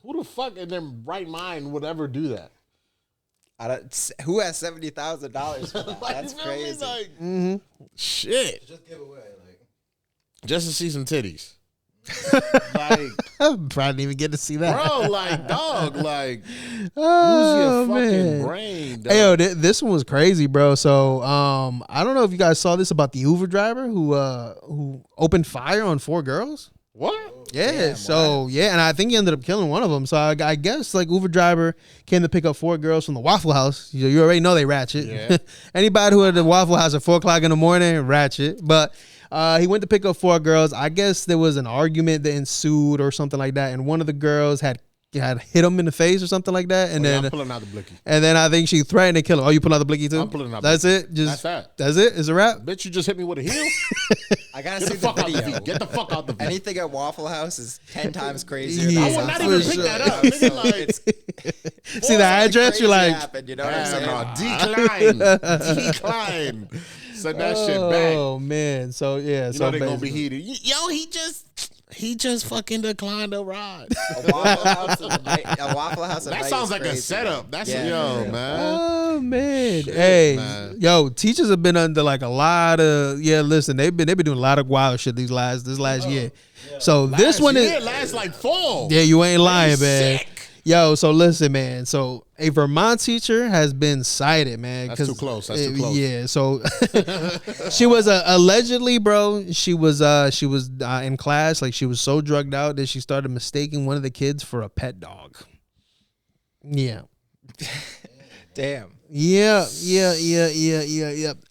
[SPEAKER 2] who the fuck in their right mind would ever do that?
[SPEAKER 3] Who has $70,000 for that? That's crazy.
[SPEAKER 2] Like, shit.
[SPEAKER 4] Just give away, like,
[SPEAKER 2] just to see some titties.
[SPEAKER 1] Like, I probably didn't even get to see that,
[SPEAKER 2] bro. Like, dog, like, use
[SPEAKER 1] oh,
[SPEAKER 2] your fucking
[SPEAKER 1] man.
[SPEAKER 2] brain, dog.
[SPEAKER 1] Hey, yo, this one was crazy, bro. So, I don't know if you guys saw this about the Uber driver who opened fire on 4 girls.
[SPEAKER 2] What?
[SPEAKER 1] Yeah.
[SPEAKER 3] Damn,
[SPEAKER 1] So
[SPEAKER 3] what?
[SPEAKER 1] yeah, and I think he ended up killing one of them. So I guess like Uber driver came to pick up 4 girls from the Waffle House. You already know they ratchet.
[SPEAKER 2] Yeah.
[SPEAKER 1] Anybody who at the Waffle House at 4:00 in the morning, ratchet. But he went to pick up 4 girls. I guess there was an argument that ensued or something like that, and one of the girls had hit him in the face or something like that, and then
[SPEAKER 2] I'm pulling out the blicky.
[SPEAKER 1] And then I think she threatened to kill him. Oh, you pull out the blicky too?
[SPEAKER 2] I'm pulling out.
[SPEAKER 1] That's
[SPEAKER 2] blicky.
[SPEAKER 1] it. Just
[SPEAKER 2] that's that.
[SPEAKER 1] That's it. It's a wrap.
[SPEAKER 2] Bitch, you just hit me with a heel.
[SPEAKER 3] I gotta
[SPEAKER 2] Get
[SPEAKER 3] see
[SPEAKER 2] the fuck out the
[SPEAKER 3] video.
[SPEAKER 2] video. Get the fuck out the video.
[SPEAKER 3] Anything at Waffle House is 10 times crazier.
[SPEAKER 1] Yeah,
[SPEAKER 3] than
[SPEAKER 2] I would not
[SPEAKER 3] Waffle
[SPEAKER 2] even
[SPEAKER 3] House.
[SPEAKER 2] pick that up. Nigga, like,
[SPEAKER 1] See the address? You're like,
[SPEAKER 3] happened, you know what I'm
[SPEAKER 2] no,
[SPEAKER 3] saying?
[SPEAKER 2] decline. Send that shit back.
[SPEAKER 1] Oh man. So yeah.
[SPEAKER 2] You
[SPEAKER 1] so
[SPEAKER 2] know they gonna be
[SPEAKER 1] basically-
[SPEAKER 2] heated. Yo, he just fucking declined the ride.
[SPEAKER 3] A Waffle House at
[SPEAKER 2] That
[SPEAKER 3] night
[SPEAKER 2] sounds
[SPEAKER 3] is
[SPEAKER 2] like a
[SPEAKER 3] crazy.
[SPEAKER 2] setup. That's
[SPEAKER 3] Yeah,
[SPEAKER 2] yo,
[SPEAKER 3] for real.
[SPEAKER 2] man.
[SPEAKER 1] Oh man.
[SPEAKER 2] Shit,
[SPEAKER 1] hey,
[SPEAKER 2] man.
[SPEAKER 1] yo, teachers have been under like a lot of listen, they've been doing a lot of wild shit this last year. So this one is
[SPEAKER 2] last like fall.
[SPEAKER 1] yeah, you ain't lying, man.
[SPEAKER 2] Sick.
[SPEAKER 1] Yo, so listen, man. So a Vermont teacher has been cited, man.
[SPEAKER 2] That's too close. That's too close.
[SPEAKER 1] Yeah. So she was allegedly, bro. She was in class, like she was so drugged out that she started mistaking one of the kids for a pet dog. Yeah.
[SPEAKER 3] Damn.
[SPEAKER 1] Yeah.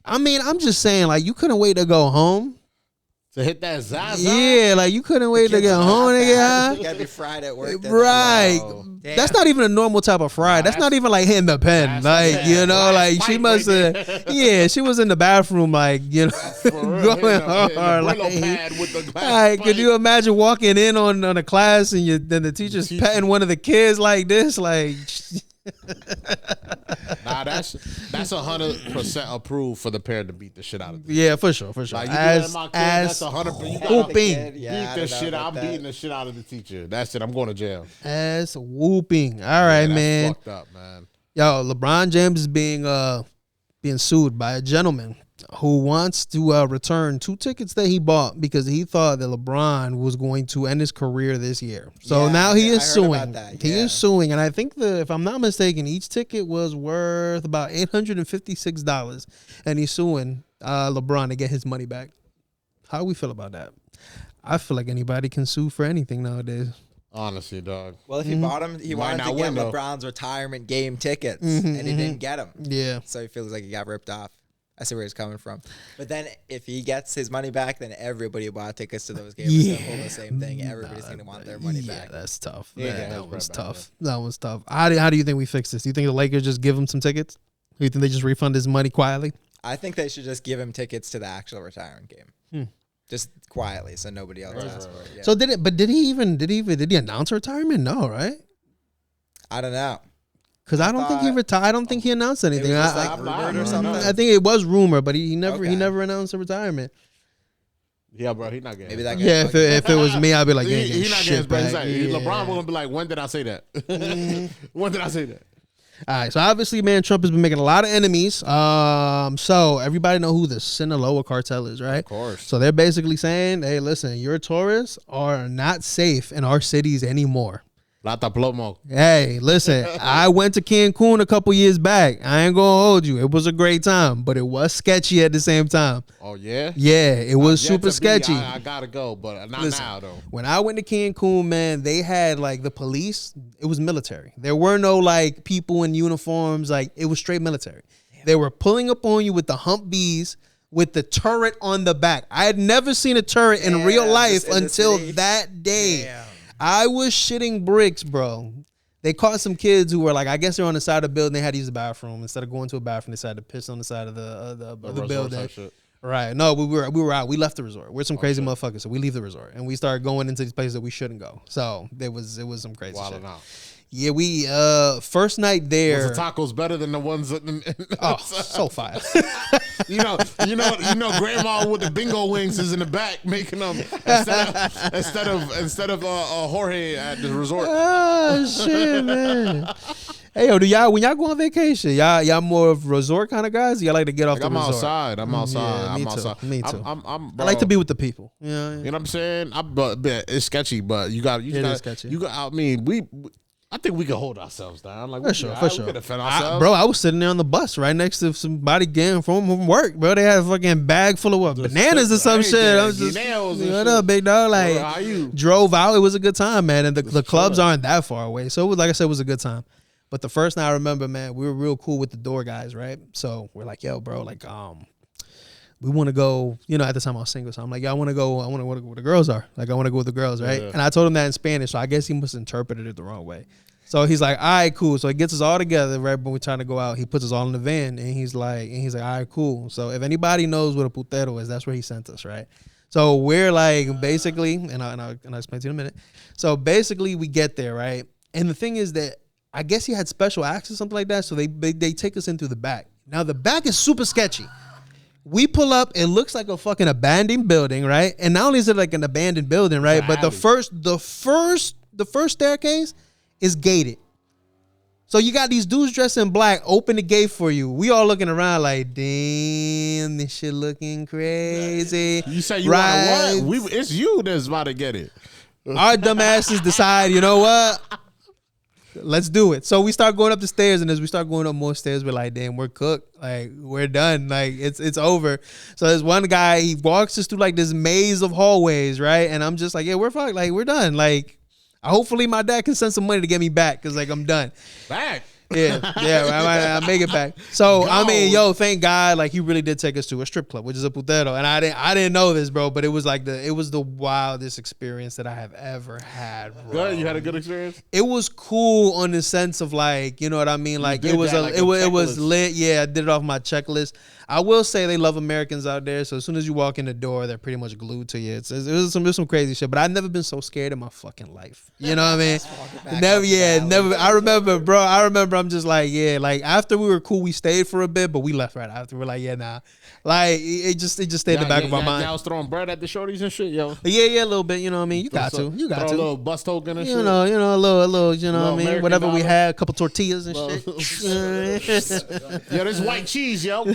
[SPEAKER 1] I mean, I'm just saying, like, you couldn't wait to go home.
[SPEAKER 2] To hit that Zaza.
[SPEAKER 1] Yeah, like you couldn't wait to get home and get high.
[SPEAKER 3] You gotta be fried at work. then.
[SPEAKER 1] Right.
[SPEAKER 3] Oh,
[SPEAKER 1] That's not even a normal type of fry. That's not even like hitting the pen. Like, you know, like she must have, yeah, she was in the bathroom, like, you know, going hard. Like, could you imagine walking in on a class and then the teacher's petting one of the kids like this? Like,
[SPEAKER 2] Nah, that's 100% approved for the parent to beat the shit out of them.
[SPEAKER 1] yeah, for sure.
[SPEAKER 2] Like, you
[SPEAKER 1] As
[SPEAKER 2] do that to my kid, that's 100%. You gotta
[SPEAKER 1] whooping.
[SPEAKER 2] beat the shit. I'm beating the shit out of the teacher. That's it. I'm going to jail.
[SPEAKER 1] As whooping. All right,
[SPEAKER 2] Yeah, that's
[SPEAKER 1] man.
[SPEAKER 2] fucked up, man.
[SPEAKER 1] Yo, LeBron James is being being sued by a gentleman who wants to return 2 tickets that he bought because he thought that LeBron was going to end his career this year. So now he is suing. He is suing, and I think if I'm not mistaken, each ticket was worth about $856, and he's suing LeBron to get his money back. How do we feel about that? I feel like anybody can sue for anything nowadays.
[SPEAKER 2] Honestly, dog.
[SPEAKER 3] Well, if he bought him, he wanted to get LeBron's retirement game tickets, and he didn't get them.
[SPEAKER 1] Yeah.
[SPEAKER 3] So he feels like he got ripped off. I see where he's coming from. But then if he gets his money back, then everybody who bought tickets to those games is going to pull the same thing. Everybody's going to want their money back.
[SPEAKER 1] Yeah, that's tough.
[SPEAKER 2] Yeah,
[SPEAKER 1] that was tough. That was tough. How do you think we fix this? Do you think the Lakers just give him some tickets? Do you think they just refund his money quietly?
[SPEAKER 3] I think they should just give him tickets to the actual retirement game. Just quietly, so nobody else asks for it. Yeah.
[SPEAKER 1] So did he announce retirement? No, right?
[SPEAKER 3] I don't know.
[SPEAKER 1] Because I don't think he retired. I don't think he announced anything.
[SPEAKER 3] It was like rumored or something.
[SPEAKER 1] I think it was rumor, but he never announced a retirement.
[SPEAKER 2] Yeah, bro, he's not getting.
[SPEAKER 3] Maybe that.
[SPEAKER 1] Yeah, if it was me, I'd be like,
[SPEAKER 2] he's not getting
[SPEAKER 1] back.
[SPEAKER 2] LeBron will be like, when did I say that? When did I say that?
[SPEAKER 1] All right, so obviously, man, Trump has been making a lot of enemies. So everybody know who the Sinaloa cartel is, right?
[SPEAKER 2] Of course.
[SPEAKER 1] So they're basically saying, hey, listen, your tourists are not safe in our cities anymore.
[SPEAKER 2] Lata plomo.
[SPEAKER 1] Hey, listen, I went to Cancun a couple years back. I ain't gonna hold you. It was a great time, but it was sketchy at the same time.
[SPEAKER 2] Oh, yeah?
[SPEAKER 1] Yeah, it was super sketchy.
[SPEAKER 2] I gotta go, but not now, though.
[SPEAKER 1] When I went to Cancun, man, they had, like, the police. It was military. There were no, like, people in uniforms. Like, it was straight military. Damn. They were pulling up on you with the Humvees with the turret on the back. I had never seen a turret in real life until that day. Damn. I was shitting bricks, bro. They caught some kids who were like, I guess they're on the side of the building. They had to use the bathroom. Instead of going to a bathroom, they decided to piss on the side of the building. Right. No, we were out. We left the resort. We're some crazy motherfuckers, so we leave the resort. And we started going into these places that we shouldn't go. So it was some crazy shit. Out. Yeah, we first night there.
[SPEAKER 2] Was the tacos better than the ones
[SPEAKER 1] so fire.
[SPEAKER 2] you know, grandma with the bingo wings is in the back making them instead of Jorge at the resort.
[SPEAKER 1] Oh shit, man. Hey, yo, when y'all go on vacation, y'all more of resort kind of guys? Y'all like to get off the resort?
[SPEAKER 2] I'm outside.
[SPEAKER 1] Yeah, me too.
[SPEAKER 2] I
[SPEAKER 1] like to be with the people. Yeah,
[SPEAKER 2] you know what I'm saying? It's sketchy, but you got. I mean, I think we can hold ourselves down. Like, for sure. We can defend ourselves.
[SPEAKER 1] Bro, I was sitting there on the bus right next to somebody getting from work, bro. They had a fucking bag full of bananas or some shit. I was just, what up, big dog? Like,
[SPEAKER 2] how you?
[SPEAKER 1] Drove out. It was a good time, man. And the clubs aren't that far away. So, like I said, it was a good time. But the first night I remember, man, we were real cool with the door guys, right? So, we're like, yo, bro, like, we want to go, at the time I was single. So I'm like, yeah, I want to go where the girls are. Like, I want to go with the girls, right? Yeah. And I told him that in Spanish. So I guess he must have interpreted it the wrong way. So he's like, all right, cool. So he gets us all together, right? When we're trying to go out, he puts us all in the van, and he's like, all right, cool. So if anybody knows what a putero is, that's where he sent us, right? So we're like, basically, and I'll explain to you in a minute. So basically, we get there, right? And the thing is that I guess he had special access, something like that. So they take us in through the back. Now the back is super sketchy. We pull up, it looks like a fucking abandoned building, right? And not only is it like an abandoned building, right? But the first staircase is gated. So you got these dudes dressed in black, open the gate for you. We all looking around like, damn, this shit looking crazy.
[SPEAKER 2] You say you want what? It's you that's about to get it.
[SPEAKER 1] Our dumbasses decide, you know what? Let's do it. So we start going up the stairs, and as we start going up more stairs, we're like, damn, we're cooked. Like, we're done. Like, it's over. So there's one guy, he walks us through like this maze of hallways, right? And I'm just like, yeah, we're fucked. Like, we're done. Like, hopefully my dad can send some money to get me back, because like I'm done.
[SPEAKER 2] Back?
[SPEAKER 1] Yeah, I make it back. So I mean, yo, thank God, like he really did take us to a strip club, which is a putero, and I didn't know this, bro, but it was the wildest experience that I have ever had, bro.
[SPEAKER 2] Good, you had a good experience.
[SPEAKER 1] It was cool on the sense of like, you know what I mean, like it was it was lit. Yeah, I did it off my checklist. I will say they love Americans out there, so as soon as you walk in the door, they're pretty much glued to you. It was some crazy shit, but I've never been so scared in my fucking life. You know what I mean? Never. I remember remember I'm just like, yeah, like after we were cool, we stayed for a bit, but we left right after. We're like, yeah, nah. Like it just stayed in the back of my mind.
[SPEAKER 2] Y'all was throwing bread at the shorties and shit, yo.
[SPEAKER 1] Yeah, a little bit. You know what I mean? You got to.
[SPEAKER 2] Throw a little bus token and shit.
[SPEAKER 1] You know, a little. You know what I mean?
[SPEAKER 2] American
[SPEAKER 1] Whatever
[SPEAKER 2] dollar.
[SPEAKER 1] we had, a couple tortillas and shit.
[SPEAKER 2] Yo, this white cheese, yo.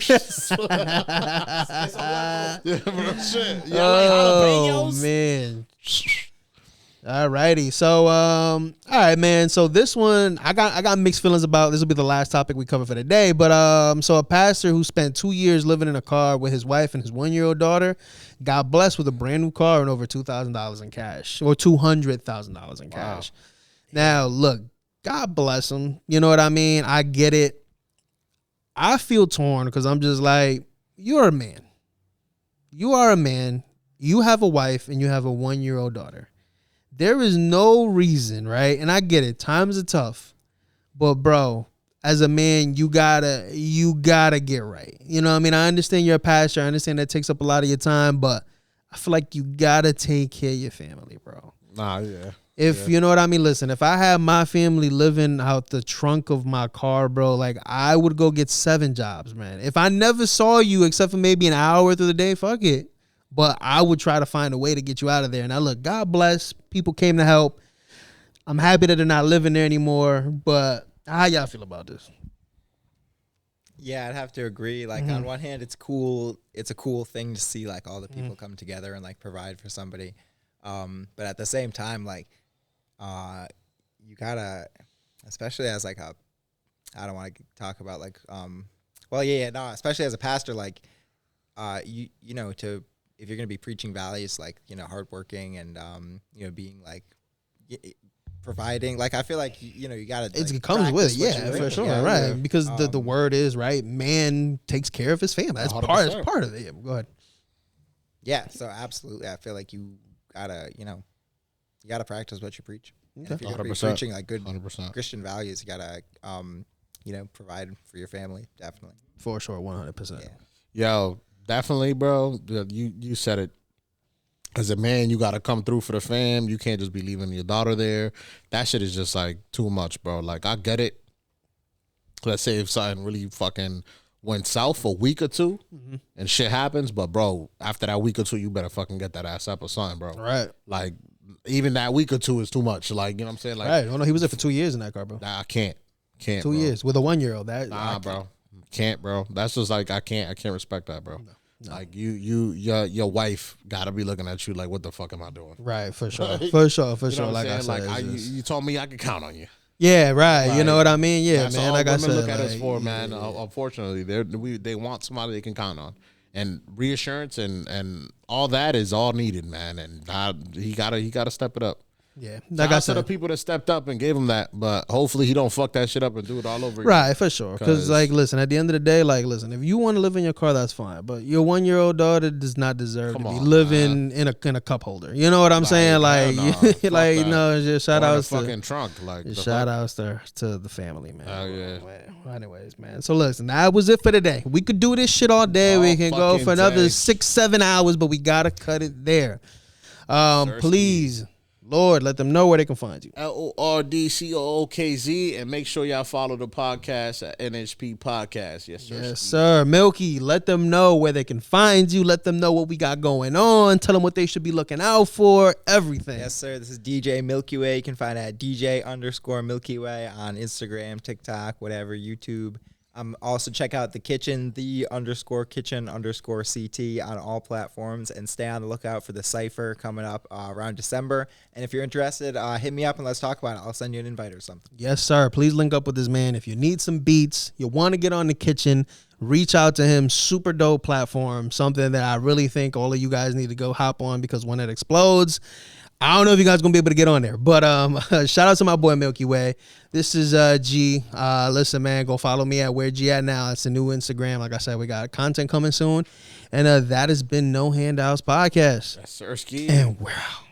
[SPEAKER 1] Oh man. Alrighty, so all right, man. So this one, I got mixed feelings about. This will be the last topic we cover for the day. But so a pastor who spent 2 years living in a car with his wife and his 1-year-old daughter got blessed with a brand new car and over $2,000 in cash, or $200,000 in cash. Now, look, God bless him. You know what I mean? I get it. I feel torn because I'm just like, you're a man. You are a man. You have a wife and you have a 1-year-old daughter. There is no reason, right? And I get it. Times are tough. But bro, as a man, you gotta get right. You know what I mean? I understand you're a pastor. I understand that takes up a lot of your time, but I feel like you gotta take care of your family, bro.
[SPEAKER 2] Nah, yeah.
[SPEAKER 1] If you know what I mean, listen, if I had my family living out the trunk of my car, bro, like I would go get 7 jobs, man. If I never saw you except for maybe an hour through the day, fuck it. But I would try to find a way to get you out of there. Now, look, God bless. People came to help. I'm happy that they're not living there anymore. But how y'all feel about this?
[SPEAKER 3] Yeah, I'd have to agree. Like, on one hand, it's cool. It's a cool thing to see, like, all the people come together and, like, provide for somebody. But at the same time, like, you gotta, especially as, like, I don't want to talk about, like, especially as a pastor, like, you know, if you're going to be preaching values like, you know, hardworking and, you know, being like providing, like, I feel like, you know, you got to.
[SPEAKER 1] It comes with it. Yeah, for sure. Yeah, right. Because the word is, right, man takes care of his family. That's part of it. Yeah, go ahead.
[SPEAKER 3] Yeah. So absolutely. I feel like you got to practice what you preach. Okay. And if you're going to be preaching like good 100%. Christian values, you got to, you know, provide for your family. Definitely.
[SPEAKER 1] For sure. 100%.
[SPEAKER 2] Yeah. Yo. Definitely, bro. You said it. As a man, you got to come through for the fam. You can't just be leaving your daughter there. That shit is just like too much, bro. Like, I get it. Let's say if something really fucking went south for a week or two and shit happens, but bro, after that week or two, you better fucking get that ass up or something, bro.
[SPEAKER 1] Right.
[SPEAKER 2] Like, even that week or two is too much. Like, you know what I'm saying? Like,
[SPEAKER 1] right. Oh no, he was there for 2 years in that car, bro.
[SPEAKER 2] Nah, I can't. 2
[SPEAKER 1] years with a 1-year-old.
[SPEAKER 2] Bro. Can't, bro. That's just like I can't respect that, bro. No. Like your wife gotta be looking at you like, what the fuck am I doing?
[SPEAKER 1] Right, for sure, for sure. Like I said,
[SPEAKER 2] like you told me I could count on you.
[SPEAKER 1] Yeah, right. Like, you know what I mean? Yeah,
[SPEAKER 2] that's
[SPEAKER 1] man.
[SPEAKER 2] All
[SPEAKER 1] like I said,
[SPEAKER 2] look at
[SPEAKER 1] like,
[SPEAKER 2] us for, man. Unfortunately, they want somebody they can count on, and reassurance and all that is all needed, man. And he gotta step it up.
[SPEAKER 1] Yeah,
[SPEAKER 2] like I said, the people that stepped up and gave him that, but hopefully he don't fuck that shit up and do it all over again.
[SPEAKER 1] Right, for sure. Because like, listen, at the end of the day, like, listen, if you want to live in your car, that's fine. But your 1-year-old daughter does not deserve to be living in a cup holder. You know what I'm saying? Like, like no, just shout outs to
[SPEAKER 2] fucking trunk. Like,
[SPEAKER 1] shout outs to the family, man.
[SPEAKER 2] Oh yeah.
[SPEAKER 1] Well, anyways, man. So listen, that was it for today. We could do this shit all day. We can go for another 6-7 hours, but we gotta cut it there. Please. Lord, let them know where they can find you.
[SPEAKER 2] LORDCOOKZ, and make sure y'all follow the podcast at NHP Podcast. Yes, sir.
[SPEAKER 1] Yes, sir. Milky, let them know where they can find you. Let them know what we got going on. Tell them what they should be looking out for. Everything.
[SPEAKER 3] Yes, sir. This is DJ Milkywaay. You can find it at DJ_Milkywaay on Instagram, TikTok, whatever, YouTube. Also check out the kitchen, _kitchen_CT on all platforms, and stay on the lookout for the Cypher coming up around December. And if you're interested, hit me up and let's talk about it. I'll send you an invite or something.
[SPEAKER 1] Yes, sir. Please link up with this man. If you need some beats, you want to get on the kitchen, reach out to him. Super dope platform. Something that I really think all of you guys need to go hop on, because when it explodes, I don't know if you guys going to be able to get on there, but shout out to my boy Milkywaay. This is G. Listen, man, go follow me at where G at now. It's a new Instagram. Like I said, we got content coming soon. And that has been No Handouts Podcast.
[SPEAKER 2] Yes, sir, Ski.
[SPEAKER 1] And we're out.